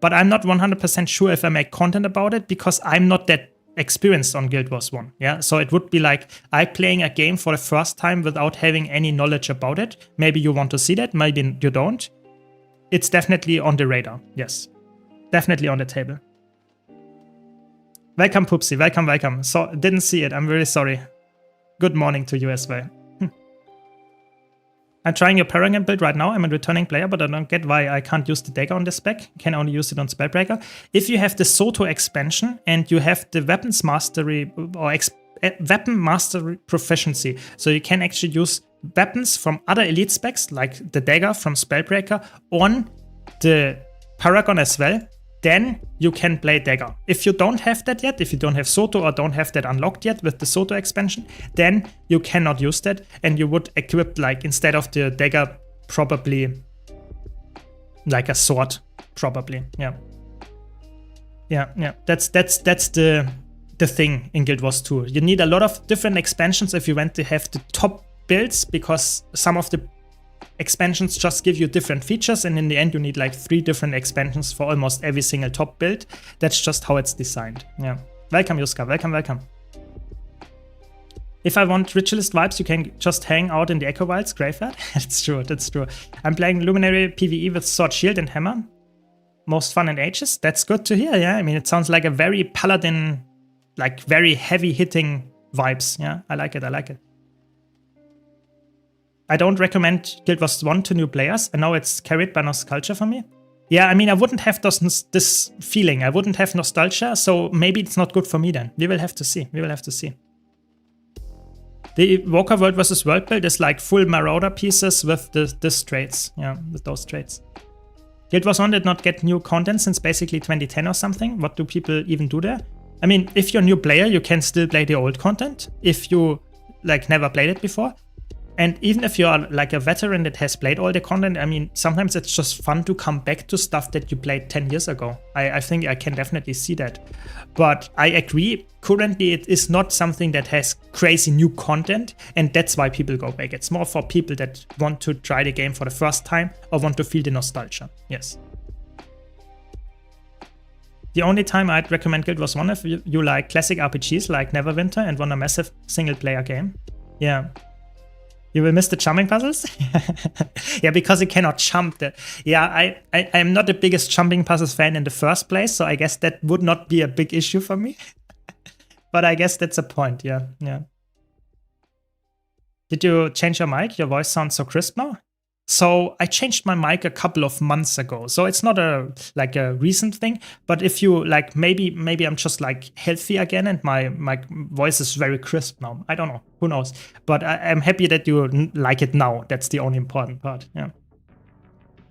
But I'm not 100% sure if I make content about it because I'm not that experienced on Guild Wars 1. Yeah, so it would be like I playing a game for the first time without having any knowledge about it. Maybe you want to see that, maybe you don't. It's definitely on the radar, yes. Definitely on the table. Welcome, Poopsie. Welcome, welcome. So, didn't see it. I'm very sorry. Good morning to you as well. I'm trying your Paragon build right now. I'm a returning player, but I don't get why I can't use the dagger on this spec. Can only use it on Spellbreaker. If you have the Soto expansion and you have the weapons mastery or weapon mastery proficiency, so you can actually use weapons from other elite specs like the dagger from Spellbreaker on the Paragon as well, then you can play dagger. If you don't have that yet, if you don't have Soto or don't have that unlocked yet with the Soto expansion, then you cannot use that, and you would equip, like, instead of the dagger, probably like a sword, probably. Yeah. That's the thing in Guild Wars 2. You need a lot of different expansions if you want to have the top builds, because some of the expansions just give you different features, and in the end you need like 3 different expansions for almost every single top build. That's just how it's designed. Yeah. Welcome, Yuska. Welcome, welcome. If I want Ritualist vibes, you can just hang out in the Echo Wilds graveyard. That's true, that's true. I'm playing Luminary PvE with Sword, Shield, and Hammer. Most fun in ages. That's good to hear, yeah. I mean, it sounds like a very paladin, like very heavy hitting vibes. Yeah, I like it, I like it. I don't recommend Guild Wars 1 to new players. I know it's carried by nostalgia for me. Yeah, I mean, I wouldn't have this feeling. I wouldn't have nostalgia, so maybe it's not good for me then. We will have to see. We will have to see. The Evoker World versus World build is like full Marauder pieces with this traits. Yeah, with those traits. Guild Wars 1 did not get new content since basically 2010 or something. What do people even do there? I mean, if you're a new player, you can still play the old content if you like never played it before. And even if you're like a veteran that has played all the content, I mean, sometimes it's just fun to come back to stuff that you played 10 years ago. I think I can definitely see that. But I agree, currently it is not something that has crazy new content, and that's why people go back. It's more for people that want to try the game for the first time or want to feel the nostalgia. Yes. The only time I'd recommend Guild Wars 1 if you like classic RPGs like Neverwinter and want a massive single-player game. Yeah. You will miss the jumping puzzles? Yeah, because you cannot jump. Yeah, I'm not the biggest jumping puzzles fan in the first place, so I guess that would not be a big issue for me. But I guess that's a point, yeah. Did you change your mic? Your voice sounds so crisp now. So I changed my mic a couple of months ago, so it's not a recent thing. But if you like, maybe I'm just like healthy again, and my voice is very crisp now. I don't know, who knows? But I'm happy that you like it now. That's the only important part. Yeah.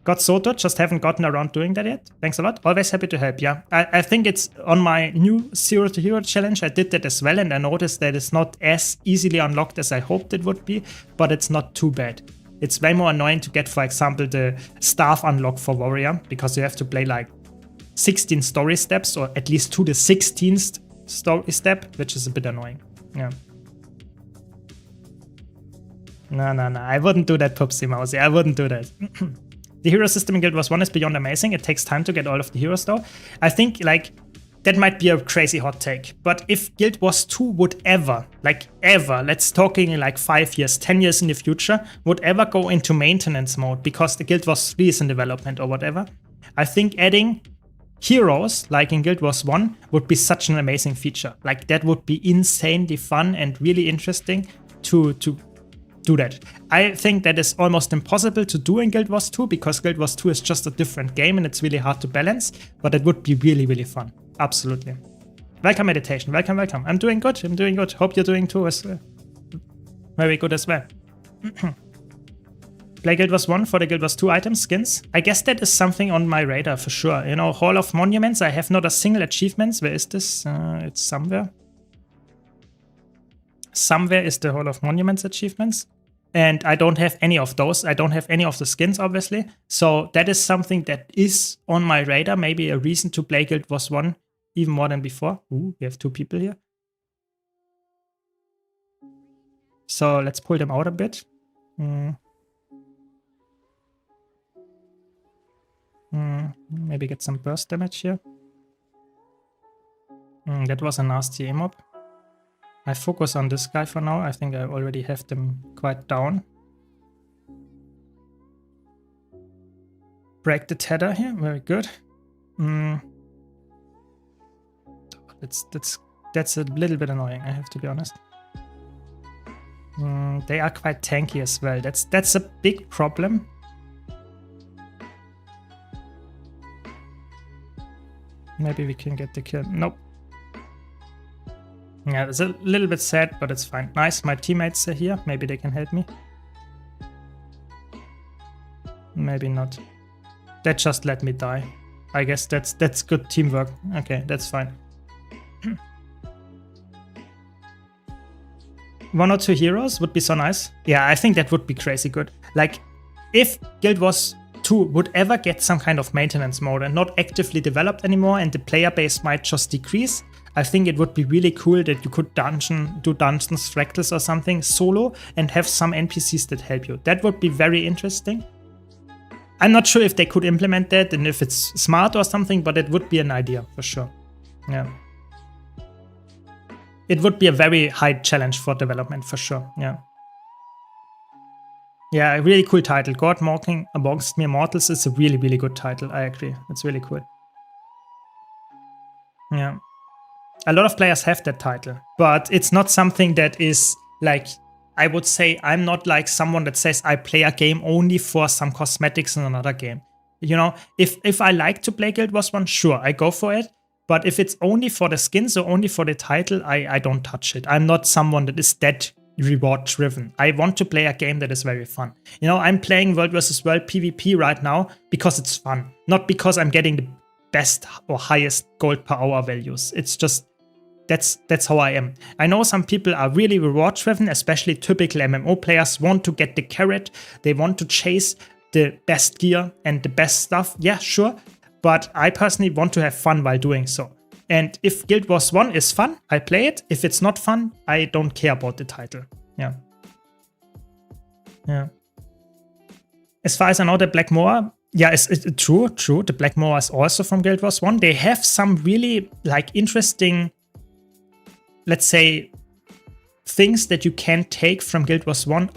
Got Soto, just haven't gotten around doing that yet. Thanks a lot. Always happy to help. Yeah, I think it's on my new 0 to Hero challenge. I did that as well, and I noticed that it's not as easily unlocked as I hoped it would be, but it's not too bad. It's way more annoying to get, for example, the staff unlock for Warrior, because you have to play like 16 story steps, or at least to the 16th story step, which is a bit annoying. Yeah. No, I wouldn't do that, Pupsy Mousy. I wouldn't do that. The hero system in Guild Wars 1 is beyond amazing. It takes time to get all of the heroes though. I think like that might be a crazy hot take, but if Guild Wars 2 would ever, let's talking like 5 years, 10 years in the future, would ever go into maintenance mode because the Guild Wars 3 is in development or whatever, I think adding heroes like in Guild Wars 1 would be such an amazing feature. Like that would be insanely fun and really interesting to do that. I think that is almost impossible to do in Guild Wars 2 because Guild Wars 2 is just a different game and it's really hard to balance, but it would be really, really fun. Absolutely. Welcome meditation. Welcome. I'm doing good. Hope you're doing too as very good as well. Play Guild Wars 1 for the Guild Wars 2 items, skins. I guess that is something on my radar for sure. You know, Hall of Monuments, I have not a single achievement. Where is this? It's somewhere. Somewhere is the Hall of Monuments achievements. And I don't have any of those. I don't have any of the skins, obviously. So that is something that is on my radar. Maybe a reason to play Guild Wars 1 even more than before. Ooh, we have 2 people here. So let's pull them out a bit. Maybe get some burst damage here. That was a nasty emob. I focus on this guy for now. I think I already have them quite down. Break the tether here. Very good. That's a little bit annoying, I have to be honest. They are quite tanky as well. That's a big problem. Maybe we can get the kill. Nope. Yeah, it's a little bit sad, but it's fine. Nice, my teammates are here. Maybe they can help me. Maybe not. That just let me die. I guess that's good teamwork. Okay, that's fine. 1 or 2 heroes would be so nice. Yeah, I think that would be crazy good. Like, if Guild Wars 2 would ever get some kind of maintenance mode and not actively developed anymore and the player base might just decrease, I think it would be really cool that you could do dungeons, fractals or something solo and have some NPCs that help you. That would be very interesting. I'm not sure if they could implement that and if it's smart or something, but it would be an idea for sure. Yeah. It would be a very high challenge for development for sure. Yeah. Yeah, a really cool title. God Walking Amongst Mere Mortals is a really, really good title. I agree. It's really cool. Yeah. A lot of players have that title, but it's not something that is like, I would say I'm not like someone that says I play a game only for some cosmetics in another game. You know, if I like to play Guild Wars 1, sure, I go for it. But if it's only for the skins or only for the title, I don't touch it. I'm not someone that is that reward driven. I want to play a game that is very fun. You know, I'm playing World vs. World PvP right now because it's fun, not because I'm getting the best or highest gold per hour values. It's just that's how I am. I know some people are really reward driven, especially typical MMO players want to get the carrot. They want to chase the best gear and the best stuff. Yeah, sure. But I personally want to have fun while doing so. And if Guild Wars 1 is fun, I play it. If it's not fun, I don't care about the title. Yeah. Yeah. As far as I know, the Black Moor, yeah, it's true. The Black Moor is also from Guild Wars 1. They have some really like interesting, let's say, things that you can take from Guild Wars 1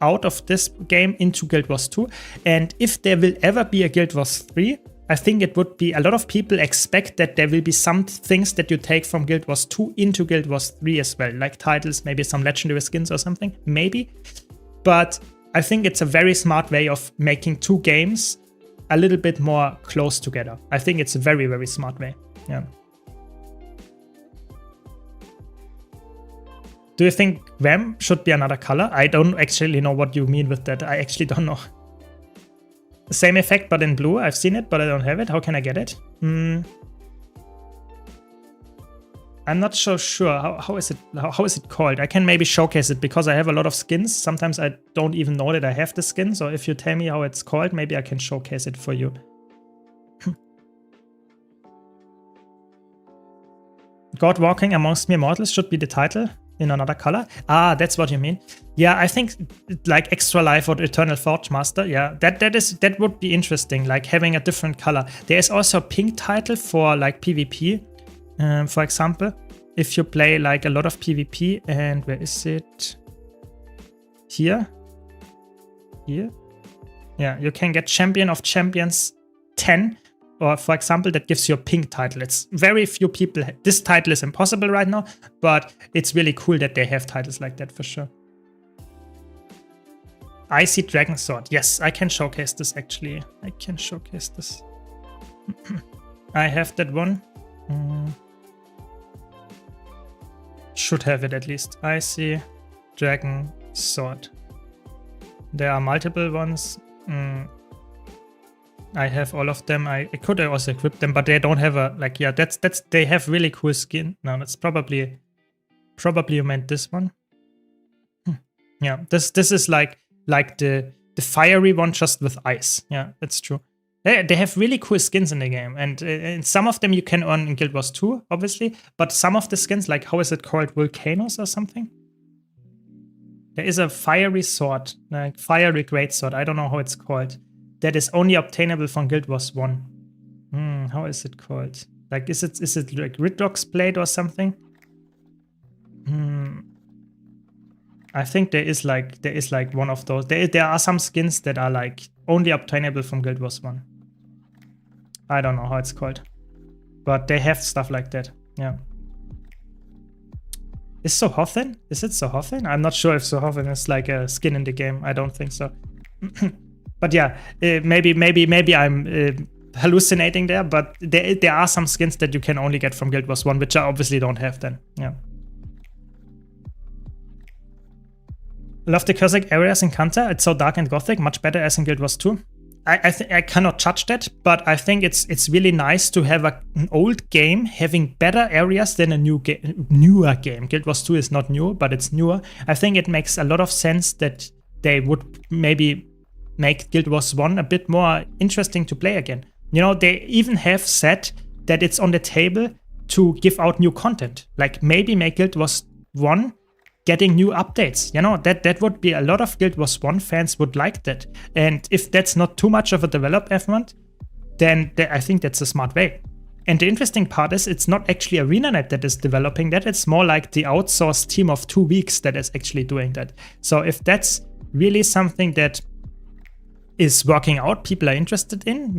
out of this game into Guild Wars 2. And if there will ever be a Guild Wars 3, I think it would be, a lot of people expect that there will be some things that you take from Guild Wars 2 into Guild Wars 3 as well, like titles, maybe some legendary skins or something, maybe. But I think it's a very smart way of making two games a little bit more close together. I think it's a very, very smart way. Yeah. Do you think Vem should be another color? I don't actually know what you mean with that. I actually don't know. Same effect, but in blue. I've seen it, but I don't have it. How can I get it? I'm not so sure. How is it called? I can maybe showcase it because I have a lot of skins. Sometimes I don't even know that I have the skin. So if you tell me how it's called, maybe I can showcase it for you. God walking amongst mere mortals should be the title in another color. Ah, that's what you mean. Yeah, I think like Extra Life or Eternal Forge Master. Yeah, that would be interesting. Like having a different color. There is also a pink title for like PvP. For example, if you play like a lot of PvP, and where is it? Here. Yeah, you can get Champion of Champions 10. Or for example, that gives you a pink title. It's very few people. This title is impossible right now, but it's really cool that they have titles like that for sure. Icy Dragon Sword. Yes, I can showcase this actually. I can showcase this. I have that one. Should have it at least. Icy Dragon Sword. There are multiple ones. I have all of them. I could also equip them, but they don't have a like. Yeah, that's they have really cool skin. No, that's probably you meant this one. Yeah, this is like the fiery one just with ice. Yeah, that's true. They have really cool skins in the game, and some of them you can earn in Guild Wars 2, obviously. But some of the skins, like how is it called, Volcanoes or something? There is a fiery sword, like fiery greatsword. I don't know how it's called. That is only obtainable from Guild Wars 1. How is it called? Like, is it like Ridrock's Blade or something? I think there is like one of those. There are some skins that are like only obtainable from Guild Wars 1. I don't know how it's called, but they have stuff like that. Yeah. Is Sohothen? Is it Sohothen? I'm not sure if Sohothen is like a skin in the game. I don't think so. But yeah, maybe I'm hallucinating there, but there are some skins that you can only get from Guild Wars 1, which I obviously don't have then. Yeah. Love the Cossack areas in Kanta. It's so dark and gothic, much better as in Guild Wars 2. I cannot judge that, but I think it's really nice to have an old game having better areas than a newer game. Guild Wars 2 is not new, but it's newer. I think it makes a lot of sense that they would maybe make Guild Wars 1 a bit more interesting to play again. You know, they even have said that it's on the table to give out new content. Like maybe make Guild Wars 1 getting new updates. You know, that would be a lot of Guild Wars 1 fans would like that. And if that's not too much of a development, then I think that's a smart way. And the interesting part is it's not actually ArenaNet that is developing that. It's more like the outsourced team of 2 weeks that is actually doing that. So if that's really something that is working out, people are interested in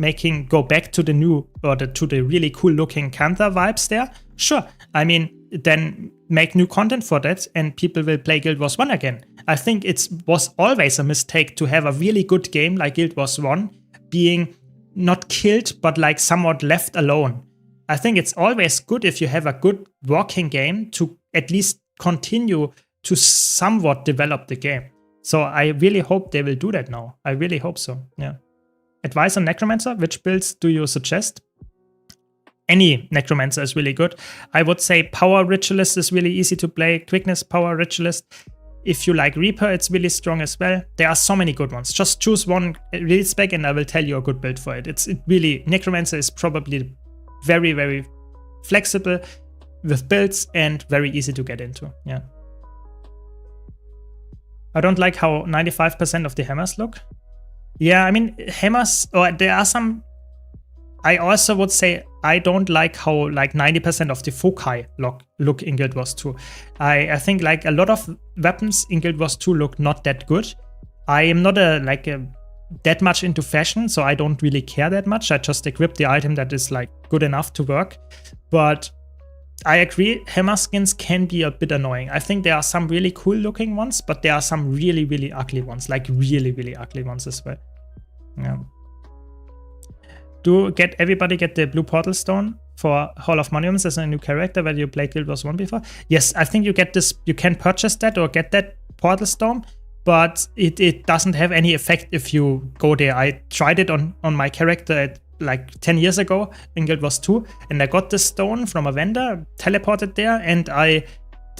go back to the new or to the really cool looking Kantha vibes there, sure. I mean, then make new content for that and people will play Guild Wars 1 again. I think it was always a mistake to have a really good game like Guild Wars 1 being not killed but like somewhat left alone. I think it's always good if you have a good working game to at least continue to somewhat develop the game. So I really hope they will do that now. I really hope so. Yeah. Advice on Necromancer. Which builds do you suggest? Any Necromancer is really good. I would say Power Ritualist is really easy to play. Quickness Power Ritualist. If you like Reaper, it's really strong as well. There are so many good ones. Just choose one release spec and I will tell you a good build for it. It really, Necromancer is probably very, very flexible with builds and very easy to get into. Yeah. I don't like how 95% of the hammers look. Yeah, I mean, hammers, or there are some. I also would say I don't like how like 90% of the foci look in Guild Wars 2. I think like a lot of weapons in Guild Wars 2 look not that good. I am not that much into fashion, so I don't really care that much. I just equip the item that is like good enough to work. But I agree, hammer skins can be a bit annoying. I think there are some really cool looking ones, but there are some really, really ugly ones, like really, really ugly ones as well. Yeah. Everybody get the blue portal stone for Hall of Monuments as a new character whether you played Guild Wars 1 before? Yes, I think you get this, you can purchase that or get that portal stone, but it doesn't have any effect if you go there. I tried it on my character like 10 years ago in Guild Wars 2, and I got this stone from a vendor, teleported there, and I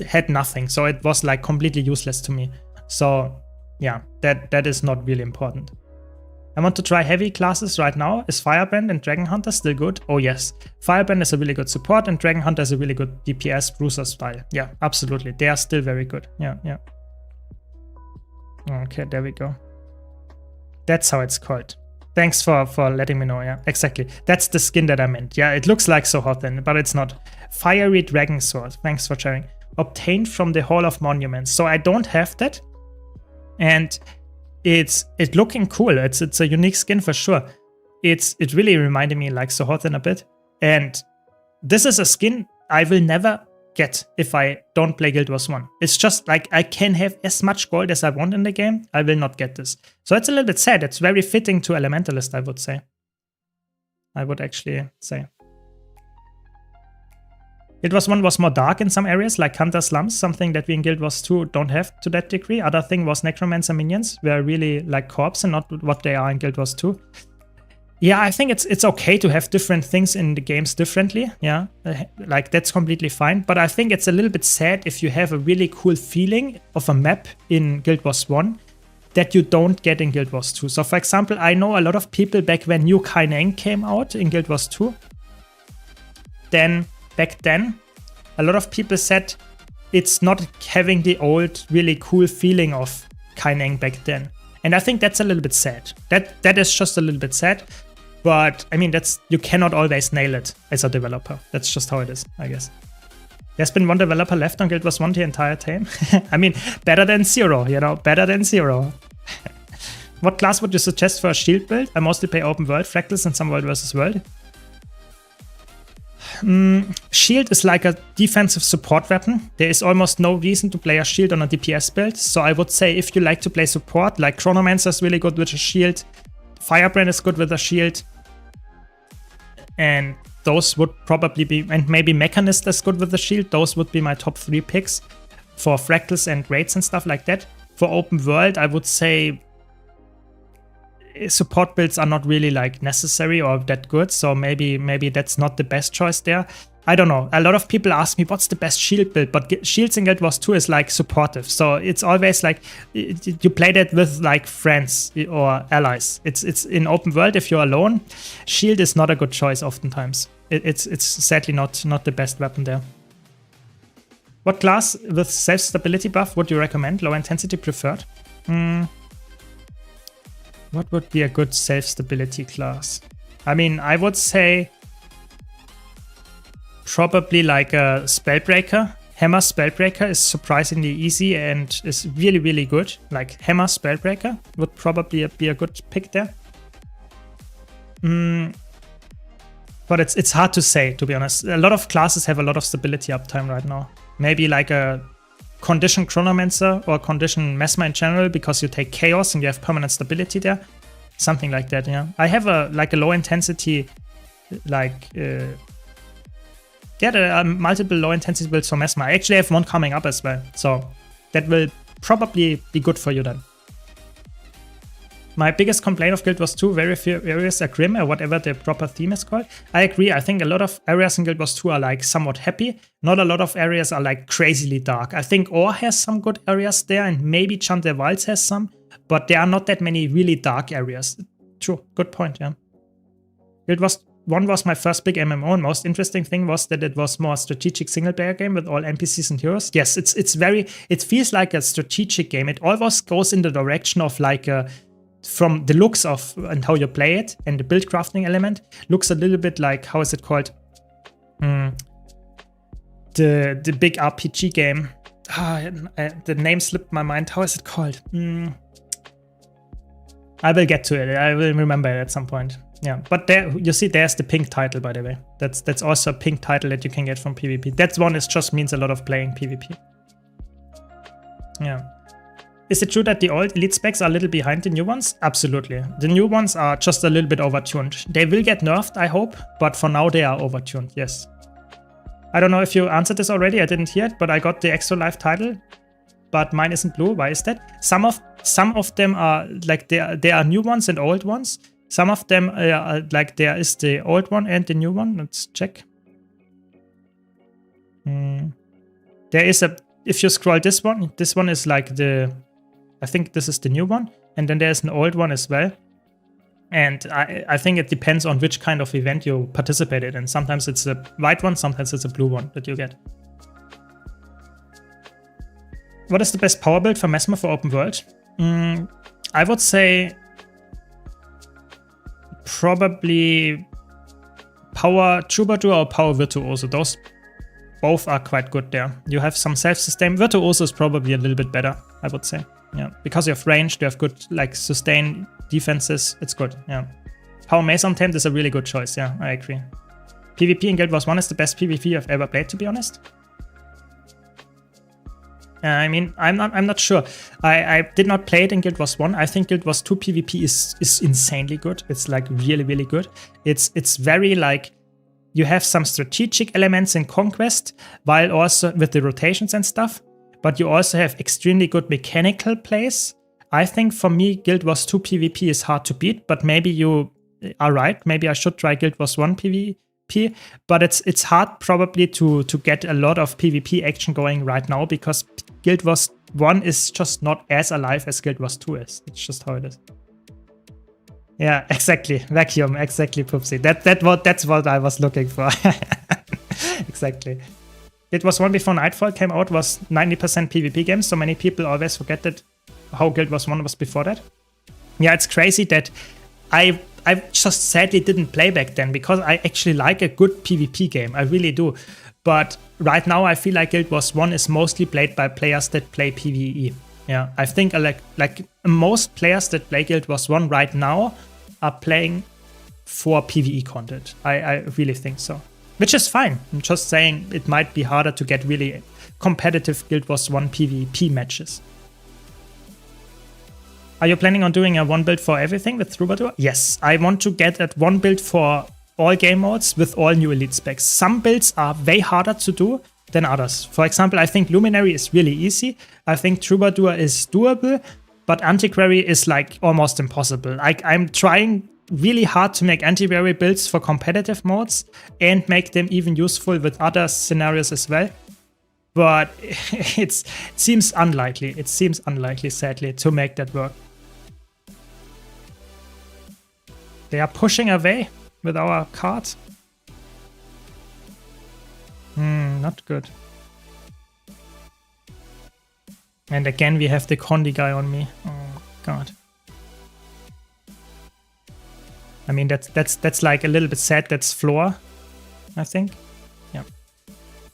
had nothing. So it was like completely useless to me. So yeah, that is not really important. I want to try heavy classes right now. Is Firebrand and Dragon Hunter still good? Oh yes, Firebrand is a really good support and Dragon Hunter is a really good DPS bruiser style. Yeah, absolutely. They are still very good. Yeah. Okay, there we go. That's how it's called. Thanks for letting me know. Yeah, exactly. That's the skin that I meant. Yeah, it looks like Sohoten, but it's not. Fiery Dragon Sword. Thanks for sharing. Obtained from the Hall of Monuments. So I don't have that. And it's looking cool. It's a unique skin for sure. It really reminded me like Sohoten a bit. And this is a skin I will never get if I don't play Guild Wars 1. It's just like I can have as much gold as I want in the game. I will not get this. So it's a little bit sad. It's very fitting to Elementalist, I would say. I would actually say. Guild Wars 1 was more dark in some areas, like Hunter Slums, something that we in Guild Wars 2 don't have to that degree. Other thing was Necromancer minions were really like corpse and not what they are in Guild Wars 2. Yeah, I think it's okay to have different things in the games differently. Yeah, like that's completely fine. But I think it's a little bit sad if you have a really cool feeling of a map in Guild Wars 1 that you don't get in Guild Wars 2. So for example, I know a lot of people back when New Kaineng came out in Guild Wars 2. Back then, a lot of people said it's not having the old, really cool feeling of Kaineng back then. And I think that's a little bit sad. That is just a little bit sad. But I mean, you cannot always nail it as a developer. That's just how it is, I guess. There's been one developer left on Guild Wars 1 the entire time. I mean, better than zero, you know, better than zero. What class would you suggest for a shield build? I mostly play open world, fractals, and some world versus world. Shield is like a defensive support weapon. There is almost no reason to play a shield on a DPS build. So I would say if you like to play support, like Chronomancer is really good with a shield. Firebrand is good with a shield. And those would probably be, and maybe Mechanist is good with a shield. Those would be my top 3 picks for fractals and raids and stuff like that. For open world, I would say support builds are not really like necessary or that good, so maybe that's not the best choice there. I don't know. A lot of people ask me what's the best shield build, but shields in Guild Wars 2 is like supportive, so it's always like you play that with like friends or allies. It's in open world if you're alone. Shield is not a good choice oftentimes. It's sadly not the best weapon there. What class with self-stability buff would you recommend? Low intensity preferred? What would be a good self-stability class? I mean, I would say probably like a Spellbreaker. Hammer Spellbreaker is surprisingly easy and is really, really good. Like Hammer Spellbreaker would probably be a good pick there. But it's hard to say, to be honest. A lot of classes have a lot of stability uptime right now. Maybe like a Condition Chronomancer or Condition Mesmer in general, because you take Chaos and you have permanent stability there. Something like that, yeah. I have a low intensity, like, there are multiple low intensity builds for Mesmer. I actually have one coming up as well. So that will probably be good for you then. My biggest complaint of Guild Wars 2, very few areas are grim, or whatever the proper theme is called. I agree, I think a lot of areas in Guild Wars 2 are like somewhat happy. Not a lot of areas are like crazily dark. I think Ore has some good areas there, and maybe Chant der Wilds has some, but there are not that many really dark areas. True, good point, yeah. Guild Wars 1 was my first big MMO, and most interesting thing was that it was more a strategic single-player game with all NPCs and heroes. Yes, it feels like a strategic game. It always goes in the direction of like a, from the looks of and how you play it, and the build crafting element looks a little bit like, how is it called? The big RPG game. The name slipped my mind. How is it called? I will get to it. I will remember it at some point. Yeah, but there you see, there's the pink title, by the way. That's also a pink title that you can get from PvP. That one is just means a lot of playing PvP. Yeah. Is it true that the old elite specs are a little behind the new ones? Absolutely. The new ones are just a little bit overtuned. They will get nerfed, I hope, but for now they are overtuned, yes. I don't know if you answered this already, I didn't hear it, but I got the extra life title, but mine isn't blue. Why is that? Some of them are like, there are new ones and old ones. Some of them are like, there is the old one and the new one. Let's check. There is a, if you scroll this one is like the, I think this is the new one, and then there's an old one as well. And I think it depends on which kind of event you participated in. Sometimes it's a white one, sometimes it's a blue one that you get. What is the best power build for Mesmer for open world? I would say probably Power Troubadour or Power Virtuoso. Those both are quite good there. You have some self-sustain. Virtuoso is probably a little bit better, I would say. Yeah, because you have range, you have good like sustain defenses. It's good. Yeah, Power Mace Untamed is a really good choice. Yeah, I agree. PvP in Guild Wars 1 is the best PvP I've ever played, to be honest. I mean, I'm not sure. I did not play it in Guild Wars 1. I think Guild Wars 2 PvP is insanely good. It's like really, really good. It's very like, you have some strategic elements in Conquest, while also with the rotations and stuff. But you also have extremely good mechanical plays. I think for me, Guild Wars 2 PvP is hard to beat, but maybe you are right. Maybe I should try Guild Wars 1 PvP, but it's hard probably to get a lot of PvP action going right now, because Guild Wars 1 is just not as alive as Guild Wars 2 is. It's just how it is. Yeah, exactly. Vacuum, exactly, Poopsie. That's what I was looking for. Exactly. Guild Wars 1 before Nightfall came out was 90% PvP games, so many people always forget that how Guild Wars 1 was before that. Yeah, it's crazy that I just sadly didn't play back then, because I actually like a good PvP game. I really do. But right now I feel like Guild Wars 1 is mostly played by players that play PvE. Yeah, I think like most players that play Guild Wars 1 right now are playing for PvE content. I really think so. Which is fine. I'm just saying it might be harder to get really competitive Guild Wars 1 PvP matches. Are you planning on doing a one build for everything with Troubadour? Yes, I want to get at one build for all game modes with all new elite specs. Some builds are way harder to do than others. For example, I think Luminary is really easy. I think Troubadour is doable, but Antiquary is like almost impossible. I'm trying really hard to make Antiquary builds for competitive modes and make them even useful with other scenarios as well. But it seems unlikely. It seems unlikely, sadly, to make that work. They are pushing away with our card. Not good. And again, we have the Condi guy on me. Oh, God. I mean, that's like a little bit sad. That's floor, I think. Yeah.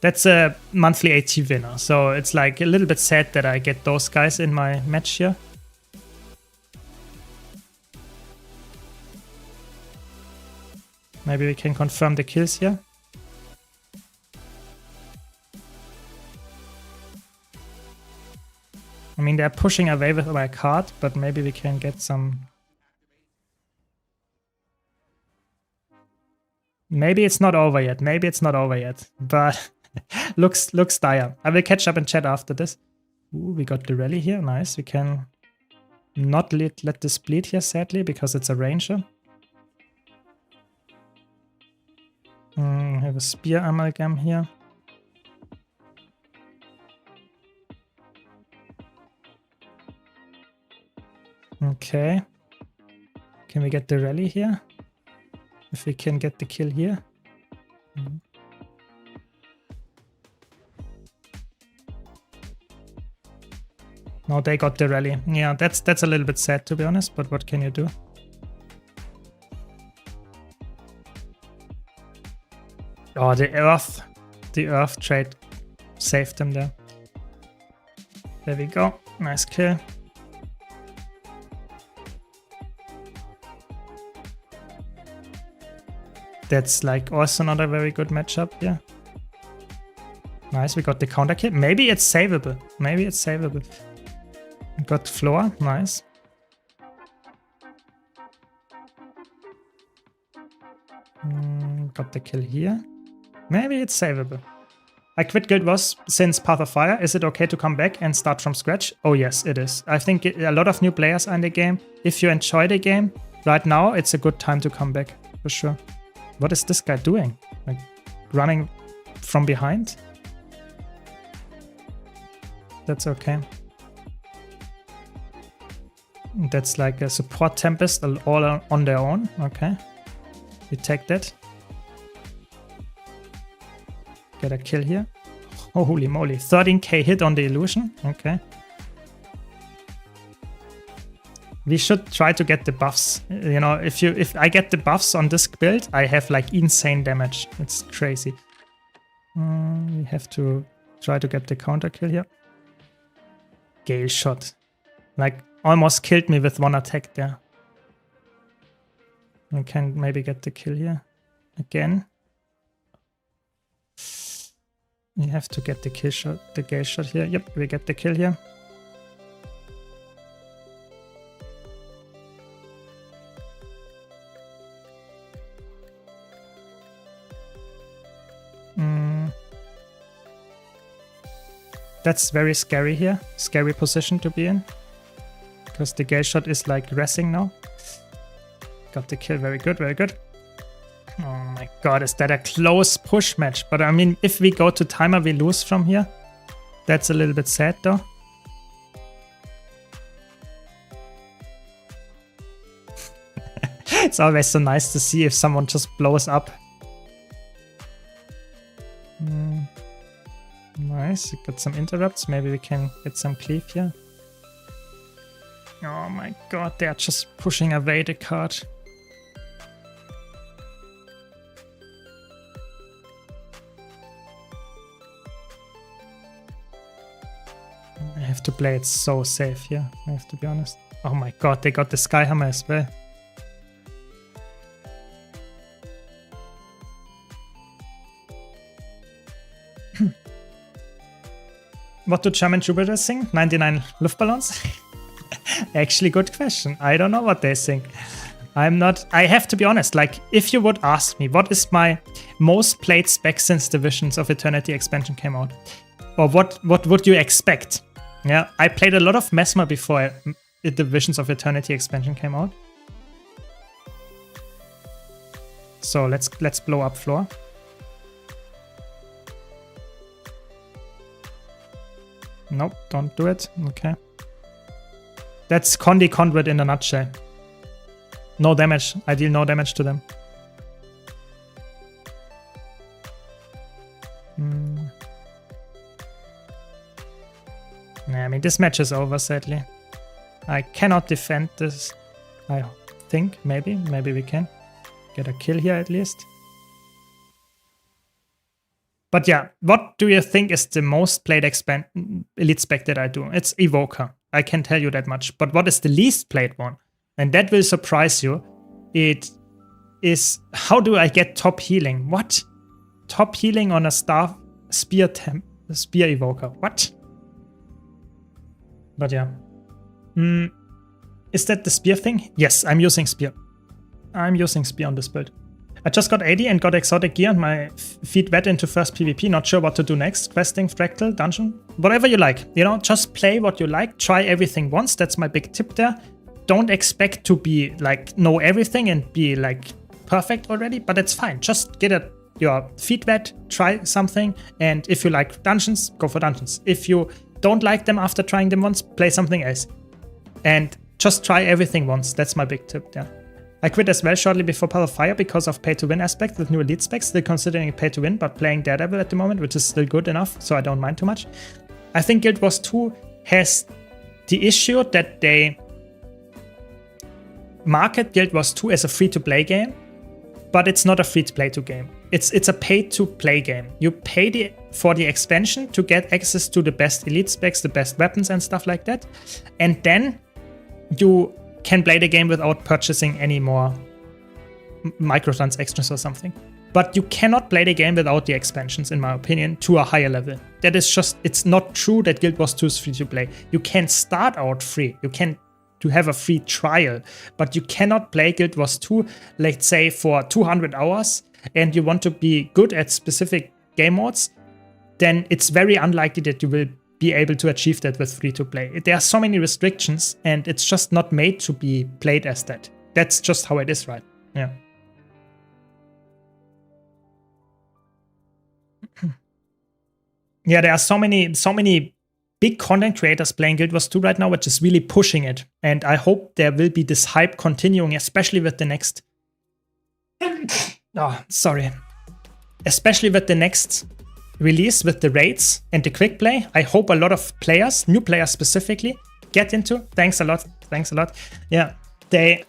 That's a monthly AT winner. So it's like a little bit sad that I get those guys in my match here. Maybe we can confirm the kills here. I mean, they're pushing away with my card, but maybe we can get some... Maybe it's not over yet. Maybe it's not over yet. But looks dire. I will catch up in chat after this. Ooh, we got the rally here. Nice. We can not let this bleed here, sadly, because it's a ranger. Have a spear amalgam here. Okay. Can we get the rally here? If we can get the kill here. No, they got the rally. Yeah, that's a little bit sad, to be honest, but what can you do? Oh, the earth trade saved them there. There we go. Nice kill. That's like also not a very good matchup here. Nice, we got the counter kill. Maybe it's savable. Maybe it's savable. We got floor. Nice. Got the kill here. Maybe it's savable. I quit Guild Wars since Path of Fire. Is it okay to come back and start from scratch? Oh yes, it is. I think a lot of new players are in the game. If you enjoy the game right now, it's a good time to come back for sure. What is this guy doing? Like running from behind? That's okay. That's like a support Tempest all on their own. Okay. We take that. Get a kill here. Oh, holy moly. 13k hit on the illusion. Okay. We should try to get the buffs. You know, if I get the buffs on this build, I have like insane damage. It's crazy. We have to try to get the counter kill here. Gale shot. Like almost killed me with one attack there. We can maybe get the kill here again. We have to get the kill shot, the Gale shot here. Yep, we get the kill here. That's very scary here. Scary position to be in. Because the Gale shot is like resing now. Got the kill. Very good, very good. Oh my god, is that a close push match? But I mean, if we go to timer, we lose from here. That's a little bit sad though. It's always so nice to see if someone just blows up. Nice, we got some interrupts. Maybe we can get some cleave here. Oh my god, they're just pushing away the card. I have to play it so safe here, I have to be honest. Oh my god, they got the Skyhammer as well. What do German Jupiters sing? 99 Luftballons? Actually, good question. I don't know what they sing. I have to be honest, like, if you would ask me, what is my most played spec since Divisions of Eternity expansion came out? Or what would you expect? Yeah, I played a lot of Mesmer before the Divisions of Eternity expansion came out. So let's blow up floor. Nope, don't do it. Okay. That's Condi Conduit in a nutshell. No damage. I deal no damage to them. I mean, this match is over, sadly. I cannot defend this. I think, maybe we can get a kill here at least. But yeah, what do you think is the most played elite spec that I do? It's Evoker. I can tell you that much. But what is the least played one? And that will surprise you. It is, how do I get top healing? What? Top healing on a spear Evoker. What? But yeah. Is that the spear thing? Yes, I'm using spear. I'm using spear on this build. I just got 80 and got exotic gear and my feet wet into first PvP. Not sure what to do next. Questing, fractal, dungeon, whatever you like. You know, just play what you like. Try everything once. That's my big tip there. Don't expect to be like know everything and be like perfect already, but it's fine. Just get your feet wet, try something, and if you like dungeons, go for dungeons. If you don't like them after trying them once, play something else. And just try everything once. That's my big tip there. I quit as well shortly before Path of Fire because of pay-to-win aspect with new elite specs. Still considering pay-to-win, but playing Daredevil at the moment, which is still good enough, so I don't mind too much. I think Guild Wars 2 has the issue that they market Guild Wars 2 as a free-to-play game, but it's not a free-to-play game. It's a pay-to-play game. You pay for the expansion to get access to the best elite specs, the best weapons and stuff like that, and then you can play the game without purchasing any more microtransactions or something. But you cannot play the game without the expansions, in my opinion, to a higher level. That is just, it's not true that Guild Wars 2 is free to play. You can start out free. You can to have a free trial, but you cannot play Guild Wars 2, let's say, for 200 hours and you want to be good at specific game modes, then it's very unlikely that you will be able to achieve that with free-to-play. There are so many restrictions and it's just not made to be played as that. That's just how it is, right? Yeah. Yeah, there are so many big content creators playing Guild Wars 2 right now, which is really pushing it. And I hope there will be this hype continuing, especially with the next... Especially with the next release with the raids and the quick play. I hope a lot of players, new players specifically, get into. Thanks a lot. Yeah, they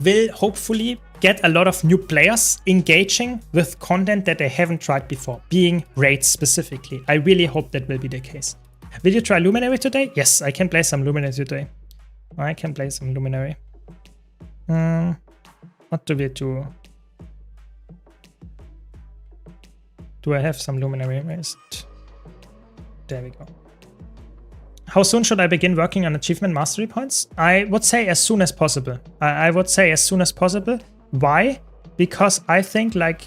will hopefully get a lot of new players engaging with content that they haven't tried before, being raids specifically. I really hope that will be the case. Will you try Luminary today? Yes, I can play some Luminary today. I can play some Luminary. What do we do? Do I have some Luminary raised? There we go. How soon should I begin working on achievement mastery points? I would say as soon as possible. I would say as soon as possible. Why? Because I think like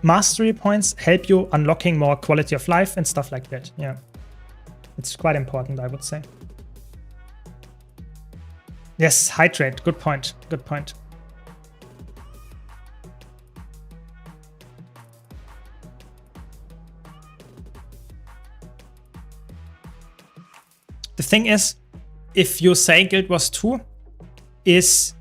mastery points help you unlocking more quality of life and stuff like that. Yeah. It's quite important, I would say. Yes, hydrate. Good point. Good point. The thing is, if you say Guild Wars 2 is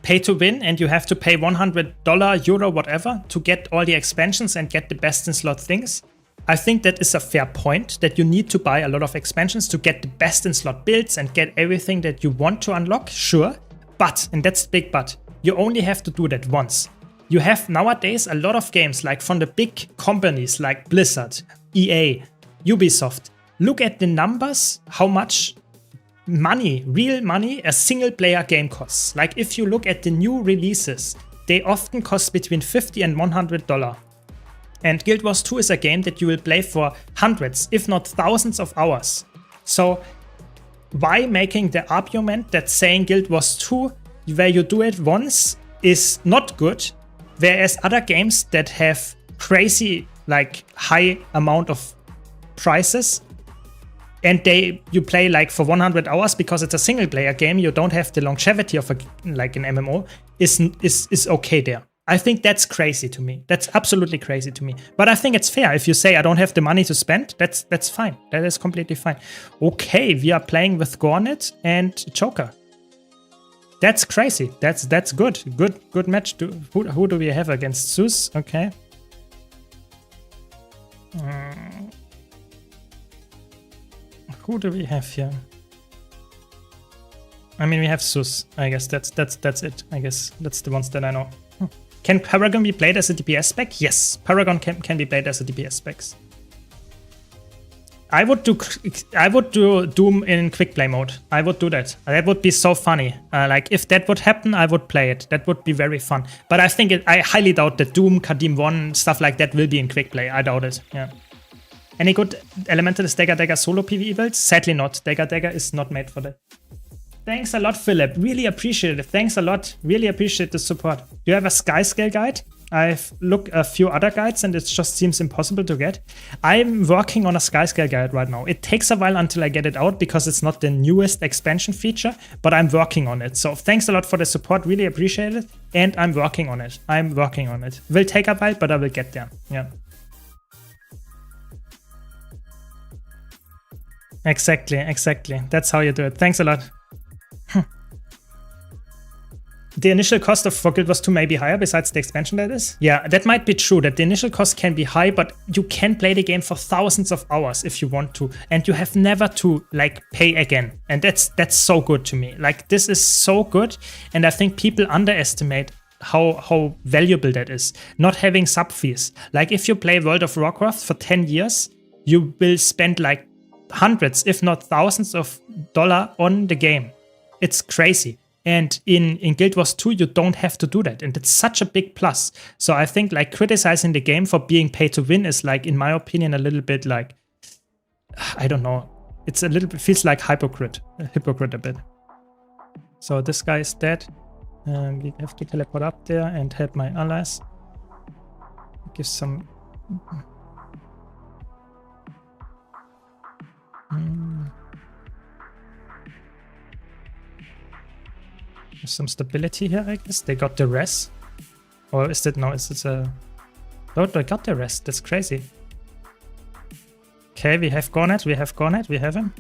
pay to win and you have to pay $100, euro, whatever to get all the expansions and get the best in slot things, I think that is a fair point, that you need to buy a lot of expansions to get the best in slot builds and get everything that you want to unlock, sure. But, and that's the big but, you only have to do that once. You have nowadays a lot of games like from the big companies like Blizzard, EA, Ubisoft. Look at the numbers, how much money, real money, a single player game costs. Like if you look at the new releases, they often cost between $50 and $100. And Guild Wars 2 is a game that you will play for hundreds, if not thousands of hours. So why making the argument that saying Guild Wars 2, where you do it once, is not good, whereas other games that have crazy, like high amount of prices, and you play like for 100 hours because it's a single player game, you don't have the longevity of like an MMO, is okay there. I think that's crazy to me. That's absolutely crazy to me. But I think it's fair. If you say I don't have the money to spend, that's fine. That is completely fine. Okay, we are playing with Gornet and Joker. That's crazy. That's good. Good match. Who do we have against Zeus? Okay. Who do we have here? I mean, we have Zeus. I guess that's it. I guess that's the ones that I know. Can Paragon be played as a DPS spec? Yes, Paragon can be played as a DPS specs. I would do Doom in quick play mode. I would do that. That would be so funny. Like if that would happen, I would play it. That would be very fun. But I think I highly doubt that Doom, Kadim 1, stuff like that will be in quick play. I doubt it. Yeah. Any good Elementalist Dagger solo PvE builds? Sadly not. Dagger is not made for that. Thanks a lot, Philip. Really appreciate it. Thanks a lot. Really appreciate the support. Do you have a sky scale guide? I've looked a few other guides and it just seems impossible to get. I'm working on a sky scale guide right now. It takes a while until I get it out because it's not the newest expansion feature, but I'm working on it. So thanks a lot for the support. Really appreciate it. And I'm working on it. I'm working on it. Will take a while, but I will get there. Yeah. Exactly, exactly. That's how you do it. Thanks a lot. The initial cost for Guild Wars 2 may be higher besides the expansion, that is? Yeah, that might be true, that the initial cost can be high, but you can play the game for thousands of hours if you want to, and you have never to like pay again. And that's so good to me. Like, this is so good, and I think people underestimate how valuable that is. Not having sub fees. Like, if you play World of Warcraft for 10 years, you will spend like hundreds, if not thousands of dollars on the game. It's crazy. And in Guild Wars 2, you don't have to do that. And it's such a big plus. So I think like criticizing the game for being pay to win is like, in my opinion, a little bit like, I don't know. It's a little bit, feels like hypocrite a bit. So this guy is dead. We have to teleport up there and help my allies. Give some... Some stability here, I guess. They got the res. Or is it, no, is it a... Oh, they got the res. That's crazy. Okay, we have Gornet, we have Gornet, we have him.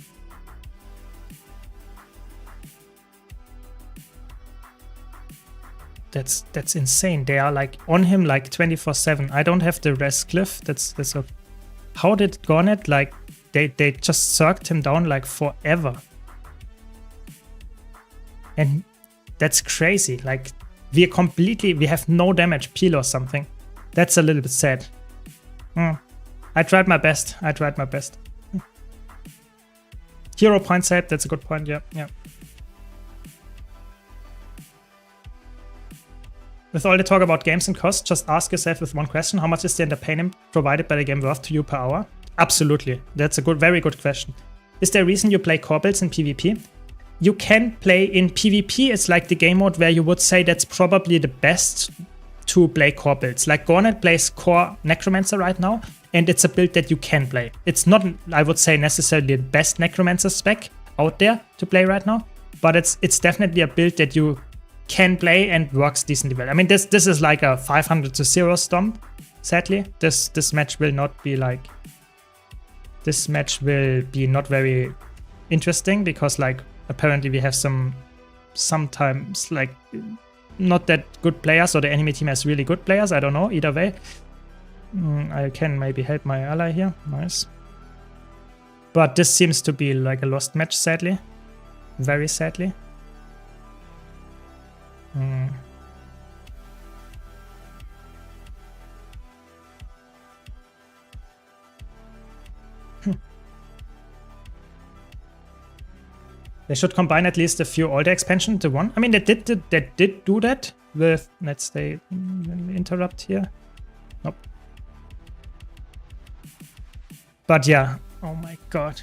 That's insane. They are like on him like 24/7. I don't have the res cliff. That's a... How did Gornet like... They just circled him down like forever. And... That's crazy. Like, we have no damage, peel or something. That's a little bit sad. I tried my best. Hero point saved, that's a good point, yeah. With all the talk about games and costs, just ask yourself with one question: how much is the entertainment provided by the game worth to you per hour? Absolutely. That's a very good question. Is there a reason you play core builds in PvP? You can play in PvP, it's like the game mode where you would say that's probably the best to play core builds. Like Gornet plays core Necromancer right now, and it's a build that you can play. It's not, I would say, necessarily the best Necromancer spec out there to play right now, but it's definitely a build that you can play and works decently well. I mean, this is like a 500-0 stomp, sadly. This match will not be like... This match will be not very interesting because, like, apparently we have sometimes like not that good players, or the enemy team has really good players. I don't know, either way. I can maybe help my ally here. Nice. But this seems to be like a lost match, sadly. Very sadly. They should combine at least a few older expansions to one. I mean, they did do that with... Let's say... Interrupt here. Nope. But yeah. Oh my god.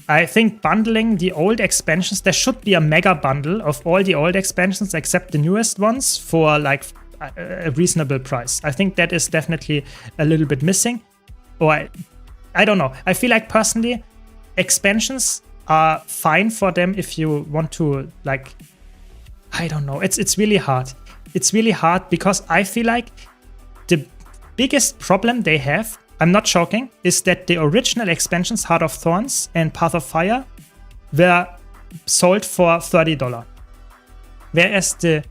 I think bundling the old expansions... There should be a mega bundle of all the old expansions except the newest ones for like a reasonable price. I think that is definitely a little bit missing. Or I don't know. I feel like personally expansions are fine for them if you want to, like, I don't know. It's really hard. It's really hard because I feel like the biggest problem they have, I'm not joking, is that the original expansions, Heart of Thorns and Path of Fire, were sold for $30. Whereas the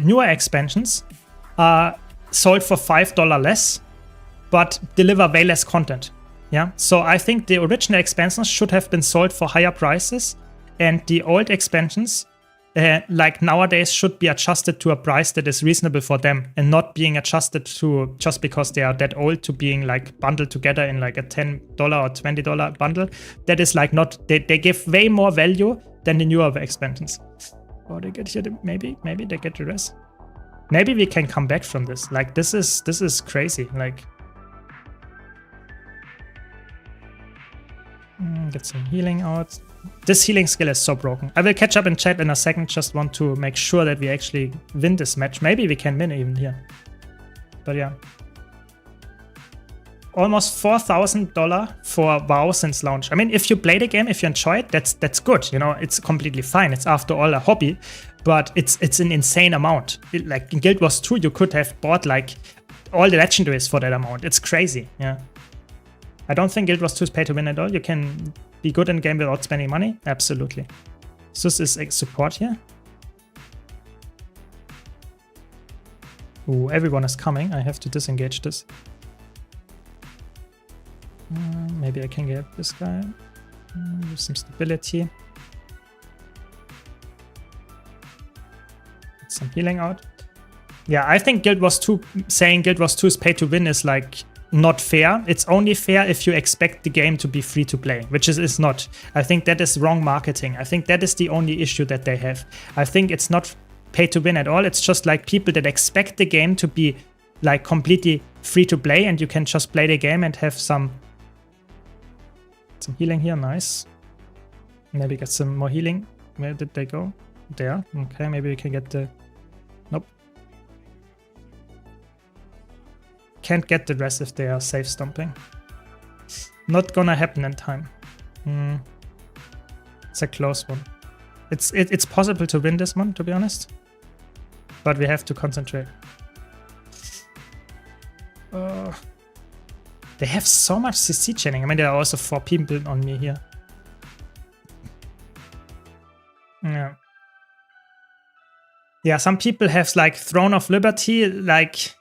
newer expansions are sold for $5 less, but deliver way less content. Yeah, so I think the original expansions should have been sold for higher prices, and the old expansions, like nowadays, should be adjusted to a price that is reasonable for them, and not being adjusted to just because they are that old to being like bundled together in like a $10 or $20 bundle. That is like not, they give way more value than the newer expansions. Oh, they get here, maybe they get the rest. Maybe we can come back from this. Like this is crazy. Like. Get some healing out. This healing skill is so broken. I will catch up in chat in a second. Just want to make sure that we actually win this match. Maybe we can win even here. But yeah. Almost $4,000 for WoW since launch. I mean, if you play the game, if you enjoy it, that's good. You know, it's completely fine. It's after all a hobby, but it's an insane amount. Like in Guild Wars 2, you could have bought like all the legendaries for that amount. It's crazy. Yeah. I don't think Guild Wars 2 is pay to win at all. You can be good in the game without spending money. Absolutely. Sus is a support here. Ooh, everyone is coming. I have to disengage this. Maybe I can get this guy. Use some stability. Get some healing out. Yeah, I think Guild Wars 2, saying Guild Wars 2 is pay to win is like not fair. It's only fair if you expect the game to be free to play, which is not. I think that is wrong marketing. I think that is the only issue that they have. I think it's not pay to win at all. It's just like people that expect the game to be like completely free to play and you can just play the game and have some healing here. Nice. Maybe get some more healing. Where did they go? There. Okay, maybe we can get the... Nope. Can't get the rest if they are safe stomping. Not gonna happen in time. It's a close one. It's possible to win this one, to be honest. But we have to concentrate. They have so much CC chaining. I mean, there are also 4 people on me here. Yeah. Yeah, some people have like Throne of Liberty. Like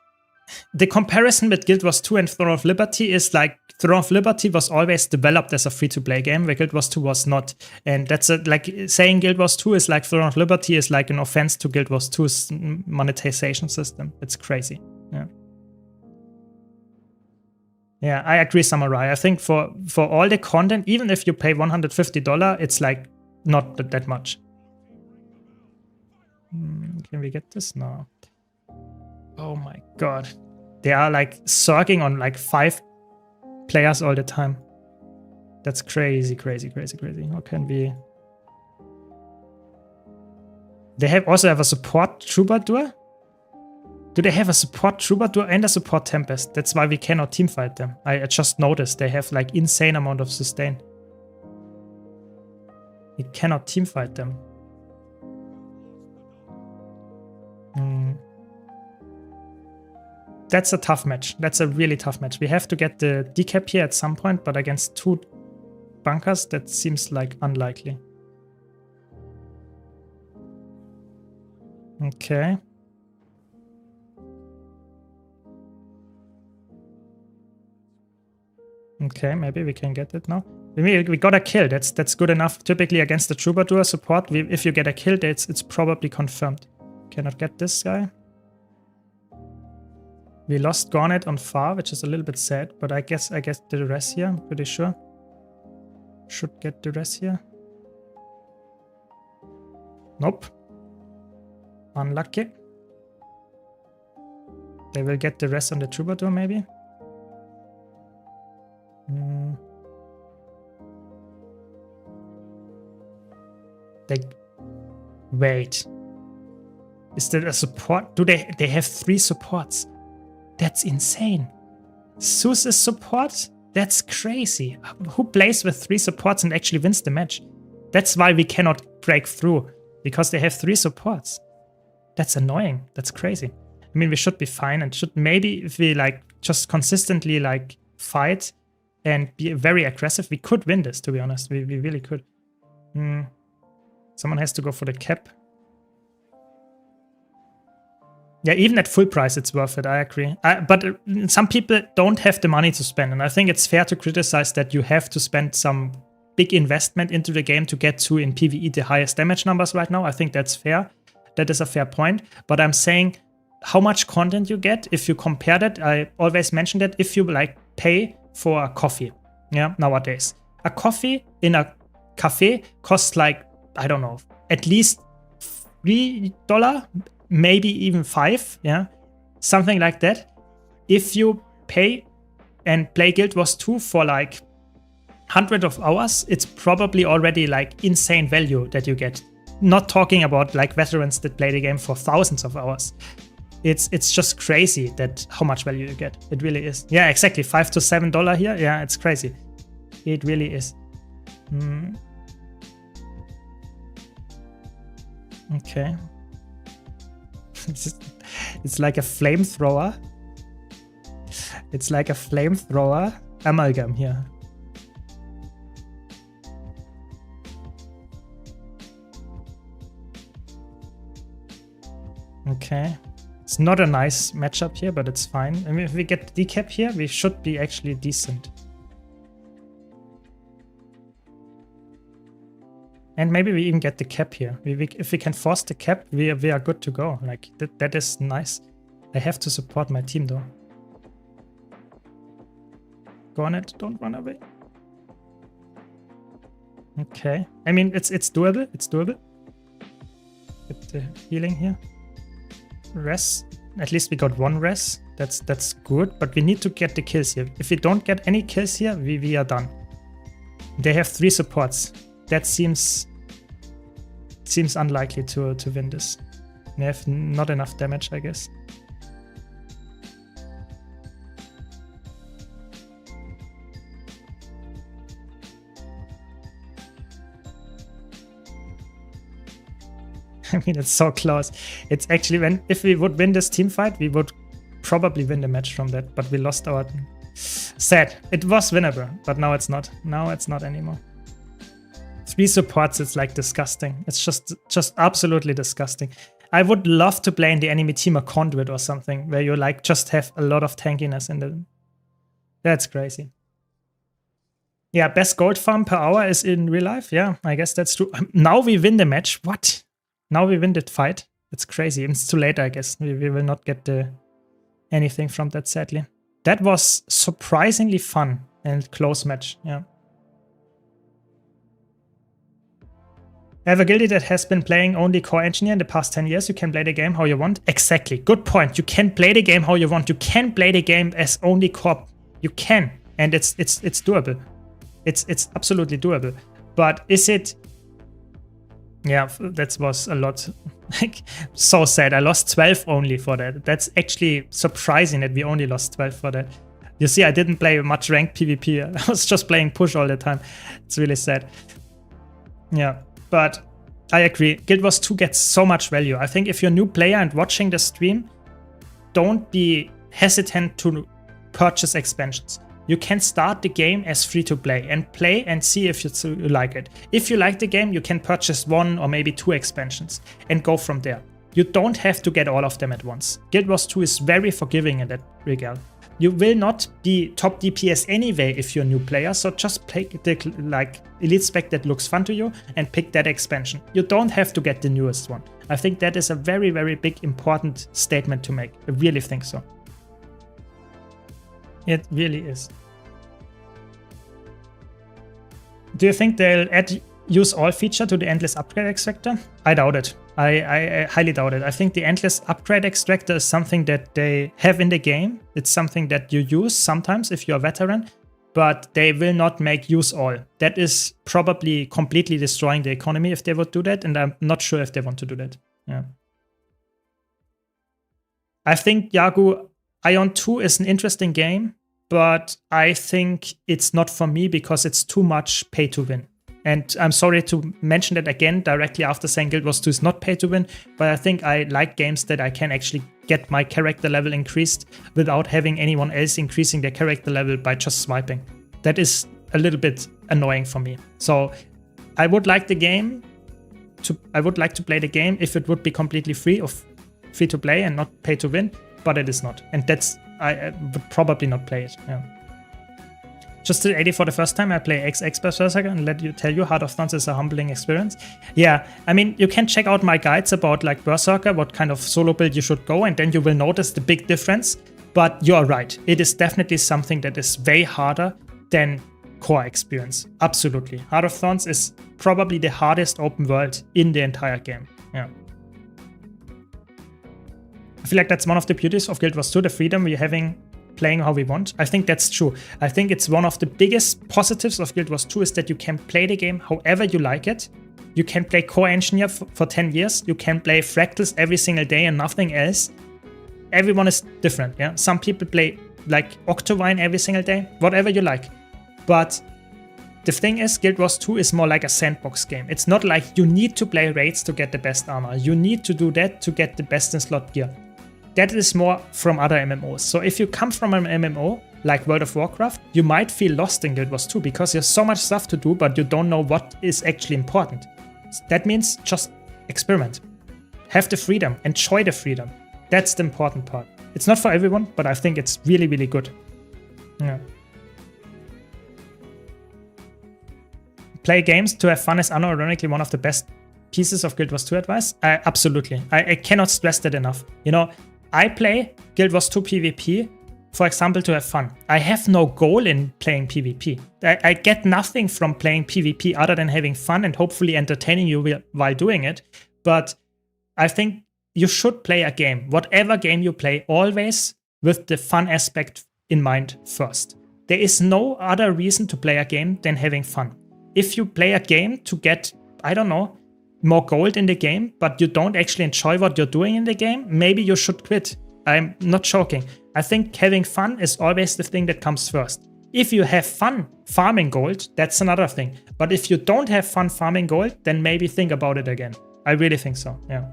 the comparison with Guild Wars 2 and Throne of Liberty is like Throne of Liberty was always developed as a free-to-play game, where Guild Wars 2 was not. And that's like saying Guild Wars 2 is like Throne of Liberty is like an offense to Guild Wars 2's monetization system. It's crazy. Yeah. Yeah, I agree, Samurai. I think for all the content, even if you pay $150, it's like not that much. Can we get this? No. Oh my god. They are like surging on like 5 players all the time. That's crazy, crazy, crazy, crazy. How can we... They also have a support Troubadour? Do they have a support Troubadour and a support Tempest? That's why we cannot teamfight them. I just noticed they have like insane amount of sustain. We cannot teamfight them. That's a tough match. That's a really tough match. We have to get the decap here at some point, but against 2 bunkers, that seems like unlikely. Okay. Okay, maybe we can get it now. We got a kill. That's good enough. Typically against the Troubadour support, if you get a kill, it's probably confirmed. Cannot get this guy. We lost Garnet on far, which is a little bit sad, but I guess the rest here, I'm pretty sure. Should get the rest here. Nope. Unlucky. They will get the rest on the Troubadour, maybe. Wait. Is there a support? Do they have 3 supports? That's insane. Zeus's support? That's crazy. Who plays with 3 supports and actually wins the match? That's why we cannot break through, because they have 3 supports. That's annoying. That's crazy. I mean, we should be fine and should maybe, if we like just consistently like fight and be very aggressive, we could win this, to be honest. We really could. Someone has to go for the cap. Yeah, even at full price, it's worth it. I agree. But some people don't have the money to spend. And I think it's fair to criticize that you have to spend some big investment into the game to get to, in PvE, the highest damage numbers right now. I think that's fair. That is a fair point. But I'm saying how much content you get if you compare that. I always mention that if you like pay for a coffee, yeah, nowadays. A coffee in a cafe costs like, I don't know, at least $3, maybe even $5, yeah, something like that. If you pay and play Guild Wars 2 for like 100 of hours, it's probably already like insane value that you get. Not talking about like veterans that play the game for thousands of hours. It's just crazy that how much value you get. It really is. Yeah, exactly. $5 to $7 here. Yeah, it's crazy. It really is. Okay. It's like a flamethrower. It's like a flamethrower amalgam here. Okay. It's not a nice matchup here, but it's fine. I mean, if we get decap here, we should be actually decent. And maybe we even get the cap here. If we can force the cap, we are good to go. Like, that is nice. I have to support my team, though. Go on it. Don't run away. Okay. I mean, it's doable. It's doable. Get the healing here. Res. At least we got one res. That's good, but we need to get the kills here. If we don't get any kills here, we are done. They have 3 supports. That seems unlikely to win this. They have not enough damage, I guess. I mean, it's so close. It's actually if we would win this team fight, we would probably win the match from that, but we lost our team. Sad. It was winnable, but now it's not. Now it's not anymore. 3 supports, it's like disgusting. It's just absolutely disgusting. I would love to play in the enemy team a conduit or something where you like just have a lot of tankiness in the. That's crazy. Yeah, best gold farm per hour is in real life. Yeah, I guess that's true. Now we win the match. What? Now we win the fight. It's crazy. It's too late, I guess. We will not get anything from that, sadly. That was surprisingly fun and close match. Yeah. I have a guildie that has been playing only core engineer in the past 10 years. You can play the game how you want. Exactly. Good point. You can play the game how you want. You can play the game as only core. You can. And it's doable. It's absolutely doable. But is it... Yeah, that was a lot. Like, so sad. I lost 12 only for that. That's actually surprising that we only lost 12 for that. You see, I didn't play much ranked PvP. I was just playing push all the time. It's really sad. Yeah, but I agree. Guild Wars 2 gets so much value. I think if you're a new player and watching the stream, don't be hesitant to purchase expansions. You can start the game as free-to-play and see if you like it. If you like the game, you can purchase 1 or maybe 2 expansions and go from there. You don't have to get all of them at once. Guild Wars 2 is very forgiving in that regard. You will not be top DPS anyway if you're a new player, so just pick the elite spec that looks fun to you and pick that expansion. You don't have to get the newest one. I think that is a very, very big, important statement to make. I really think so. It really is. Do you think they'll add use all feature to the endless upgrade extractor? I doubt it. I highly doubt it. I think the endless upgrade extractor is something that they have in the game. It's something that you use sometimes if you're a veteran, but they will not make use all. That is probably completely destroying the economy if they would do that, and I'm not sure if they want to do that. Yeah. I think Yagu Ion 2 is an interesting game, but I think it's not for me because it's too much pay to win. And I'm sorry to mention that again directly after saying Guild Wars 2 is not pay to win, but I think I like games that I can actually get my character level increased without having anyone else increasing their character level by just swiping. That is a little bit annoying for me. So I would like the game I would like to play the game if it would be completely free to play and not pay to win, but it is not. And I would probably not play it. Yeah. Just did 80 for the first time. I play XX Berserker and tell you Heart of Thorns is a humbling experience. Yeah, I mean, you can check out my guides about like Berserker, what kind of solo build you should go, and then you will notice the big difference. But you're right. It is definitely something that is way harder than core experience. Absolutely. Heart of Thorns is probably the hardest open world in the entire game. Yeah. I feel like that's one of the beauties of Guild Wars 2, the freedom we're having playing how we want. I think that's true. I think it's one of the biggest positives of Guild Wars 2 is that you can play the game however you like it. You can play Core Engineer for 10 years. You can play Fractals every single day and nothing else. Everyone is different, yeah? Some people play like Octovine every single day, whatever you like. But the thing is, Guild Wars 2 is more like a sandbox game. It's not like you need to play raids to get the best armor. You need to do that to get the best in slot gear. That is more from other MMOs. So if you come from an MMO, like World of Warcraft, you might feel lost in Guild Wars 2 because there's so much stuff to do, but you don't know what is actually important. That means just experiment. Have the freedom. Enjoy the freedom. That's the important part. It's not for everyone, but I think it's really, really good. Yeah. Play games to have fun is unironically one of the best pieces of Guild Wars 2 advice. Absolutely. I cannot stress that enough. You know, I play Guild Wars 2 PvP, for example, to have fun. I have no goal in playing PvP. I get nothing from playing PvP other than having fun and hopefully entertaining you while doing it. But I think you should play a game, whatever game you play, always with the fun aspect in mind first. There is no other reason to play a game than having fun. If you play a game to get, I don't know, more gold in the game, but you don't actually enjoy what you're doing in the game, maybe you should quit. I'm not joking. I think having fun is always the thing that comes first. If you have fun farming gold, that's another thing. But if you don't have fun farming gold, then maybe think about it again. I really think so, yeah.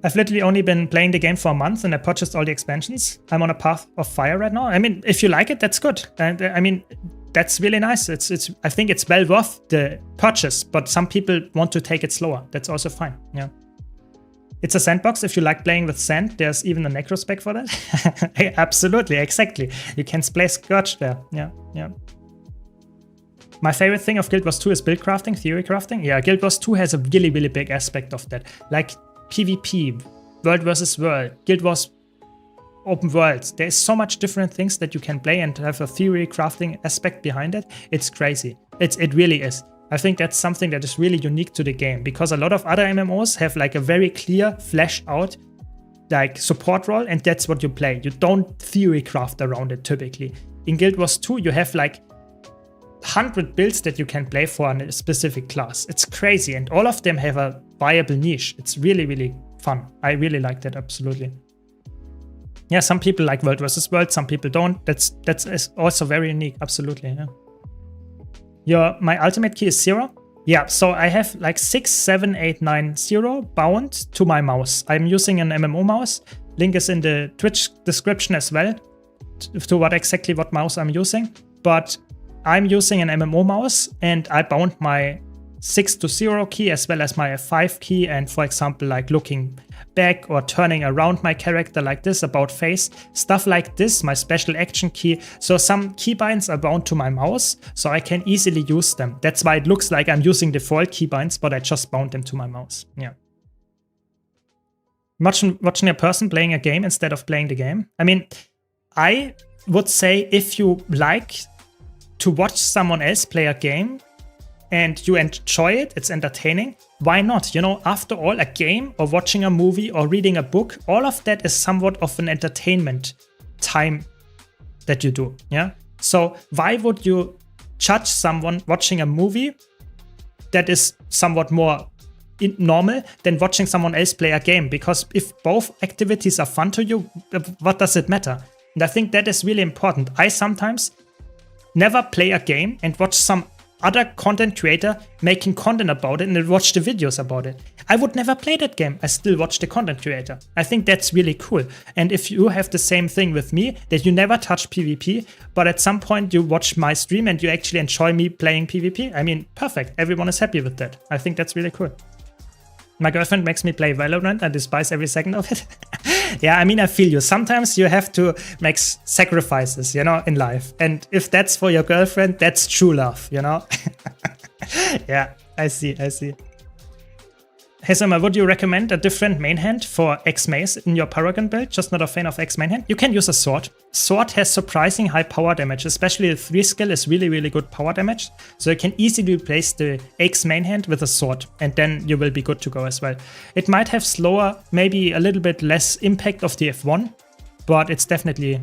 I've literally only been playing the game for a month and I purchased all the expansions. I'm on a path of fire right now. I mean, if you like it, that's good. And I mean, that's really nice. I think it's well worth the purchase, but some people want to take it slower. That's also fine, yeah. It's a sandbox. If you like playing with sand, there's even a necro spec for that. Absolutely, exactly. You can play Scourge there, yeah, yeah. My favorite thing of Guild Wars 2 is build crafting, theory crafting. Yeah, Guild Wars 2 has a really, really big aspect of that. Like PvP, world versus world, Guild Wars open worlds. There's so much different things that you can play and have a theory crafting aspect behind it. It's crazy. It really is. I think that's something that is really unique to the game because a lot of other MMOs have like a very clear, fleshed out like support role and that's what you play. You don't theory craft around it typically. In Guild Wars 2, you have like 100 builds that you can play for a specific class. It's crazy and all of them have a viable niche. It's really, really fun. I really like that, absolutely. Yeah, some people like world versus world, some people don't. That's also very unique, absolutely, yeah. My ultimate key is 0. Yeah, so I have like 6, 7, 8, 9, 0 bound to my mouse. I'm using an MMO mouse. Link is in the Twitch description as well to what mouse I'm using. But I'm using an MMO mouse and I bound my 6 to 0 key as well as my F5 key and for example like looking back or turning around my character like this, about face, stuff like this, my special action key. So some keybinds are bound to my mouse so I can easily use them. That's why it looks like I'm using default keybinds but I just bound them to my mouse, yeah. Watching a person playing a game instead of playing the game. I mean, I would say if you like to watch someone else play a game and you enjoy it, it's entertaining, why not? You know, after all, a game or watching a movie or reading a book, all of that is somewhat of an entertainment time that you do, yeah? So why would you judge someone watching a movie that is somewhat more normal than watching someone else play a game? Because if both activities are fun to you, what does it matter? And I think that is really important. I sometimes never play a game and watch some other content creator making content about it and then watch the videos about it. I would never play that game. I still watch the content creator. I think that's really cool. And if you have the same thing with me, that you never touch PvP, but at some point you watch my stream and you actually enjoy me playing PvP, I mean, perfect. Everyone is happy with that. I think that's really cool. My girlfriend makes me play Valorant. I despise every second of it. Yeah, I mean, I feel you. Sometimes you have to make sacrifices, you know, in life. And if that's for your girlfriend, that's true love, you know? Yeah, I see. Hey Syrma, would you recommend a different main hand for X-Maze in your Paragon build? Just not a fan of X main hand. You can use a sword. Sword has surprising high power damage, especially the 3 skill is really good power damage. So you can easily replace the X main hand with a sword, and then you will be good to go as well. It might have slower, maybe a little bit less impact of the F1, but it's definitely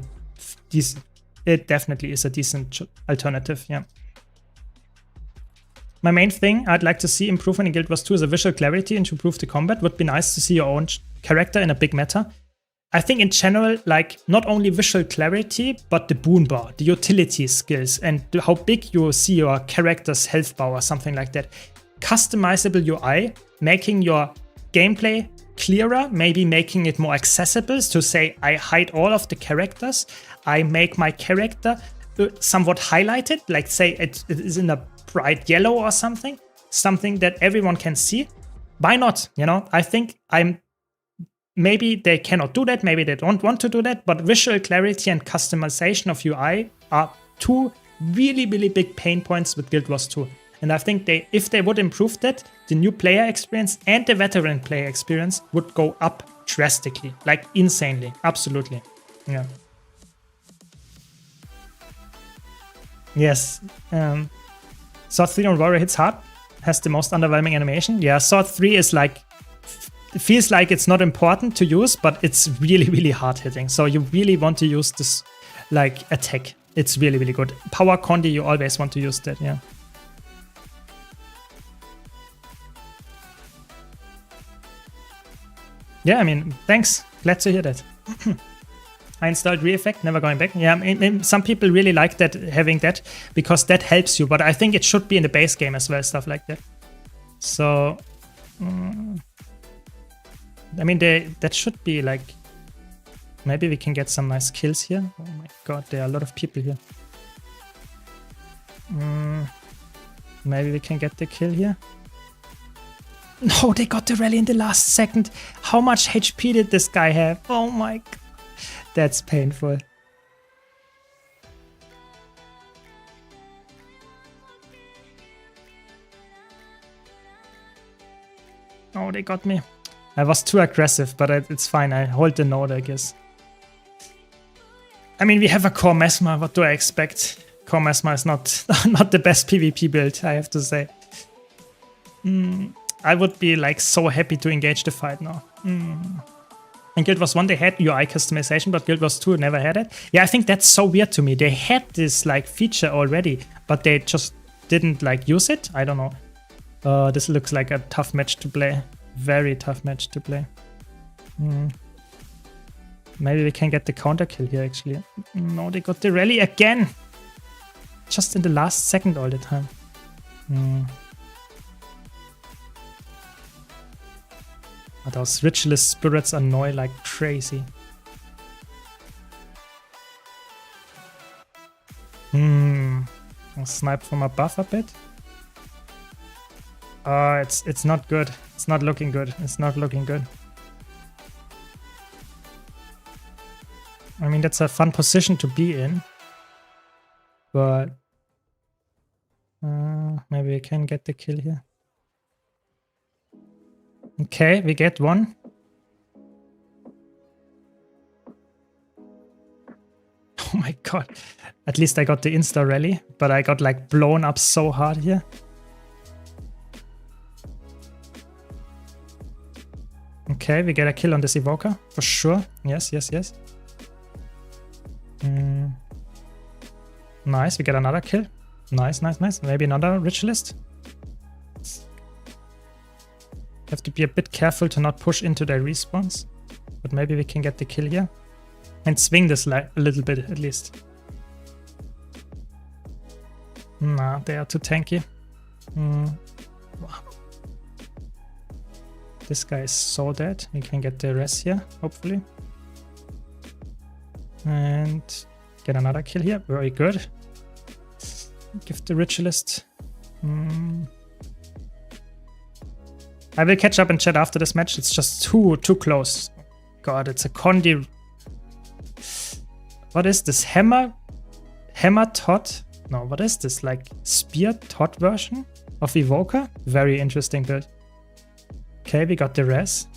decent. It definitely is a decent alternative, yeah. My main thing I'd like to see improvement in Guild Wars 2 is a visual clarity and to improve the combat. Would be nice to see your own character in a big meta. I think in general, like, not only visual clarity, but the boon bar, the utility skills, and how big you see your character's health bar or something like that. Customizable UI, making your gameplay clearer, maybe making it more accessible to say I hide all of the characters, I make my character somewhat highlighted, like say it is in a bright yellow or something that everyone can see. Why not? You know, I think maybe they cannot do that, maybe they don't want to do that, but visual clarity and customization of UI are 2 really big pain points with Guild Wars 2. And I think if they would improve that, the new player experience and the veteran player experience would go up drastically, like insanely, absolutely. Yeah. Yes. Sword 3 on Warrior hits hard, has the most underwhelming animation. Yeah, Sword 3 is like, it feels like it's not important to use, but it's really hard hitting. So you really want to use this like attack. It's really good. Power Condi, you always want to use that, yeah. Yeah, I mean, thanks. Glad to hear that. I installed Re-Effect, never going back. Yeah, some people really like that, having that, because that helps you. But I think it should be in the base game as well, stuff like that. So, I mean, that should be like... Maybe we can get some nice kills here. Oh my god, there are a lot of people here. Maybe we can get the kill here. No, they got the rally in the last second. How much HP did this guy have? Oh my god. That's painful. Oh, they got me. I was too aggressive, but it's fine. I hold the node, I guess. I mean, we have a Core Mesmer. What do I expect? Core Mesmer is not the best PvP build, I have to say. I would be like so happy to engage the fight now. In Guild Wars 1 they had UI customization, but Guild Wars 2 never had it. Yeah, I think that's so weird to me. They had this like feature already, but they just didn't like use it. I don't know. This looks like a tough match to play. Very tough match to play. Maybe we can get the counter kill here actually. No, they got the rally again. Just in the last second all the time. Those ritualist spirits annoy like crazy. I'll snipe from above a bit. It's not good. It's not looking good. It's not looking good. I mean, that's a fun position to be in. But maybe we can get the kill here. Okay, we get one. Oh my god. At least I got the insta rally, but I got like blown up so hard here. Okay, we get a kill on this evoker for sure. Yes. Nice, we get another kill. Nice. Maybe another ritualist. Have to be a bit careful to not push into their respawns, but maybe we can get the kill here and swing this a little bit at least. Nah, they are too tanky. Wow. This guy is so dead. We can get the rest here, hopefully, and get another kill here. Very good. Give the ritualist. I will catch up in chat after this match. It's just too close. God, it's a Condi. What is this? Hammer Tot? No, what is this? Like Spear Tot version of Evoker? Very interesting build. Okay, we got the res.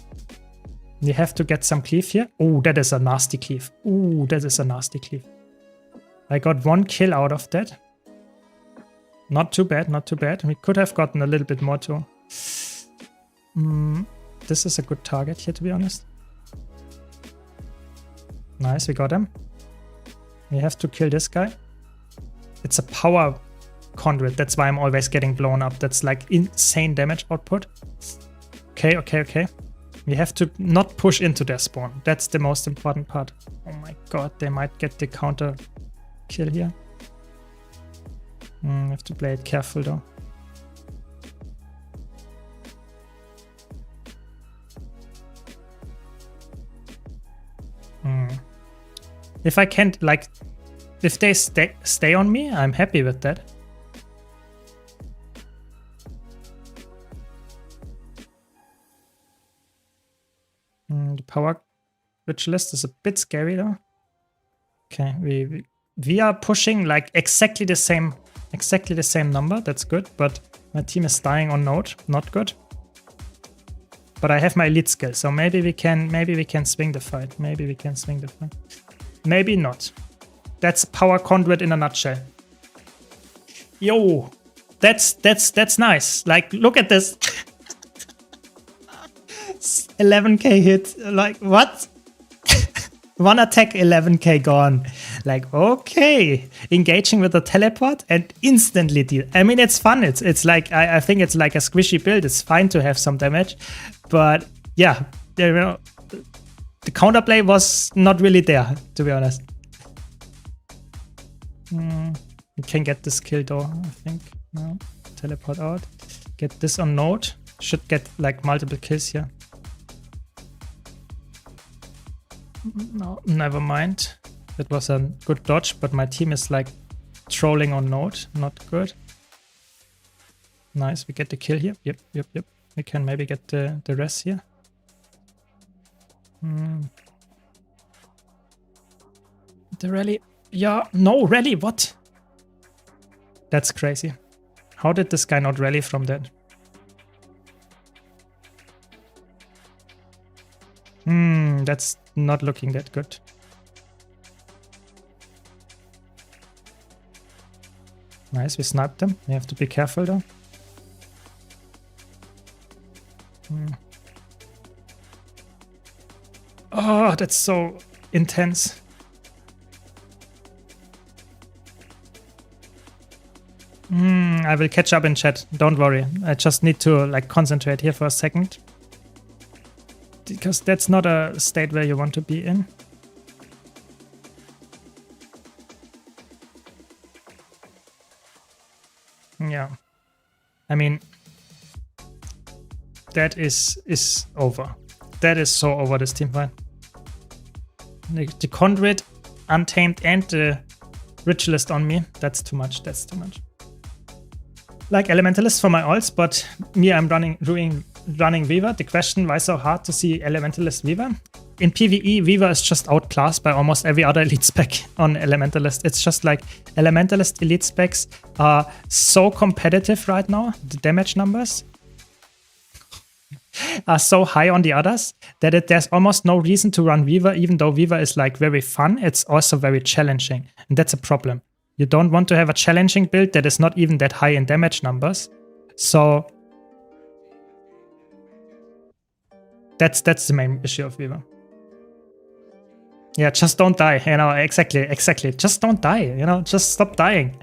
We have to get some cleave here. Oh, that is a nasty cleave. Oh, that is a nasty cleave. I got 1 kill out of that. Not too bad, not too bad. We could have gotten a little bit more too. This is a good target here, to be honest. Nice, we got him. We have to kill this guy. It's a power conduit. That's why I'm always getting blown up. That's like insane damage output. Okay, okay, okay. We have to not push into their spawn. That's the most important part. Oh my god, they might get the counter kill here. Have to play it careful though. If I can't, like, if they stay on me, I'm happy with that. The power ritualist is a bit scary though. Okay, we are pushing like exactly the same number. That's good, but my team is dying on node. Not good. But I have my elite skill, so maybe we can swing the fight. Maybe we can swing the fight. Maybe not. That's power conduit in a nutshell. Yo, that's nice. Like, look at this. 11k hit. Like, what? 1 attack, 11k gone. Like, okay. Engaging with a teleport and instantly deal. I mean, it's fun. It's like, I think it's like a squishy build. It's fine to have some damage. But yeah, you know, the counterplay was not really there, to be honest. We can get this kill though, I think. No, teleport out. Get this on node. Should get like multiple kills here. No, never mind. That was a good dodge, but my team is like trolling on node. Not good. Nice, we get the kill here. Yep. We can maybe get the rest here. The rally. Yeah, no, rally, what? That's crazy. How did this guy not rally from that? That's not looking that good. Nice, we sniped them. We have to be careful though. Oh, that's so intense. I will catch up in chat. Don't worry. I just need to like concentrate here for a second. Because that's not a state where you want to be in. Yeah. I mean, that is over. That is so over, this team fight. The conduit, untamed, and the ritualist on me. That's too much. That's too much. Like elementalist for my ults, but me, I'm running Weaver. The question, why so hard to see elementalist Weaver? In PvE, Weaver is just outclassed by almost every other elite spec on elementalist. It's just like elementalist elite specs are so competitive right now. The damage numbers are so high on the others that there's almost no reason to run Weaver, even though Weaver is like very fun. It's also very challenging, and that's a problem. You don't want to have a challenging build that is not even that high in damage numbers. So that's the main issue of Weaver. Yeah, just don't die. You know, exactly. Just don't die. You know, just stop dying.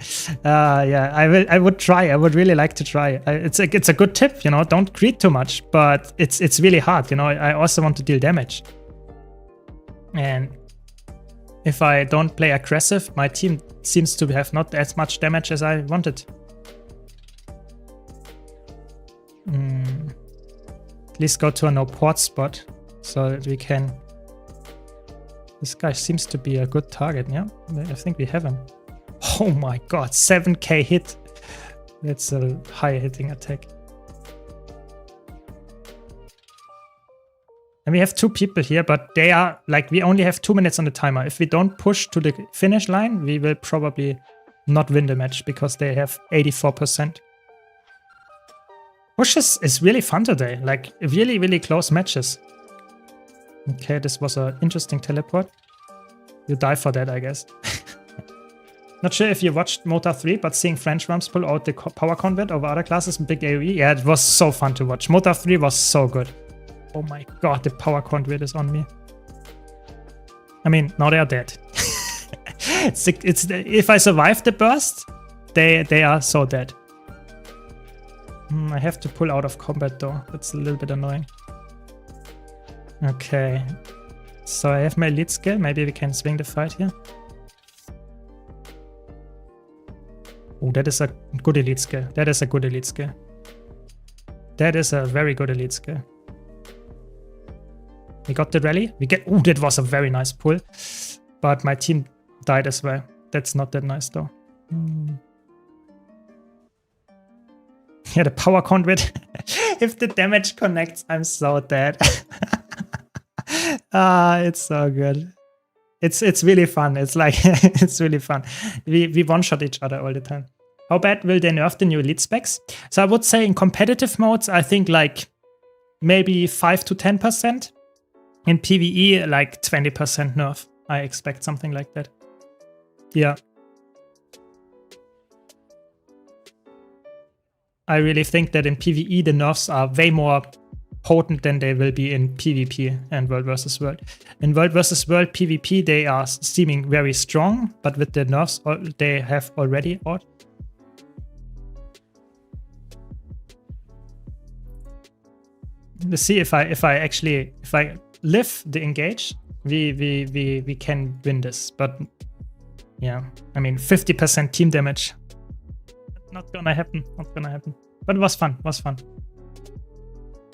Yeah, I would try. I would really like to try. It's a good tip. You know, don't greed too much. But it's really hard. You know, I also want to deal damage. And if I don't play aggressive, my team seems to have not as much damage as I wanted. At least go to a no port spot so that we can. This guy seems to be a good target, yeah? I think we have him. Oh my god, 7k hit. That's a high hitting attack. And we have 2 people here, but they are like, we only have 2 minutes on the timer. If we don't push to the finish line, we will probably not win the match because they have 84%. Push is really fun today. Like, really, really close matches. Okay, this was an interesting teleport. You die for that, I guess. Not sure if you watched Mota 3, but seeing French Rams pull out the power convert over other classes in big AoE, yeah, it was so fun to watch. Mota 3 was so good. Oh my god, the power convert is on me. I mean, now they are dead. If I survive the burst, they are so dead. I have to pull out of combat though. That's a little bit annoying. Okay. So I have my elite skill. Maybe we can swing the fight here. Oh, that is a good elite skill. That is a good elite skill. That is a very good elite skill. We got the rally. We get... Oh, that was a very nice pull. But my team died as well. That's not that nice though. Yeah, the power conduit. If the damage connects, I'm so dead. It's so good. It's really fun. It's like it's really fun. We one-shot each other all the time. How bad will they nerf the new elite specs? So I would say in competitive modes, I think like maybe 5 to 10%. In PvE, like 20% nerf. I expect something like that. Yeah. I really think that in PvE the nerfs are way more potent than they will be in PvP and World vs. World. In World vs. World PvP they are seeming very strong, but with the nerfs they have already out. Let's see if I live the engage, we can win this. But yeah, I mean 50% team damage. Not gonna happen. Not gonna happen. But it was fun. Was fun.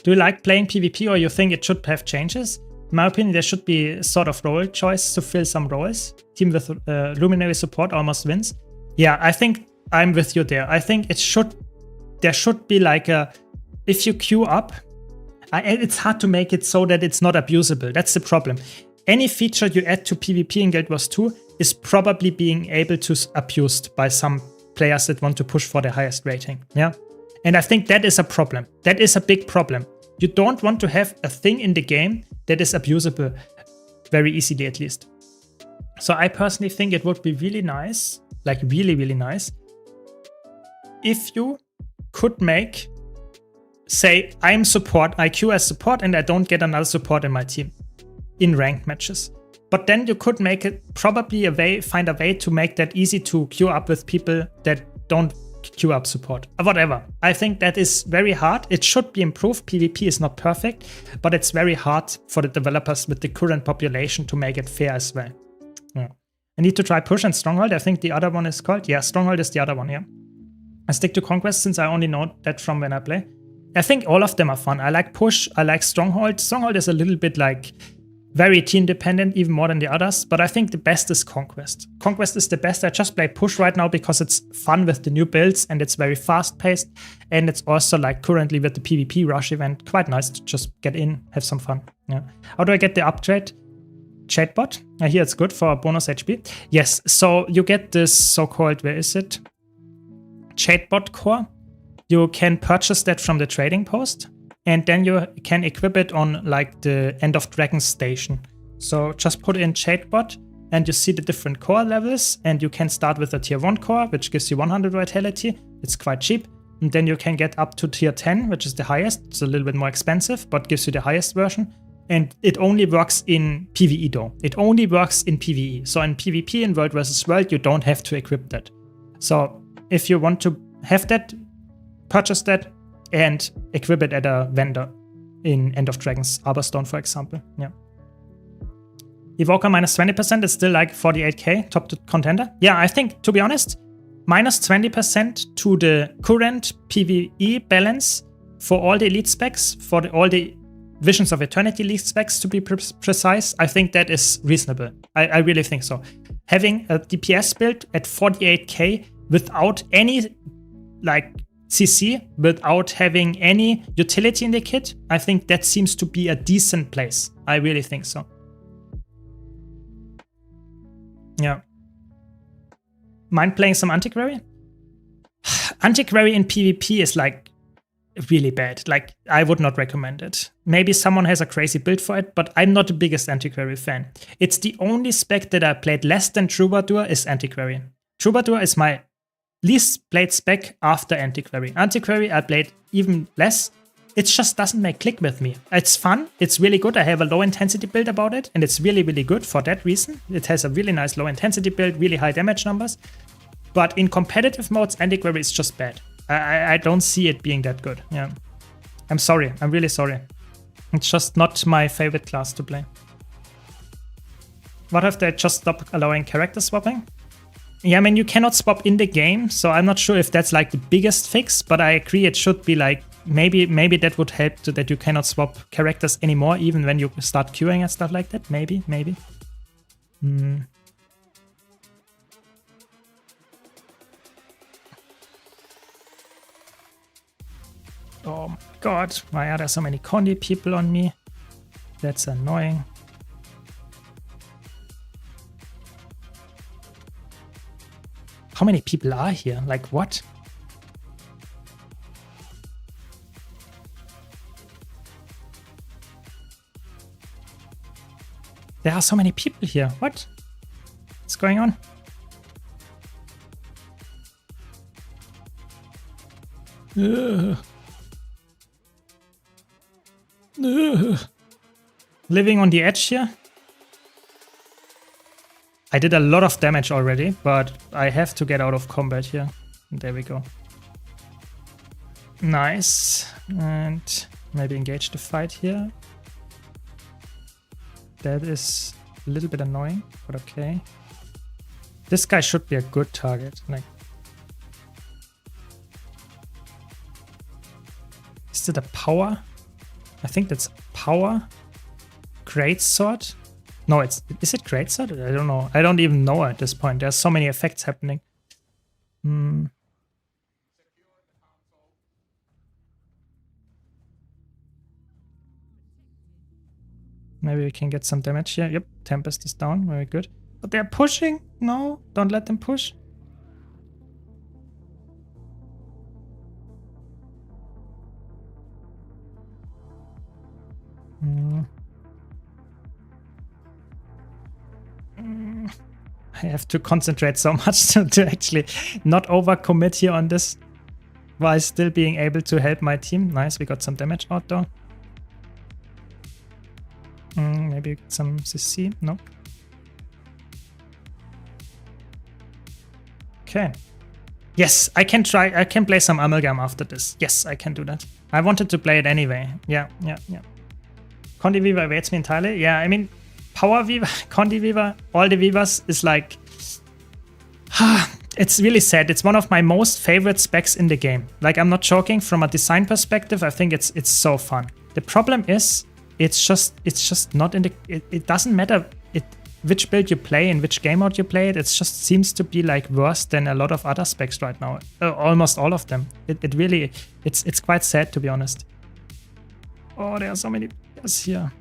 Do you like playing PvP, or you think it should have changes? In my opinion, there should be sort of role choice to fill some roles. Team with luminary support almost wins. Yeah, I think I'm with you there. I think there should be like a, if you queue up, it's hard to make it so that it's not abusable. That's the problem. Any feature you add to PvP in Guild Wars 2 is probably being able to be abused by some players that want to push for the highest rating. Yeah. And I think that is a problem. That is a big problem. You don't want to have a thing in the game that is abusable very easily, at least. So I personally think it would be really nice, like really, really nice, if you could make, say, I'm support, I queue as support and I don't get another support in my team in ranked matches. But then you could make it probably find a way to make that easy to queue up with people that don't queue up support. Whatever. I think that is very hard. It should be improved. PvP is not perfect, but it's very hard for the developers with the current population to make it fair as well. Yeah. I need to try Push and Stronghold. I think the other one is called. Yeah, Stronghold is the other one, yeah. I stick to Conquest since I only know that from when I play. I think all of them are fun. I like Push. I like Stronghold. Stronghold is a little bit like very team dependent, even more than the others, but I think the best is Conquest. Conquest is the best. I just play Push right now because it's fun with the new builds and it's very fast paced, and it's also like currently with the PvP rush event quite nice to just get in, have some fun. Yeah. How do I get the upgrade? Chatbot. I hear it's good for bonus HP. Yes, so you get this so-called, where is it? Chatbot core. You can purchase that from the trading post. And then you can equip it on like the End of Dragon station. So just put in Chatbot and you see the different core levels, and you can start with a tier 1 core, which gives you 100 vitality. It's quite cheap. And then you can get up to tier 10, which is the highest. It's a little bit more expensive, but gives you the highest version. And it only works in PvE though. It only works in PvE. So in PvP in World vs. World, you don't have to equip that. So if you want to have that, purchase that, and equip it at a vendor in End of Dragons, Arborstone, for example. Yeah. Evoker minus 20% is still like 48k, top to contender. Yeah, I think, to be honest, minus 20% to the current PvE balance for all the elite specs, for all the Visions of Eternity elite specs to be precise, I think that is reasonable. I really think so. Having a DPS build at 48k without any like CC, without having any utility in the kit, I think that seems to be a decent place. I really think so. Yeah. Mind playing some Antiquary? Antiquary in PvP is like really bad. Like, I would not recommend it. Maybe someone has a crazy build for it, but I'm not the biggest Antiquary fan. It's the only spec that I played less than Troubadour is Antiquary. Troubadour is my least played spec after Antiquary. Antiquary I played even less. It just doesn't make click with me. It's fun, it's really good. I have a low intensity build about it, and it's really, really good for that reason. It has a really nice low intensity build, really high damage numbers. But in competitive modes, Antiquary is just bad. I don't see it being that good. Yeah, I'm sorry. I'm really sorry. It's just not my favorite class to play. What if they just stopped allowing character swapping? Yeah, I mean, you cannot swap in the game, so I'm not sure if that's like the biggest fix, but I agree it should be like, maybe that would help to that you cannot swap characters anymore, even when you start queuing and stuff like that. Maybe. Oh my god, why are there so many Condi people on me? That's annoying. How many people are here? Like, what? There are so many people here. What? What's going on? Ugh. Ugh. Living on the edge here. I did a lot of damage already, but I have to get out of combat here. There we go. Nice. And maybe engage the fight here. That is a little bit annoying, but okay. This guy should be a good target. Like, is it a power? I think that's power. Great sword. No, is it great sword? I don't know. I don't even know at this point. There's so many effects happening. Maybe we can get some damage here. Yep, Tempest is down. Very good. But they're pushing. No, don't let them push. I have to concentrate so much to actually not overcommit here on this while still being able to help my team. Nice, we got some damage out though. Maybe get some CC. Nope. Okay. Yes, I can try. I can play some Amalgam after this. Yes, I can do that. I wanted to play it anyway. Yeah. Condi Weaver awaits me entirely. Yeah, I mean, Power Weaver, Condi Weaver, all the Weavers is like... it's really sad. It's one of my most favorite specs in the game. Like, I'm not joking. From a design perspective, I think it's so fun. The problem is, it's just not in the... It doesn't matter which build you play and which game mode you play it. It just seems to be like worse than a lot of other specs right now. Almost all of them. It really... It's quite sad, to be honest. Oh, there are so many players here.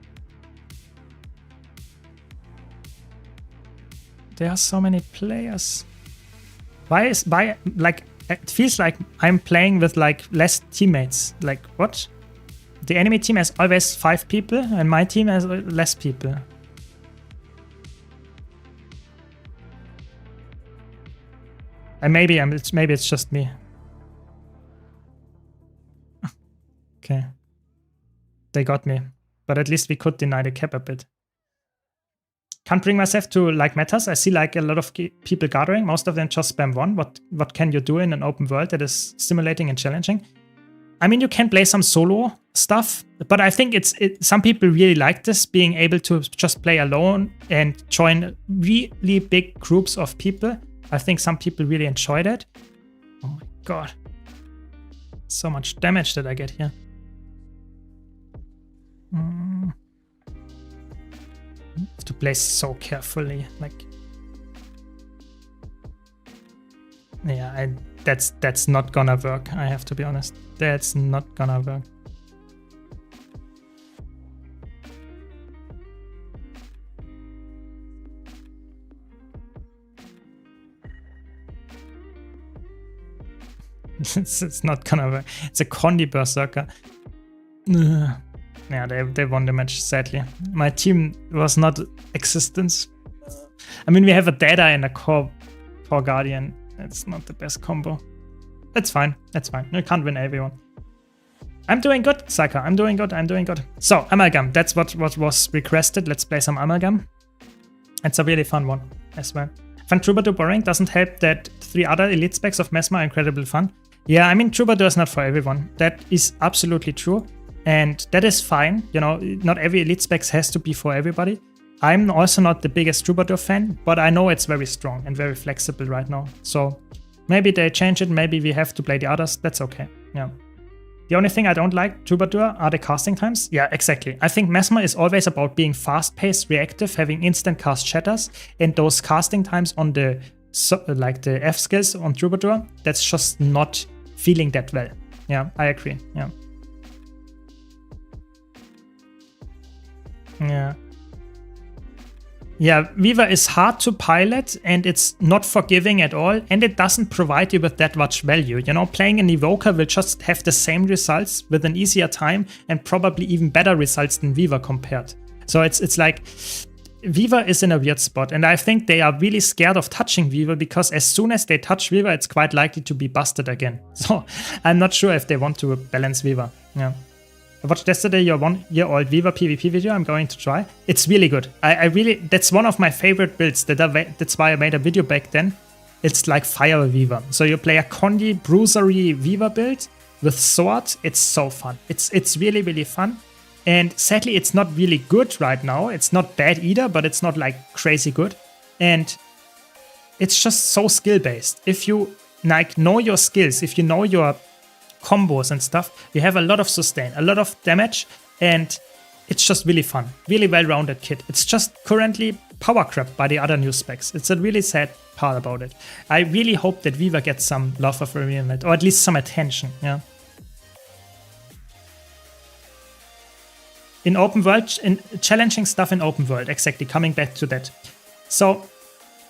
There are so many players. Why like, it feels like I'm playing with like less teammates. Like, what? The enemy team has always 5 people and my team has less people. And maybe it's just me. Okay. They got me. But at least we could deny the cap a bit. Can't bring myself to like metas. I see like a lot of people gathering. Most of them just spam 1. What can you do in an open world that is stimulating and challenging? I mean, you can play some solo stuff, but I think some people really like this, being able to just play alone and join really big groups of people. I think some people really enjoy that. Oh my god. So much damage that I get here. Have to play so carefully, like, yeah, that's not gonna work. I have to be honest, that's not gonna work. it's not gonna work. It's a Condi Berserker. Yeah, they won the match, sadly. My team was not existence. I mean, we have a Data and a core Guardian. It's not the best combo. That's fine. That's fine. You can't win everyone. I'm doing good, Saka. I'm doing good. I'm doing good. So, Amalgam. That's what was requested. Let's play some Amalgam. It's a really fun one as well. Fun Troubadour boring. Doesn't help that 3 other elite specs of Mesmer are incredibly fun. Yeah, I mean, Troubadour is not for everyone. That is absolutely true. And that is fine. You know, not every elite specs has to be for everybody. I'm also not the biggest Troubadour fan, but I know it's very strong and very flexible right now. So maybe they change it. Maybe we have to play the others. That's okay. Yeah. The only thing I don't like Troubadour are the casting times. Yeah, exactly. I think Mesmer is always about being fast-paced, reactive, having instant cast shatters, and those casting times on the like the F skills on Troubadour, that's just not feeling that well. Yeah, I agree. Yeah. Yeah. Yeah, Weaver is hard to pilot and it's not forgiving at all, and it doesn't provide you with that much value. You know, playing an Evoker will just have the same results with an easier time and probably even better results than Weaver compared. So it's like Weaver is in a weird spot, and I think they are really scared of touching Weaver because as soon as they touch Weaver, it's quite likely to be busted again. So I'm not sure if they want to balance Weaver. Yeah. I watched yesterday your 1-year-old Weaver PvP video. I'm going to try. It's really good. I really, that's one of my favorite builds. That's why I made a video back then. It's like Fire Weaver. So you play a Condi Bruisery Weaver build with sword. It's so fun. It's really, really fun. And sadly, it's not really good right now. It's not bad either, but it's not like crazy good. And it's just so skill based. If you like know your skills, if you know your combos and stuff, you have a lot of sustain, a lot of damage, and it's just really fun. Really well-rounded kit. It's just currently power crept by the other new specs. It's a really sad part about it. I really hope that Weaver gets some love of realignment, or at least some attention, yeah. In open world, in challenging stuff in open world, exactly, coming back to that. So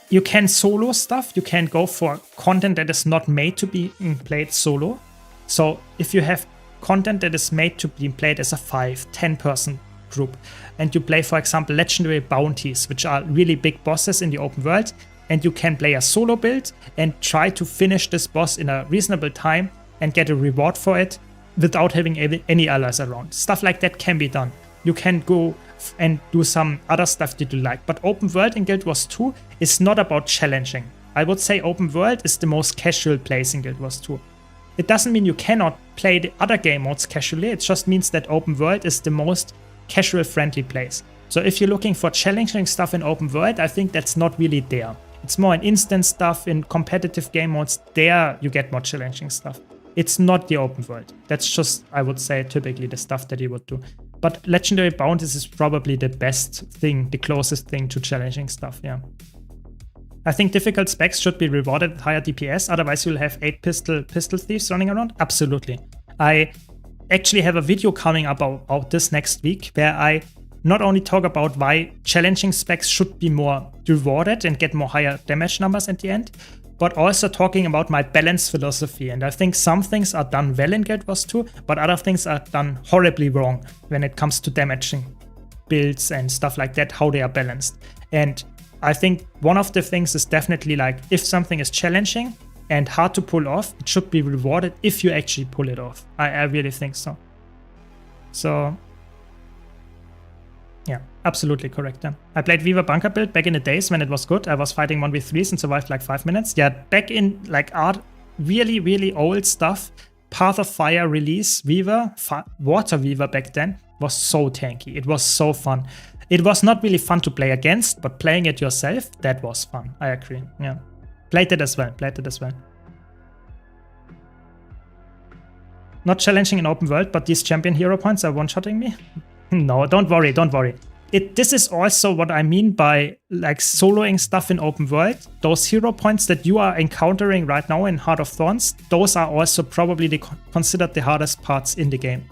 you can solo stuff, you can go for content that is not made to be played solo. So if you have content that is made to be played as a 5-10 person group, and you play, for example, legendary bounties, which are really big bosses in the open world, and you can play a solo build and try to finish this boss in a reasonable time and get a reward for it without having any allies around. Stuff like that can be done. You can go and do some other stuff that you like. But open world in Guild Wars 2 is not about challenging. I would say open world is the most casual place in Guild Wars 2. It doesn't mean you cannot play the other game modes casually, it just means that open world is the most casual friendly place. So if you're looking for challenging stuff in open world, I think that's not really there. It's more in instant stuff, in competitive game modes, there you get more challenging stuff. It's not the open world. That's just, I would say, typically the stuff that you would do. But legendary bounties is probably the best thing, the closest thing to challenging stuff, yeah. I think difficult specs should be rewarded at higher DPS, otherwise you'll have 8 pistol thieves running around. Absolutely. I actually have a video coming up about this next week where I not only talk about why challenging specs should be more rewarded and get more higher damage numbers at the end, but also talking about my balance philosophy. And I think some things are done well in Guild Wars 2, but other things are done horribly wrong when it comes to damaging builds and stuff like that, how they are balanced. And I think one of the things is definitely like, if something is challenging and hard to pull off, it should be rewarded if you actually pull it off. I really think so. So, yeah, absolutely correct. Yeah. I played Weaver Bunker build back in the days when it was good. I was fighting 1v3s and survived like 5 minutes. Yeah, back in like really, really old stuff, Path of Fire release, Weaver, Water Weaver back then was so tanky. It was so fun. It was not really fun to play against, but playing it yourself, that was fun. I agree. Yeah. Played it as well. Not challenging in open world, but these champion hero points are one-shotting me? No, don't worry. This is also what I mean by like soloing stuff in open world. Those hero points that you are encountering right now in Heart of Thorns, those are also probably considered the hardest parts in the game.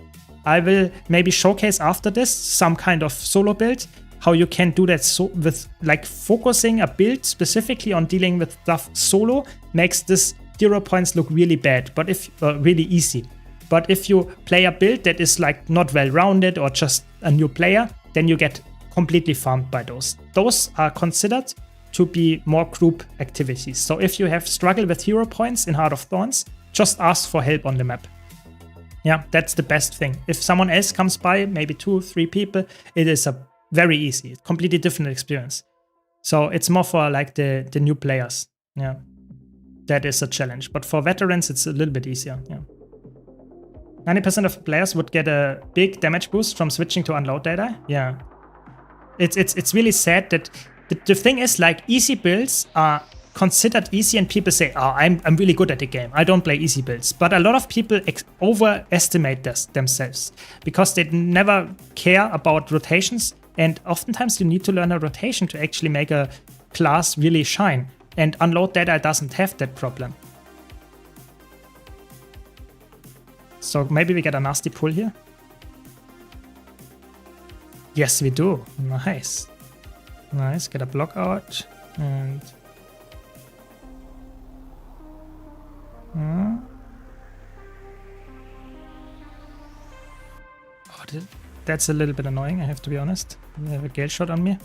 I will maybe showcase after this some kind of solo build, how you can do that with like focusing a build specifically on dealing with stuff solo makes this hero points look really bad, but if really easy. But if you play a build that is like not well rounded or just a new player, then you get completely farmed by those. Those are considered to be more group activities. So if you have struggled with hero points in Heart of Thorns, just ask for help on the map. Yeah, that's the best thing. If someone else comes by, maybe 2-3 people, it is a very easy, completely different experience. So it's more for like the new players. Yeah, that is a challenge. But for veterans, it's a little bit easier. Yeah. 90% of players would get a big damage boost from switching to unload data. Yeah. It's really sad that the thing is, like, easy builds are considered easy and people say, oh, I'm really good at the game. I don't play easy builds. But a lot of people overestimate themselves because they never care about rotations. And oftentimes you need to learn a rotation to actually make a class really shine. And unload data doesn't have that problem. So maybe we get a nasty pull here. Yes, we do. Nice. Nice. Get a block out. And... Oh, that's a little bit annoying, I have to be honest. We have a gale shot on me.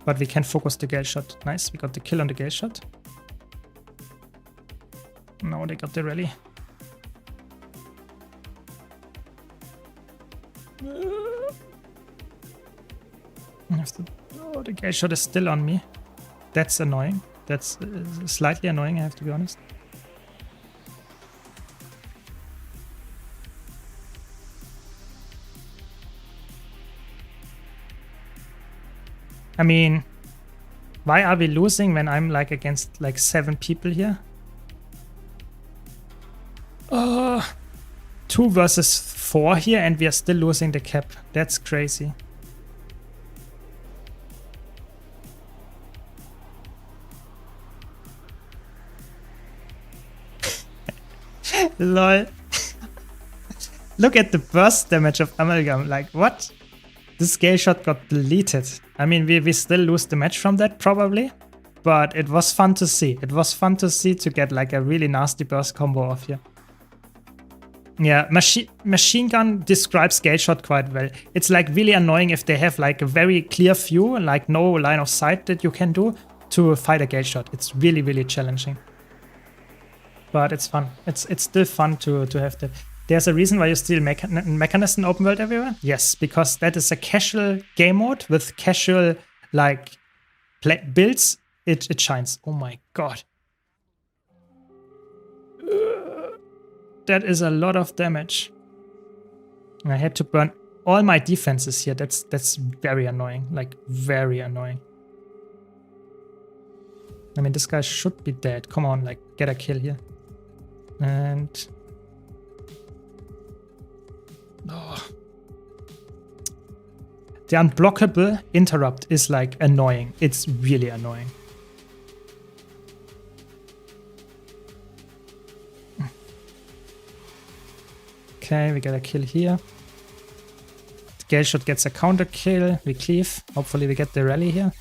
But we can focus the gale shot. Nice, we got the kill on the gale shot. No, they got the rally. Oh, the gale shot is still on me. That's annoying. That's slightly annoying, I have to be honest. I mean, why are we losing when I'm like against like 7 people here? 2 versus 4 here and we are still losing the cap. That's crazy. Lol. Look at the burst damage of Amalgam. Like, what? This gale shot got deleted. I mean, we still lose the match from that, probably. But it was fun to see. It was fun to see to get like a really nasty burst combo off here. Yeah, machine gun describes gale shot quite well. It's like really annoying if they have like a very clear view, like no line of sight that you can do to fight a gale shot. It's really, really challenging. But it's fun. It's still fun to have that. There's a reason why you steal Mechanist in open world everywhere? Yes, because that is a casual game mode with casual like builds. It shines. Oh my god. That is a lot of damage. I had to burn all my defenses here. That's very annoying. Like, very annoying. I mean, this guy should be dead. Come on, like, get a kill here. And... oh. The unblockable interrupt is, like, annoying. It's really annoying. Okay, we get a kill here. The gale shot gets a counter kill. We cleave. Hopefully we get the rally here.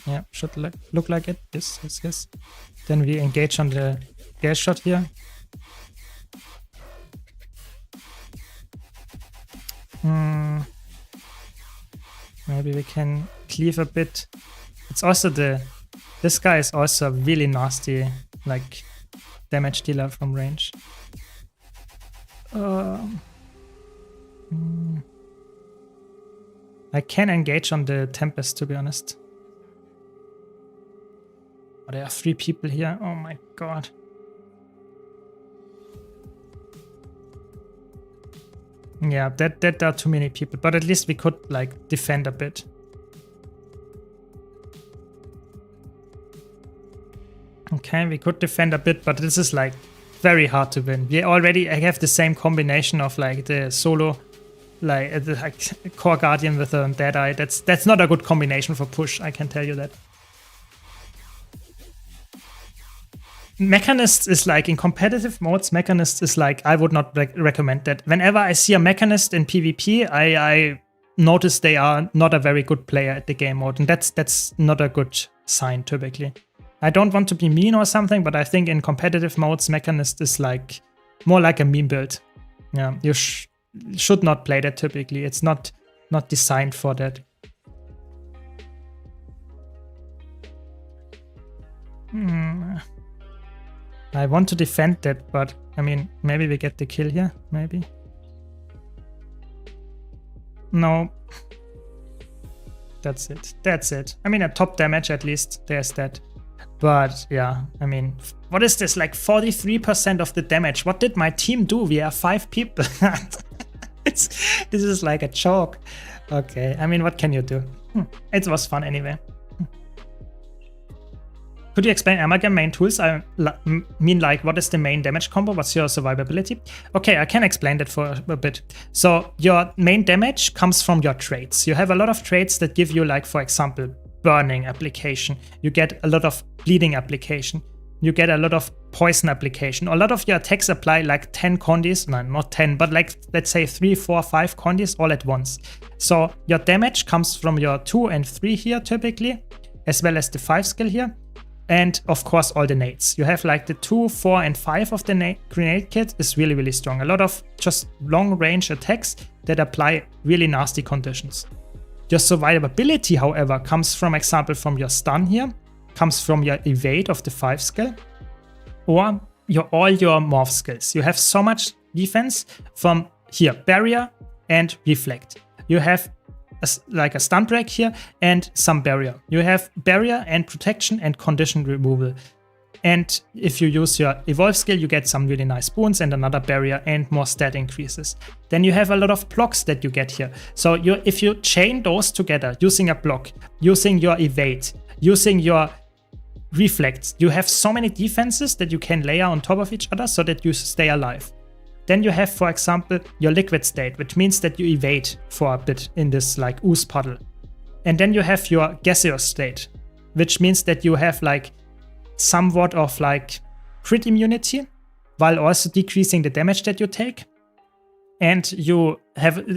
Yeah, should look like it. Yes. Then we engage on the gale shot here. Maybe we can cleave a bit. It's also this guy is also a really nasty, like, damage dealer from range. I can engage on the Tempest, to be honest. Oh, there are 3 people here. Oh my god. Yeah, that are too many people. But at least we could, like, defend a bit. Okay, we could defend a bit, but this is, like, very hard to win. We already have the same combination of like the solo, like core guardian with a dead eye. That's not a good combination for push. I can tell you that. Mechanist is like in competitive modes. Mechanist is like I would not recommend that. Whenever I see a Mechanist in PvP, I notice they are not a very good player at the game mode, and that's not a good sign typically. I don't want to be mean or something, but I think in competitive modes, Mechanist is like more like a meme build. Yeah, you should not play that typically. It's not designed for that. I want to defend that, but I mean, maybe we get the kill here, maybe. No. That's it. That's it. I mean, at top damage at least, there's that. But yeah, I mean, what is this? Like 43% of the damage. What did my team do? We are 5 people. This is like a joke. Okay, I mean, what can you do? It was fun anyway. Could you explain Amalgam main tools? I mean, like, what is the main damage combo? What's your survivability? Okay, I can explain that for a bit. So your main damage comes from your traits. You have a lot of traits that give you, like, for example, burning application. You get a lot of bleeding application. You get a lot of poison application. A lot of your attacks apply like 10 condis. No, not 10, but like, let's say 3, 4, 5 condis all at once. So your damage comes from your 2 and 3 here typically, as well as the 5 skill here. And of course, all the nades. You have like the 2, 4, and 5 of the grenade kit is really, really strong. A lot of just long range attacks that apply really nasty conditions. Your survivability, however, comes from example from your stun here, comes from your evade of the 5 skill, or all your morph skills. You have so much defense from here, barrier and reflect. You have like a stun break here and some barrier. You have barrier and protection and condition removal. And if you use your evolve skill, you get some really nice boons and another barrier and more stat increases. Then you have a lot of blocks that you get here. So if you chain those together using a block, using your evade, using your reflects, you have so many defenses that you can layer on top of each other so that you stay alive. Then you have, for example, your liquid state, which means that you evade for a bit in this like ooze puddle. And then you have your gaseous state, which means that you have like somewhat of like crit immunity, while also decreasing the damage that you take. And you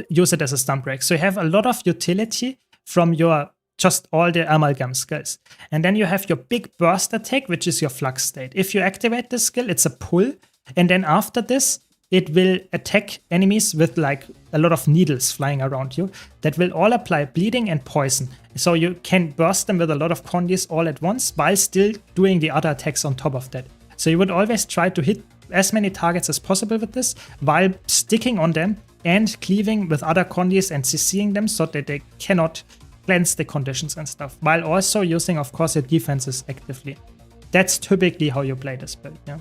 use it as a stun break. So you have a lot of utility from your just all the amalgam skills. And then you have your big burst attack, which is your flux state. If you activate this skill, it's a pull. And then after this, it will attack enemies with like a lot of needles flying around you that will all apply bleeding and poison. So you can burst them with a lot of condis all at once while still doing the other attacks on top of that. So you would always try to hit as many targets as possible with this while sticking on them and cleaving with other condis and CCing them so that they cannot cleanse the conditions and stuff, while also using, of course, your defenses actively. That's typically how you play this build, yeah.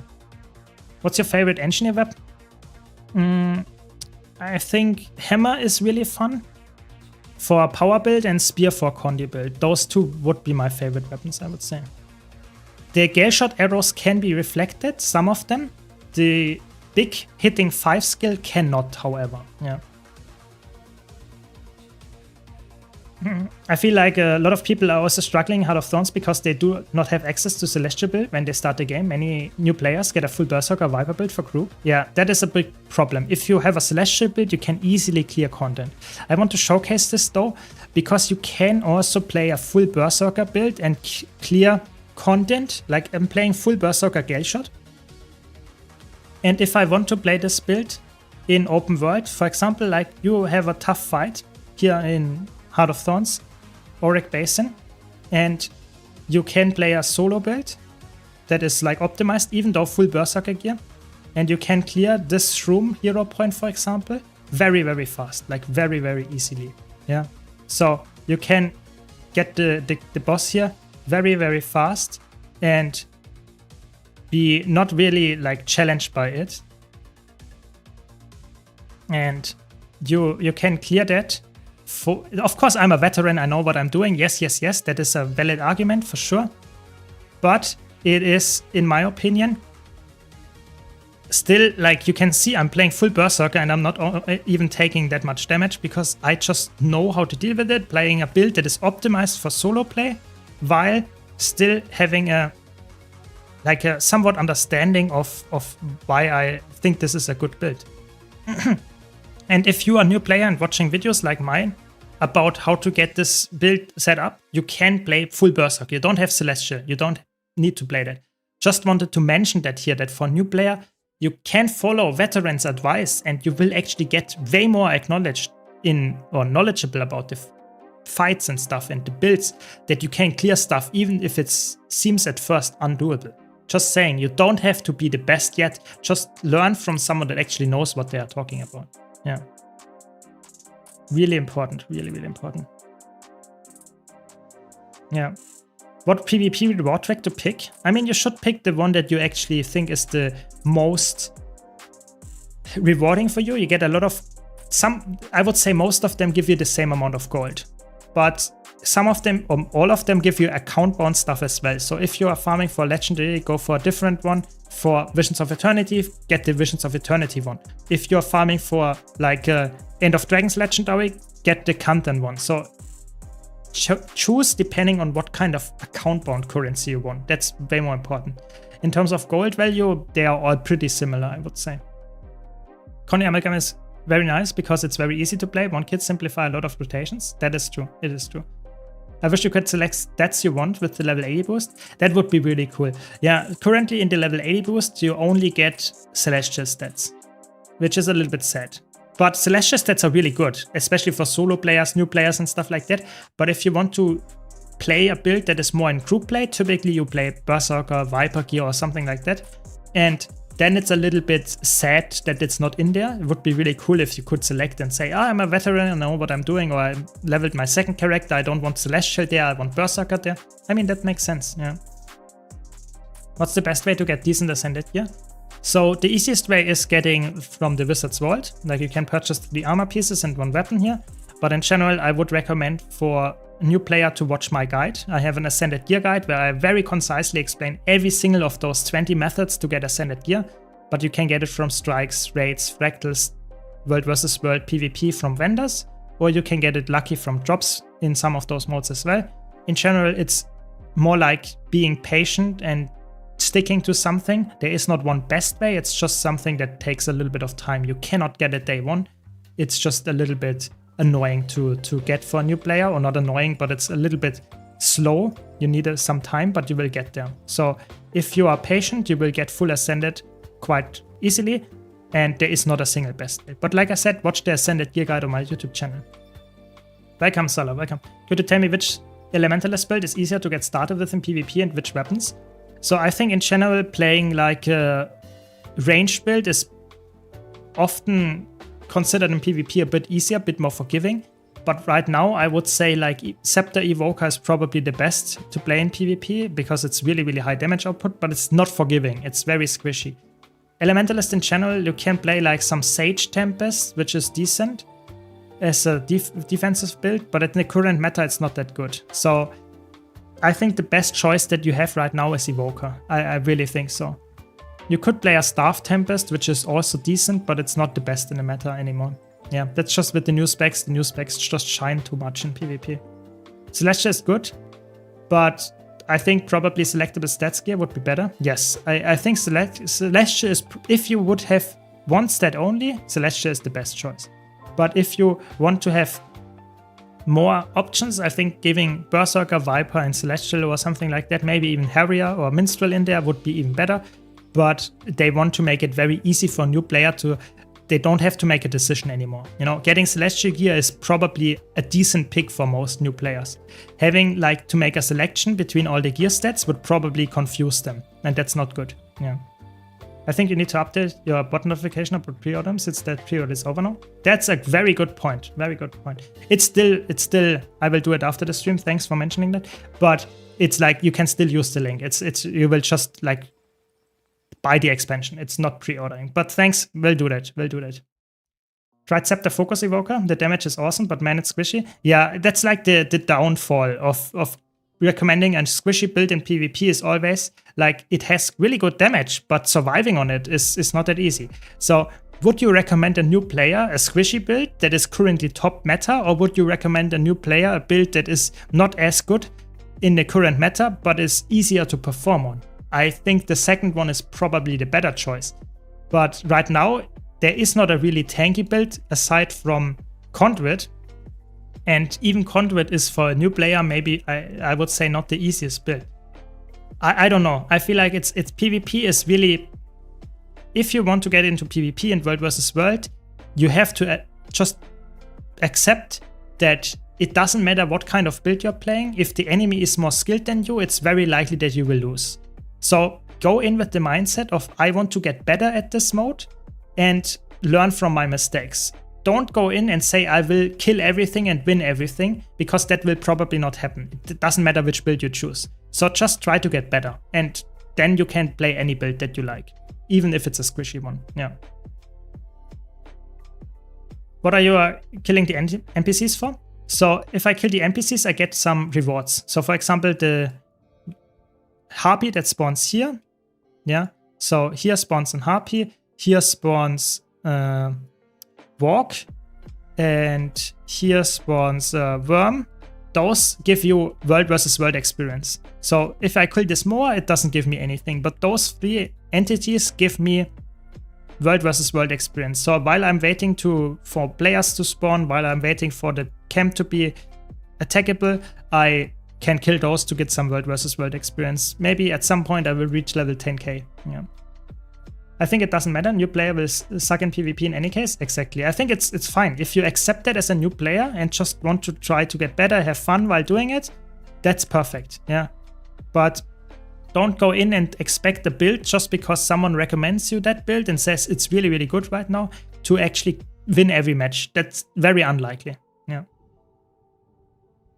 What's your favorite engineer weapon? I think Hammer is really fun for a power build and Spear for a condi build. Those two would be my favorite weapons, I would say. The Gale Shot arrows can be reflected, some of them. The big hitting 5 skill cannot, however. Yeah. I feel like a lot of people are also struggling in Heart of Thorns because they do not have access to Celestial build when they start the game. Many new players get a full Berserker Viper build for group. Yeah, that is a big problem. If you have a Celestial build, you can easily clear content. I want to showcase this though, because you can also play a full Berserker build and clear content. Like I'm playing full Berserker Gale Shot. And if I want to play this build in open world, for example, like you have a tough fight here in Heart of Thorns, Auric Basin, and you can play a solo build that is like optimized, even though full Berserker gear, and you can clear this Shroom hero point, for example, very, very fast, like very, very easily. Yeah, so you can get the boss here very, very fast and be not really like challenged by it, and you can clear that. Of course, I'm a veteran, I know what I'm doing. Yes, yes, yes, that is a valid argument for sure. But it is, in my opinion, still, like you can see, I'm playing full Berserker and I'm not even taking that much damage because I just know how to deal with it, playing a build that is optimized for solo play while still having a somewhat understanding of why I think this is a good build. And if you are a new player and watching videos like mine, about how to get this build set up, you can play full Berserk. You don't have Celestial. You don't need to play that. Just wanted to mention that here, that for new player, you can follow veterans' advice and you will actually get way more acknowledged in or knowledgeable about the fights and stuff and the builds, that you can clear stuff even if it seems at first undoable. Just saying, you don't have to be the best yet. Just learn from someone that actually knows what they are talking about. Yeah. Really important. Really, really important. Yeah. What PvP reward track to pick? I mean, you should pick the one that you actually think is the most rewarding for you. You get a lot of I would say most of them give you the same amount of gold, but some of them, or all of them, give you account bound stuff as well. So if you are farming for legendary, go for a different one. For Visions of Eternity, get the Visions of Eternity one. If you're farming for like End of Dragons legendary, get the Kanten one. So choose depending on what kind of account bound currency you want. That's way more important. In terms of gold value, they are all pretty similar, I would say. Conny Amalgam is very nice because it's very easy to play. One kit simplify a lot of rotations. That is true. It is true. I wish you could select stats you want with the level 80 boost. That would be really cool. Yeah, currently in the level 80 boost, you only get Celestial stats, which is a little bit sad. But Celestial stats are really good, especially for solo players, new players and stuff like that. But if you want to play a build that is more in group play, typically you play Berserker, Viper gear or something like that. And then it's a little bit sad that it's not in there. It would be really cool if you could select and say, I'm a veteran, I know what I'm doing, or I leveled my second character, I don't want Celestial there, I want Berserker there. I mean, that makes sense, yeah. What's the best way to get decent Ascended gear? So the easiest way is getting from the Wizard's Vault. Like you can purchase the armor pieces and one weapon here. But in general, I would recommend for a new player to watch my guide. I have an Ascended Gear guide where I very concisely explain every single of those 20 methods to get Ascended Gear. But you can get it from strikes, raids, fractals, World vs. World PvP from vendors, or you can get it lucky from drops in some of those modes as well. In general, it's more like being patient and sticking to something. There is not one best way, it's just something that takes a little bit of time. You cannot get it day one. It's just a little bit annoying to get for a new player, or not annoying, but it's a little bit slow. You need some time, but you will get there. So if you are patient, you will get full Ascended quite easily, and there is not a single best way. But like I said, watch the Ascended Gear guide on my YouTube channel. Welcome, Sala, welcome. Could you tell me which Elementalist build is easier to get started with in PvP and which weapons? So I think in general, playing like a ranged build is often considered in PvP a bit easier, a bit more forgiving. But right now, I would say like Scepter Evoker is probably the best to play in PvP because it's really, really high damage output, but it's not forgiving. It's very squishy. Elementalist in general, you can play like some Sage Tempest, which is decent as a defensive build, but in the current meta, it's not that good. So I think the best choice that you have right now is Evoker. I really think so. You could play a Staff Tempest, which is also decent, but it's not the best in the meta anymore. Yeah, that's just with the new specs. The new specs just shine too much in PvP. Celestial is good, but I think probably selectable stats gear would be better. Yes, I think Celestial is, if you would have one stat only, Celestial is the best choice. But if you want to have more options, I think giving Berserker, Viper and Celestial or something like that, maybe even Harrier or Minstrel in there would be even better. But they want to make it very easy for a new player to, they don't have to make a decision anymore. You know, getting Celestial gear is probably a decent pick for most new players. Having like to make a selection between all the gear stats would probably confuse them, and that's not good. Yeah. I think you need to update your bot notification about pre-order since that pre-order is over now. That's a very good point. Very good point. It's still, I will do it after the stream. Thanks for mentioning that. But it's like you can still use the link. You will just like buy the expansion. It's not pre-ordering. But thanks, we'll do that. We'll do that. Tried Scepter Focus Evoker. The damage is awesome, but man, it's squishy. Yeah, that's like the downfall of recommending a squishy build in PvP is always like it has really good damage, but surviving on it is not that easy. So would you recommend a new player a squishy build that is currently top meta, or would you recommend a new player a build that is not as good in the current meta, but is easier to perform on? I think the second one is probably the better choice. But right now, there is not a really tanky build aside from Conduit And even Conduit is for a new player, maybe I would say not the easiest build. I don't know. I feel like it's PvP is really, if you want to get into PvP and World versus World, you have to just accept that it doesn't matter what kind of build you're playing. If the enemy is more skilled than you, it's very likely that you will lose. So go in with the mindset of I want to get better at this mode and learn from my mistakes. Don't go in and say I will kill everything and win everything, because that will probably not happen. It doesn't matter which build you choose. So just try to get better, and then you can play any build that you like, even if it's a squishy one. Yeah. What are you killing the NPCs for? So if I kill the NPCs, I get some rewards. So for example, the harpy that spawns here. Yeah. So here spawns an harpy. Here spawns walk. And here spawns worm. Those give you World versus World experience. So if I kill this more, it doesn't give me anything. But those 3 entities give me World versus World experience. So while I'm waiting for players to spawn, while I'm waiting for the camp to be attackable, I can kill those to get some World versus World experience. Maybe at some point I will reach level 10k. Yeah. I think it doesn't matter. New player will suck in PvP in any case. Exactly. I think it's fine. If you accept that as a new player and just want to try to get better, have fun while doing it, that's perfect. Yeah. But don't go in and expect a build just because someone recommends you that build and says it's really, really good right now to actually win every match. That's very unlikely. Yeah.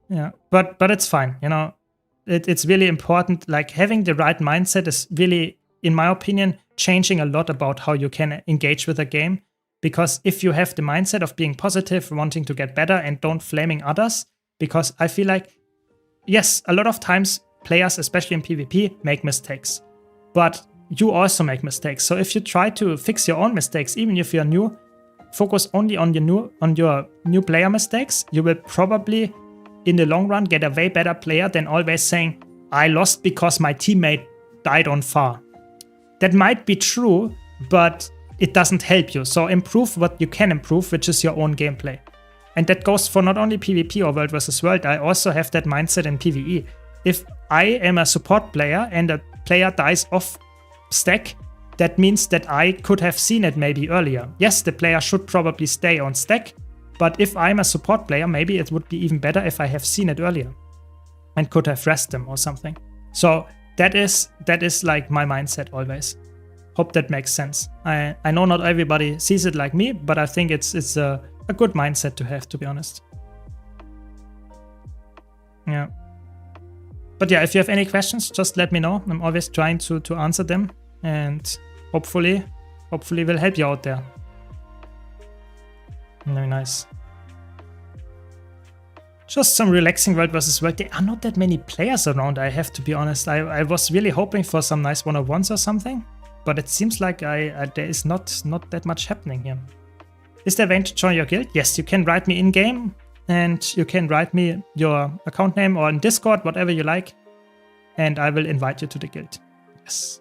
Yeah. But it's fine. You know, it's really important. Like having the right mindset is really, in my opinion, changing a lot about how you can engage with a game. Because if you have the mindset of being positive, wanting to get better, and don't flaming others, because I feel like, yes, a lot of times players, especially in PvP, make mistakes. But you also make mistakes. So if you try to fix your own mistakes, even if you're new, focus only on your new player mistakes, you will probably, in the long run, get a way better player than always saying, I lost because my teammate died on far. That might be true, but it doesn't help you. So improve what you can improve, which is your own gameplay. And that goes for not only PvP or World vs. World, I also have that mindset in PvE. If I am a support player and a player dies off stack, that means that I could have seen it maybe earlier. Yes, the player should probably stay on stack, but if I'm a support player, maybe it would be even better if I have seen it earlier and could have rested them or something. So that is like my mindset always. Hope that makes sense. I know not everybody sees it like me, but I think it's a good mindset to have, to be honest. Yeah. But yeah, if you have any questions, just let me know. I'm always trying to answer them, and hopefully will help you out there. Very nice. Just some relaxing World vs. World. There are not that many players around, I have to be honest. I was really hoping for some nice one-on-ones or something, but it seems like there is not that much happening here. Is there a way to join your guild? Yes, you can write me in-game, and you can write me your account name or in Discord, whatever you like, and I will invite you to the guild. Yes.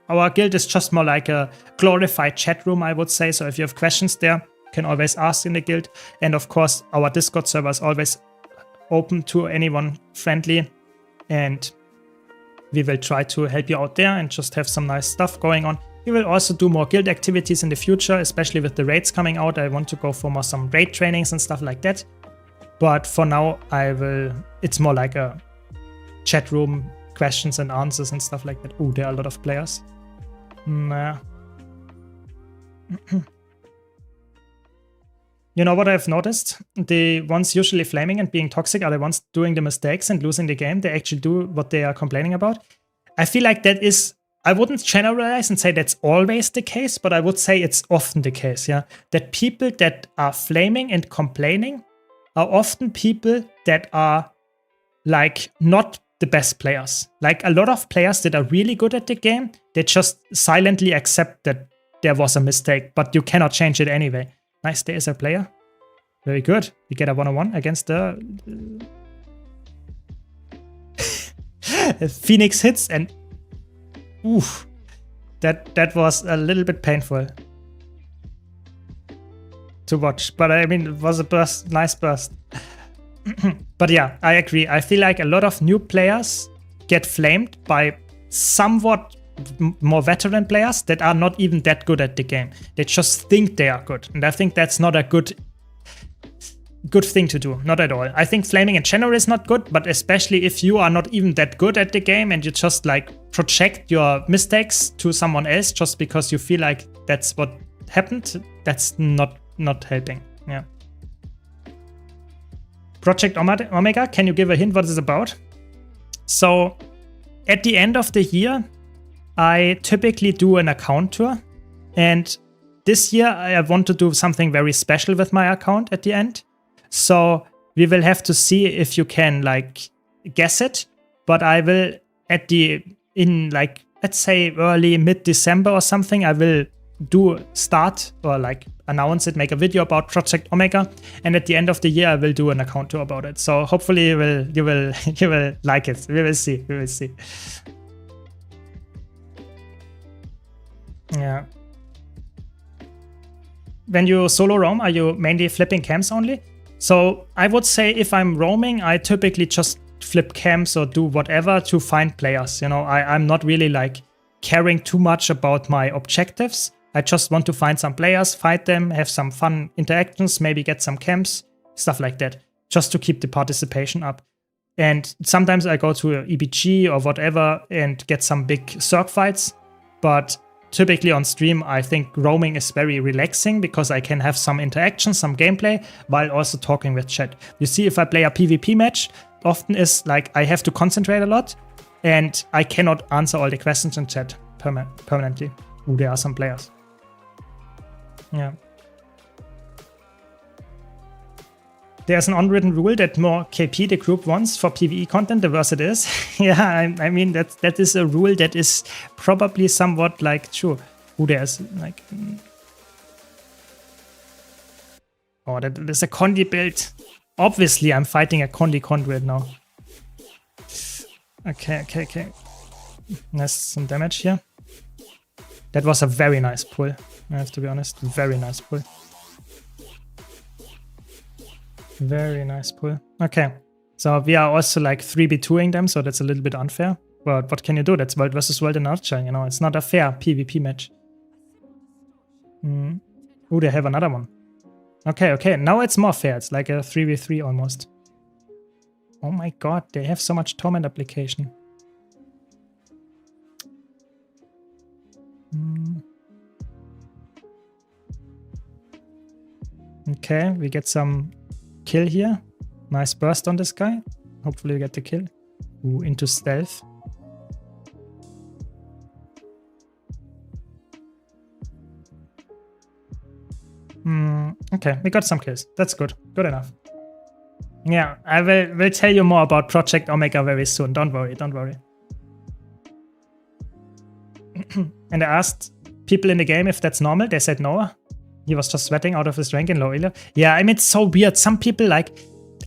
Our guild is just more like a glorified chat room, I would say, so if you have questions there, you can always ask in the guild. And of course, our Discord server is always open to anyone friendly, and we will try to help you out there and just have some nice stuff going on. We will also do more guild activities in the future, especially with the raids coming out. I want to go for some raid trainings and stuff like that. But for now, it's more like a chat room, questions and answers and stuff like that. Oh, there are a lot of players. Nah. You know what I've noticed? The ones usually flaming and being toxic are the ones doing the mistakes and losing the game. They actually do what they are complaining about. I feel like that is, I wouldn't generalize and say that's always the case, but I would say it's often the case, yeah? That people that are flaming and complaining are often people that are like not the best players. Like a lot of players that are really good at the game, they just silently accept that there was a mistake, but you cannot change it anyway. Nice, there is a player. Very good. We get a one-on-one against the Phoenix hits, and oof, that was a little bit painful to watch. But I mean, it was a burst, nice burst. But yeah, I agree. I feel like a lot of new players get flamed by somewhat more veteran players that are not even that good at the game. They just think they are good. And I think that's not a good thing to do. Not at all. I think flaming in general is not good, but especially if you are not even that good at the game and you just like project your mistakes to someone else just because you feel like that's what happened, that's not helping. Yeah. Project Omega, can you give a hint what it's about? So at the end of the year, I typically do an account tour, and this year I want to do something very special with my account at the end. So we will have to see if you can like guess it, but I will in like, let's say early mid-December or something, I will start or like announce it, make a video about Project Omega, and at the end of the year I will do an account tour about it. So hopefully you will like it. We will see. Yeah. When you solo roam, are you mainly flipping camps only? So I would say if I'm roaming, I typically just flip camps or do whatever to find players. You know, I'm not really like caring too much about my objectives. I just want to find some players, fight them, have some fun interactions, maybe get some camps, stuff like that, just to keep the participation up. And sometimes I go to EBG or whatever and get some big Zerg fights, but typically on stream, I think roaming is very relaxing because I can have some interaction, some gameplay, while also talking with chat. You see, if I play a PvP match, often is like I have to concentrate a lot and I cannot answer all the questions in chat permanently. Ooh, there are some players. Yeah. There's an unwritten rule that more KP the group wants for PvE content, the worse it is. Yeah, I mean, that is a rule that is probably somewhat like true. Ooh, there's like... Oh, that is a Condi build. Obviously, I'm fighting a Condi conduit now. Okay. There's some damage here. That was a very nice pull, I have to be honest. Very nice pull. Very nice pull. Okay, so we are also like 3v2ing them, so that's a little bit unfair. But what can you do? That's world versus world in a nutshell, you know? It's not a fair PvP match. Ooh, they have another one. Okay, now it's more fair. It's like a 3v3 almost. Oh my god, they have so much torment application. Okay, we get some kill here. Nice burst on this guy. Hopefully we get the kill. Ooh, into stealth. Okay, we got some kills. That's good. Good enough. Yeah, I will tell you more about Project Omega very soon. Don't worry. And I asked people in the game if that's normal. They said no. He was just sweating out of his rank in low elo. Yeah, I mean, it's so weird. Some people like...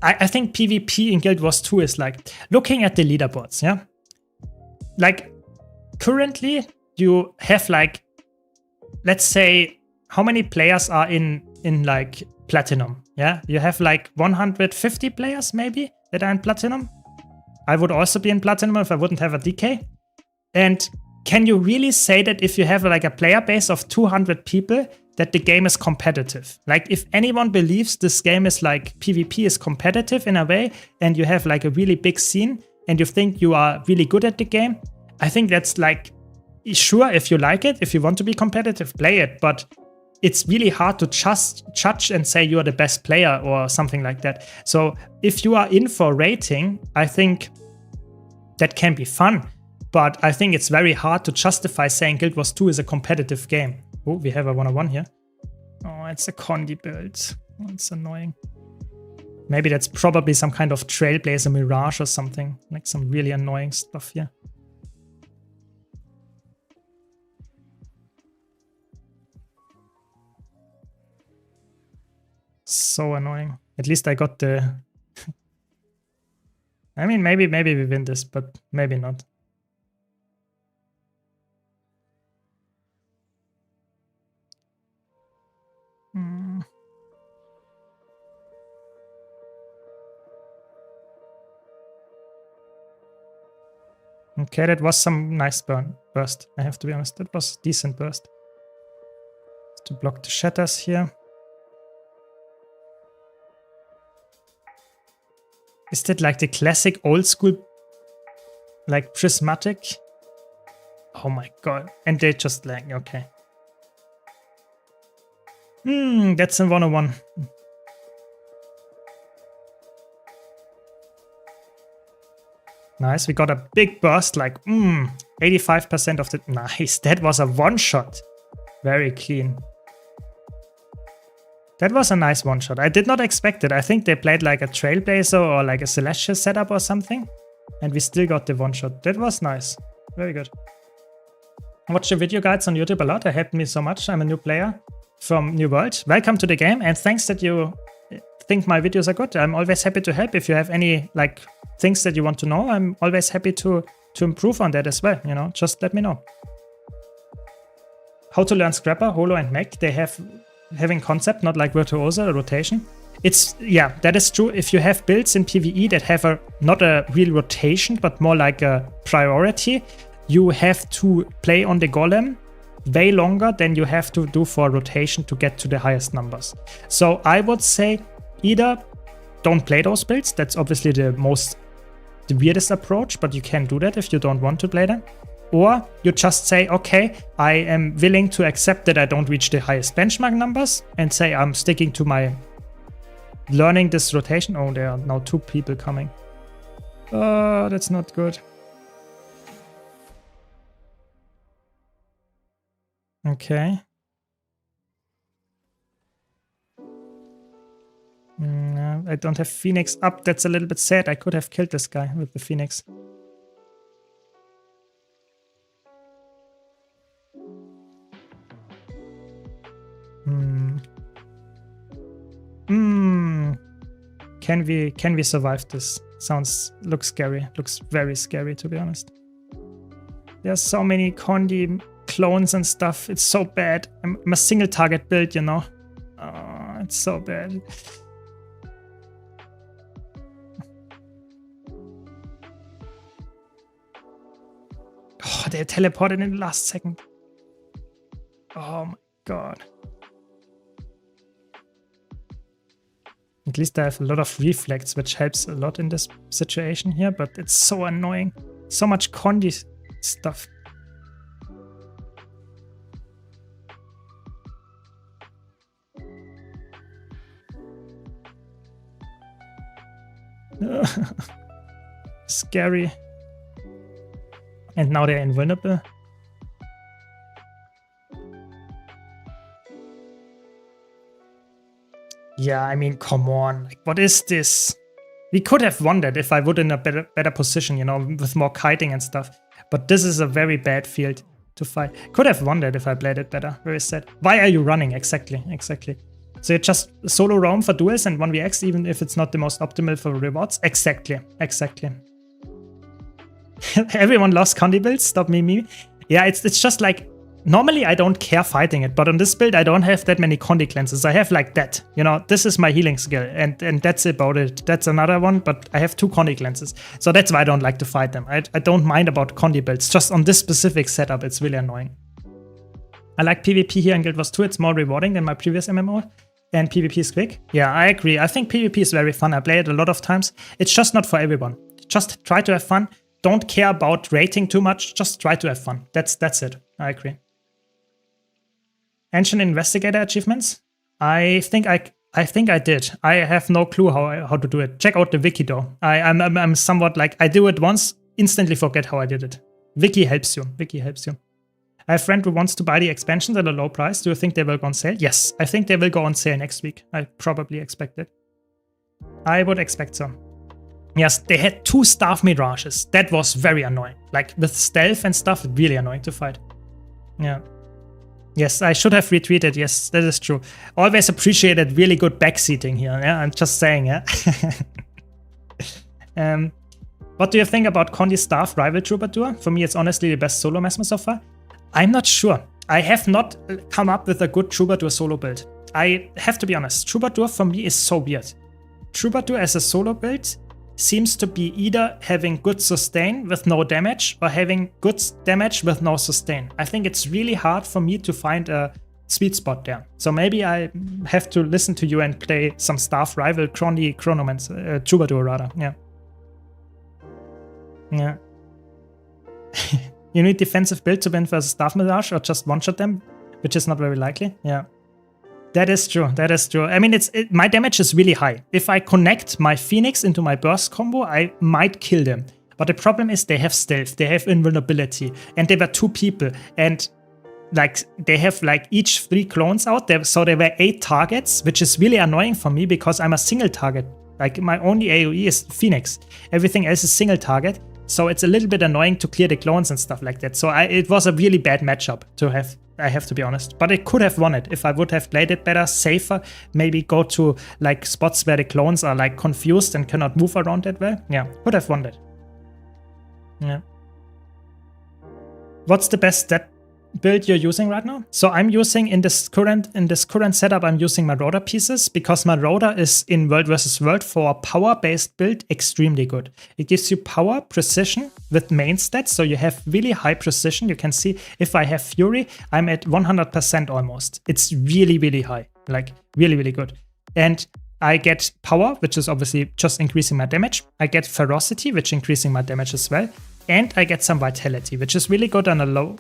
I think PvP in Guild Wars 2 is like looking at the leaderboards, yeah? Like, currently, you have like... Let's say, how many players are in like Platinum, yeah? You have like 150 players, maybe, that are in Platinum. I would also be in Platinum if I wouldn't have a DK. And can you really say that if you have like a player base of 200 people, that the game is competitive? Like, if anyone believes this game is like PvP is competitive in a way, and you have like a really big scene, and you think you are really good at the game, I think that's like, sure, if you like it, if you want to be competitive, play it, but it's really hard to just judge and say you're the best player or something like that. So if you are in for rating, I think that can be fun, but I think it's very hard to justify saying Guild Wars 2 is a competitive game. Oh, we have a 101 here. Oh, it's a Condi build. Oh, it's annoying. Maybe that's probably some kind of Trailblazer Mirage or something. Like some really annoying stuff here. So annoying. At least I got the... I mean, maybe we win this, but maybe not. Okay, that was some nice burst. I have to be honest, that was decent burst. To block the shatters here. Is that like the classic old school, like prismatic? Oh my god. And they just lag, okay. That's a 101. Nice, we got a big burst, like 85% of the... Nice, that was a one-shot. Very clean. That was a nice one-shot. I did not expect it. I think they played like a Trailblazer or like a Celestial setup or something. And we still got the one-shot. That was nice. Very good. I watch your video guides on YouTube a lot. They helped me so much. I'm a new player from New World. Welcome to the game, and thanks that you think my videos are good. I'm always happy to help. If you have any like things that you want to know, I'm always happy to improve on that as well. You know, just let me know. How to learn Scrapper, Holo, and Mech. They have having concept, not like Virtuoso or rotation. It's, yeah, that is true. If you have builds in PvE that have not a real rotation, but more like a priority, you have to play on the golem way longer than you have to do for rotation to get to the highest numbers. So I would say either don't play those builds. That's obviously the weirdest approach, but you can do that if you don't want to play them. Or you just say, okay, I am willing to accept that I don't reach the highest benchmark numbers and say I'm sticking to my learning this rotation. Oh, there are now 2 people coming. Oh, that's not good. Okay. I don't have Phoenix up. That's a little bit sad. I could have killed this guy with the Phoenix. Can we survive this? Looks scary. Looks very scary, to be honest. There's so many Condi clones and stuff. It's so bad. I'm a single target build, you know. Oh, it's so bad. Oh, they teleported in the last second. Oh my god. At least I have a lot of reflex, which helps a lot in this situation here, but it's so annoying. So much Condi stuff. Scary. And now they're invulnerable. Yeah, I mean, come on. Like, what is this? We could have won that if I would in a better position, you know, with more kiting and stuff. But this is a very bad field to fight. Could have won that if I played it better. Very sad. Why are you running? Exactly. So you just solo roam for duels and 1vx, even if it's not the most optimal for rewards? Exactly. Everyone loves Condi builds. Stop me. Yeah, it's just like, normally I don't care fighting it, but on this build I don't have that many Condi cleanses. I have like that. You know, this is my healing skill, and that's about it. That's another one, but I have 2 Condi cleanses. So that's why I don't like to fight them. I don't mind about Condi builds. Just on this specific setup, it's really annoying. I like PvP here in Guild Wars 2. It's more rewarding than my previous MMO. And PvP is quick. Yeah, I agree. I think PvP is very fun. I play it a lot of times. It's just not for everyone. Just try to have fun. Don't care about rating too much. Just try to have fun. That's it. I agree. Ancient Investigator achievements? I think I did. I have no clue how to do it. Check out the wiki though. I'm somewhat like, I do it once, instantly forget how I did it. Wiki helps you. I have a friend who wants to buy the expansions at a low price. Do you think they will go on sale? Yes, I think they will go on sale next week. I probably expect it. I would expect so. Yes, they had 2 staff mirages. That was very annoying. Like with stealth and stuff, really annoying to fight. Yeah. Yes, I should have retweeted. Yes, that is true. Always appreciated really good backseating here. Yeah, I'm just saying. Yeah. What do you think about Condi Staff Rival Troubadour? For me, it's honestly the best solo mesmer so far. I'm not sure. I have not come up with a good Troubadour solo build. I have to be honest. Troubadour for me is so weird. Troubadour as a solo build seems to be either having good sustain with no damage or having good damage with no sustain. I think it's really hard for me to find a sweet spot there. So maybe I have to listen to you and play some Staff Rival Chronomancer, Troubadour rather. Yeah. Yeah. You need defensive build to win versus Staff Mirage or just one-shot them, which is not very likely. Yeah. That is true. That is true. I mean, my damage is really high. If I connect my Phoenix into my burst combo, I might kill them. But the problem is they have stealth, they have invulnerability, and they were 2 people, and like they have like each 3 clones out there, so there were 8 targets, which is really annoying for me because I'm a single target. Like my only AoE is Phoenix. Everything else is single target. So it's a little bit annoying to clear the clones and stuff like that. So it was a really bad matchup to have, I have to be honest. But I could have won it if I would have played it better, safer, maybe go to like spots where the clones are like confused and cannot move around that well. Yeah, could have won that. Yeah. What's the best stat build you're using right now? So I'm using in this current setup, I'm using Marauder pieces because Marauder is in World vs. World for a power-based build extremely good. It gives you power, precision with main stats, so you have really high precision. You can see if I have Fury, I'm at 100% almost. It's really, really high, like really, really good. And I get power, which is obviously just increasing my damage. I get ferocity, which increasing my damage as well. And I get some vitality, which is really good on a low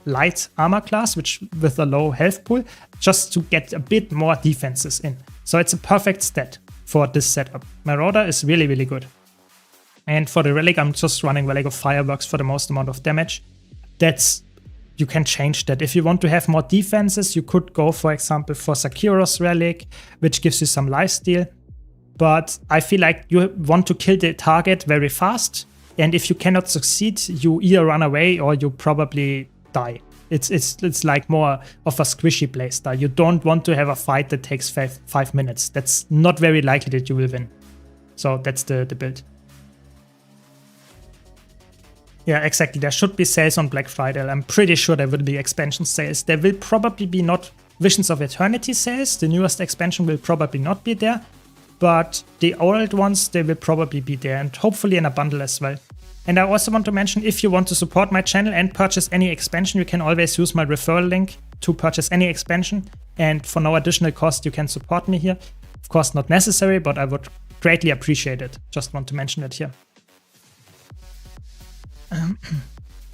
light armor class, which with a low health pool, just to get a bit more defenses in. So it's a perfect stat for this setup. Marauder is really, really good. And for the relic, I'm just running Relic of Fireworks for the most amount of damage. You can change that. If you want to have more defenses, you could go, for example, for Sakiro's relic, which gives you some lifesteal. But I feel like you want to kill the target very fast. And if you cannot succeed, you either run away or you probably die. It's like more of a squishy playstyle. You don't want to have a fight that takes 5 minutes. That's not very likely that you will win. So that's the build. Yeah, exactly. There should be sales on Black Friday. I'm pretty sure there will be expansion sales. There will probably be not Visions of Eternity sales. The newest expansion will probably not be there. But the old ones, they will probably be there. And hopefully in a bundle as well. And I also want to mention, if you want to support my channel and purchase any expansion, you can always use my referral link to purchase any expansion. And for no additional cost, you can support me here. Of course, not necessary, but I would greatly appreciate it. Just want to mention it here.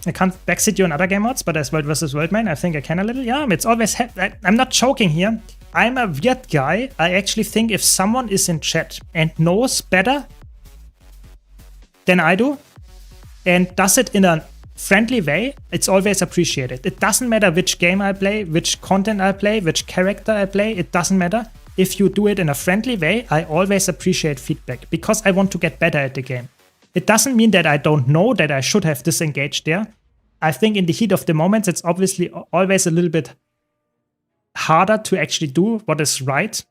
I can't backseat you in other game modes, but as World vs. World main, I think I can a little. Yeah, it's always... I'm not joking here. I'm a weird guy. I actually think if someone is in chat and knows better than I do, and does it in a friendly way, it's always appreciated. It doesn't matter which game I play, which content I play, which character I play, it doesn't matter. If you do it in a friendly way, I always appreciate feedback because I want to get better at the game. It doesn't mean that I don't know that I should have disengaged there. I think in the heat of the moment, it's obviously always a little bit harder to actually do what is right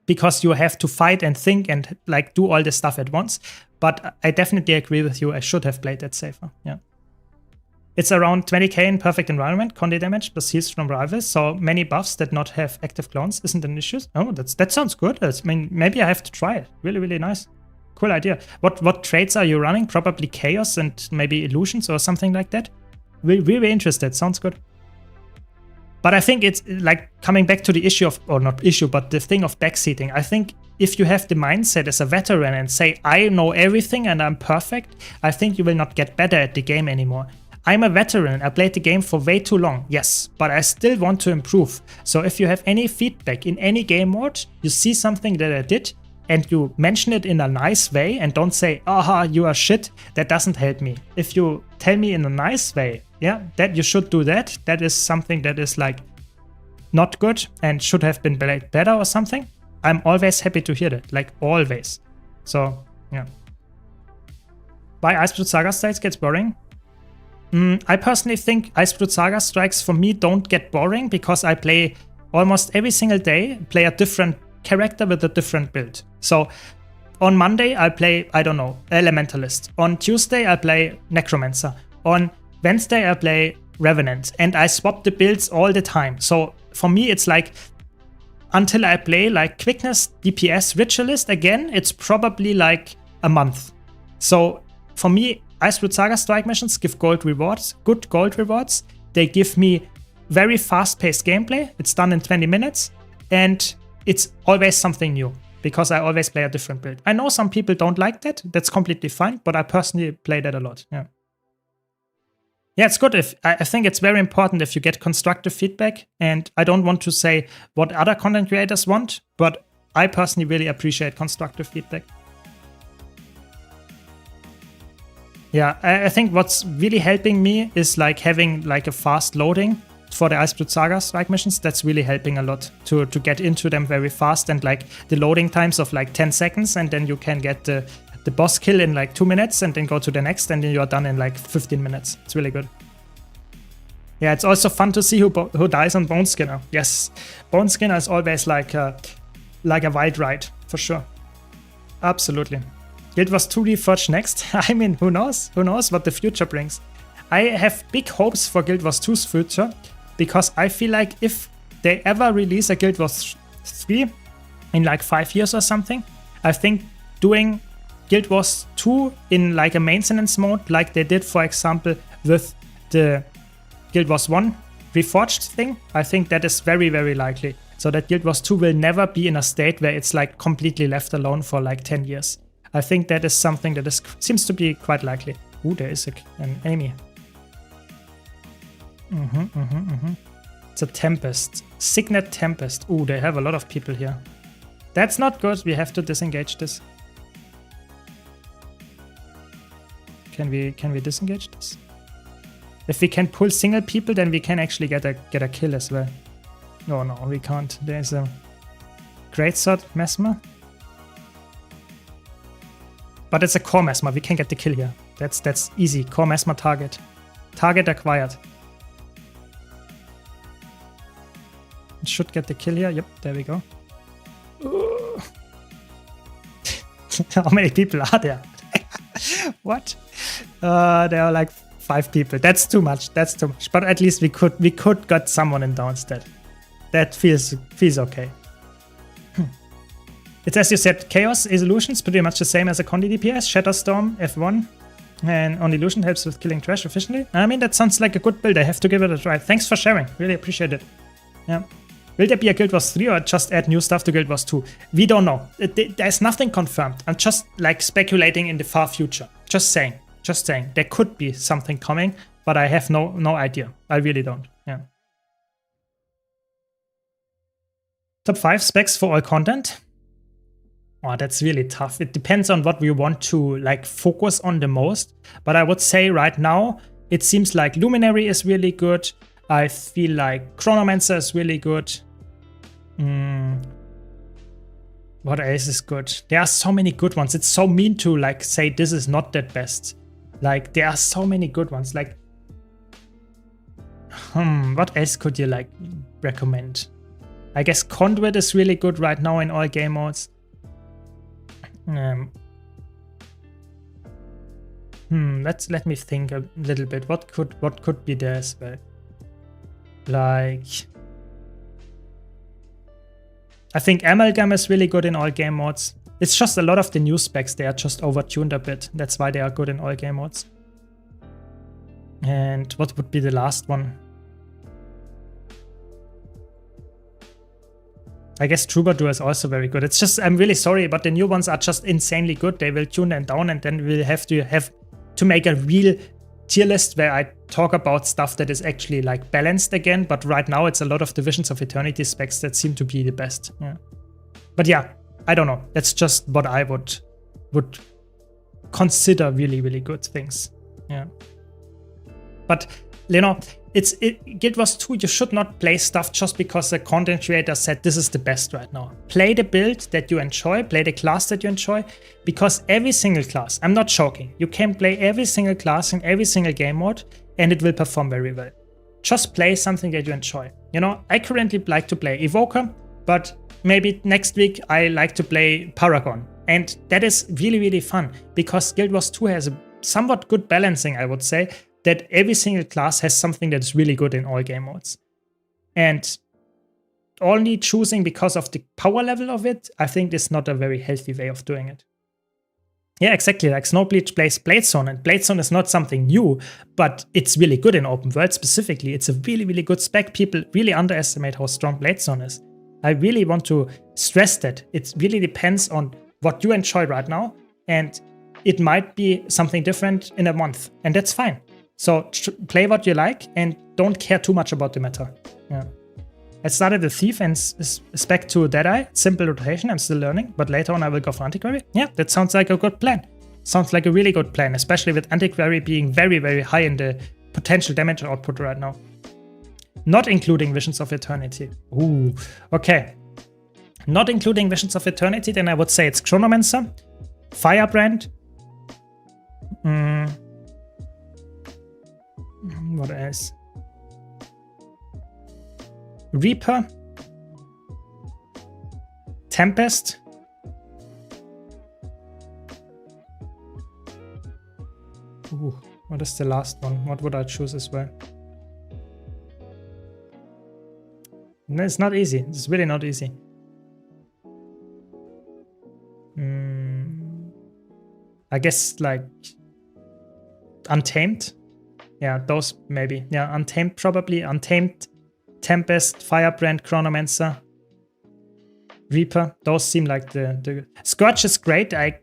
because you have to fight and think and like do all this stuff at once. But I definitely agree with you. I should have played that safer. Yeah. It's around 20k in perfect environment, Conde damage plus heals from rivals. So many buffs that not have active clones isn't an issue. Oh, that sounds good. I mean, maybe I have to try it. Really, really nice. Cool idea. What traits are you running? Probably chaos and maybe illusions or something like that. We're really interested. Sounds good. But I think it's like coming back to the issue of, or not issue, but the thing of backseating. I think if you have the mindset as a veteran and say, I know everything and I'm perfect, I think you will not get better at the game anymore. I'm a veteran. I played the game for way too long, yes, but I still want to improve. So if you have any feedback in any game mode, you see something that I did, and you mention it in a nice way and don't say, aha, you are shit, that doesn't help me. If you tell me in a nice way, yeah, that you should do that, that is something that is like not good and should have been better or something, I'm always happy to hear that, like always. So, yeah. Why Iceblood Saga Strikes gets boring? I personally think Iceblood Saga Strikes for me don't get boring because I play almost every single day, play a different character with a different build. So on Monday I play, I don't know, Elementalist. On Tuesday I play Necromancer. On Wednesday I play Revenant. And I swap the builds all the time. So for me it's like until I play like quickness, DPS, ritualist again, it's probably like a month. So for me, Icebrood Saga strike missions give gold rewards, good gold rewards. They give me very fast-paced gameplay. It's done in 20 minutes, and it's always something new because I always play a different build. I know some people don't like that. That's completely fine, but I personally play that a lot. Yeah. Yeah, it's good. I think it's very important if you get constructive feedback, and I don't want to say what other content creators want, but I personally really appreciate constructive feedback. Yeah, I think what's really helping me is like having like a fast loading for the Icebrood Saga strike missions. That's really helping a lot to get into them very fast, and like the loading times of like 10 seconds, and then you can get the boss kill in like 2 minutes and then go to the next, and then you are done in like 15 minutes. It's really good. Yeah, it's also fun to see who dies on Bone Skinner. Yes, Bone Skinner is always like a wild ride, for sure. Absolutely. Guild Wars 2 Reforged next. I mean, who knows? Who knows what the future brings? I have big hopes for Guild Wars 2's future, because I feel like if they ever release a Guild Wars 3 in like 5 years or something, I think doing Guild Wars 2 in like a maintenance mode, like they did, for example, with the Guild Wars 1 Reforged thing, I think that is very, very likely. So that Guild Wars 2 will never be in a state where it's like completely left alone for like 10 years. I think that is something that seems to be quite likely. Ooh, there is an enemy. It's a Tempest. Signet Tempest. Ooh, they have a lot of people here. That's not good. We have to disengage this. Can we disengage this? If we can pull single people, then we can actually get a kill as well. No, we can't. There's a Greatsword Mesmer. But it's a core Mesmer. We can get the kill here. That's easy. Core Mesmer target. Target acquired. It should get the kill here. Yep, there we go. How many people are there? What? There are like 5 people. That's too much. That's too much. But at least we could got someone in Downstead. That feels okay. It's, as you said, Chaos Illusions, pretty much the same as a Condi DPS. Shatterstorm F1. And on Illusion helps with killing trash efficiently. I mean, that sounds like a good build. I have to give it a try. Thanks for sharing. Really appreciate it. Yeah. Will there be a Guild Wars 3 or just add new stuff to Guild Wars 2? We don't know. There's nothing confirmed. I'm just like speculating in the far future. Just saying. There could be something coming, but I have no idea. I really don't. Yeah. Top 5 specs for all content? Oh, that's really tough. It depends on what we want to like focus on the most. But I would say right now, it seems like Luminary is really good. I feel like Chronomancer is really good. What else is good? There are so many good ones. It's so mean to like say this is not that best. Like there are so many good ones. Like, what else could you like recommend? I guess Conduit is really good right now in all game modes. Let me think a little bit. What could be there as well? Like, I think Amalgam is really good in all game modes. It's just a lot of the new specs, they are just overtuned a bit. That's why they are good in all game modes. And what would be the last one? I guess Troubadour is also very good. It's just, I'm really sorry, but the new ones are just insanely good. They will tune them down, and then we'll have to make a real tier list where I talk about stuff that is actually like balanced again. But right now it's a lot of the Visions of Eternity specs that seem to be the best. Yeah. But yeah, I don't know. That's just what I would consider really, really good things. Yeah. But you know, Guild Wars 2, you should not play stuff just because the content creator said this is the best right now. Play the build that you enjoy, play the class that you enjoy, because every single class, I'm not joking, you can play every single class in every single game mode and it will perform very well. Just play something that you enjoy. You know, I currently like to play Evoker, but maybe next week I like to play Paragon. And that is really, really fun because Guild Wars 2 has a somewhat good balancing, I would say, that every single class has something that's really good in all game modes. And only choosing because of the power level of it, I think is not a very healthy way of doing it. Yeah, exactly. Like Snowbleach plays Bladezone, and Bladezone is not something new, but it's really good in open world specifically. It's a really, really good spec. People really underestimate how strong Bladezone is. I really want to stress that. It really depends on what you enjoy right now, and it might be something different in a month, and that's fine. So play what you like and don't care too much about the meta. Yeah. I started the Thief and spec to Deadeye. Simple rotation, I'm still learning, but later on I will go for Antiquary. Yeah, that sounds like a good plan. Sounds like a really good plan, especially with Antiquary being very, very high in the potential damage output right now. Not including Visions of Eternity. Ooh, okay. Not including Visions of Eternity, then I would say it's Chronomancer, Firebrand. What else? Reaper, Tempest, ooh, what is the last one? What would I choose as well? No, it's not easy. It's really not easy. I guess like Untamed. Yeah, those maybe. Yeah, Untamed probably. Untamed, Tempest, Firebrand, Chronomancer, Reaper. Those seem like the Scourge is great. I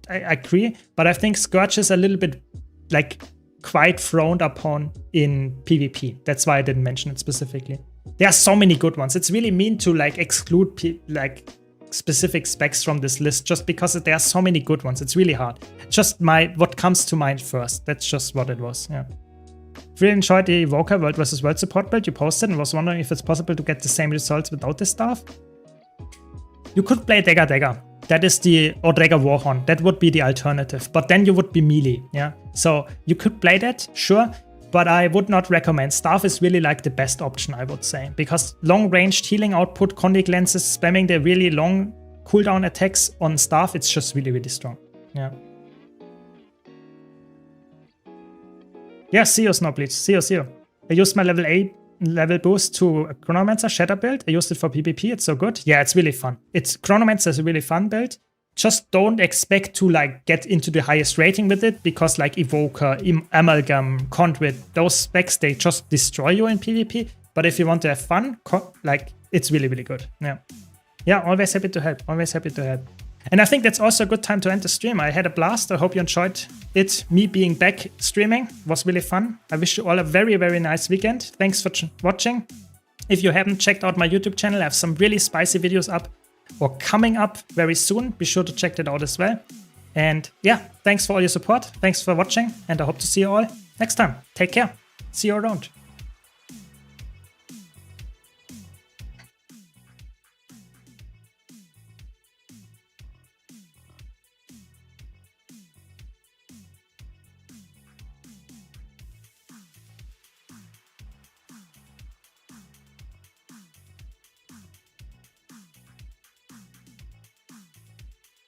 agree, but I think Scourge is a little bit like quite frowned upon in PvP. That's why I didn't mention it specifically. There are so many good ones. It's really mean to like exclude like specific specs from this list just because there are so many good ones. It's really hard. Just what comes to mind first. That's just what it was. Yeah. Really enjoyed the Evoker World vs. World support build you posted and was wondering if it's possible to get the same results without the staff. You could play Dagger. That is the, or Dagger Warhorn. That would be the alternative, but then you would be melee. Yeah, so you could play that, sure, but I would not recommend. Staff is really like the best option, I would say, because long-ranged healing output, Condic lenses, spamming the really long cooldown attacks on staff, it's just really, really strong. Yeah. Yeah, see you, Snowbleach. See you. I used my level 8 level boost to a Chronomancer Shatter build. I used it for PvP. It's so good. Yeah, it's really fun. Chronomancer is a really fun build. Just don't expect to like get into the highest rating with it because like Evoker, Amalgam, Conduit, those specs, they just destroy you in PvP. But if you want to have fun, like it's really, really good. Yeah. Yeah, always happy to help. Always happy to help. And I think that's also a good time to end the stream. I had a blast. I hope you enjoyed it. Me being back streaming was really fun. I wish you all a very, very nice weekend. Thanks for watching. If you haven't checked out my YouTube channel, I have some really spicy videos up or coming up very soon. Be sure to check that out as well. And yeah, thanks for all your support. Thanks for watching. And I hope to see you all next time. Take care. See you around.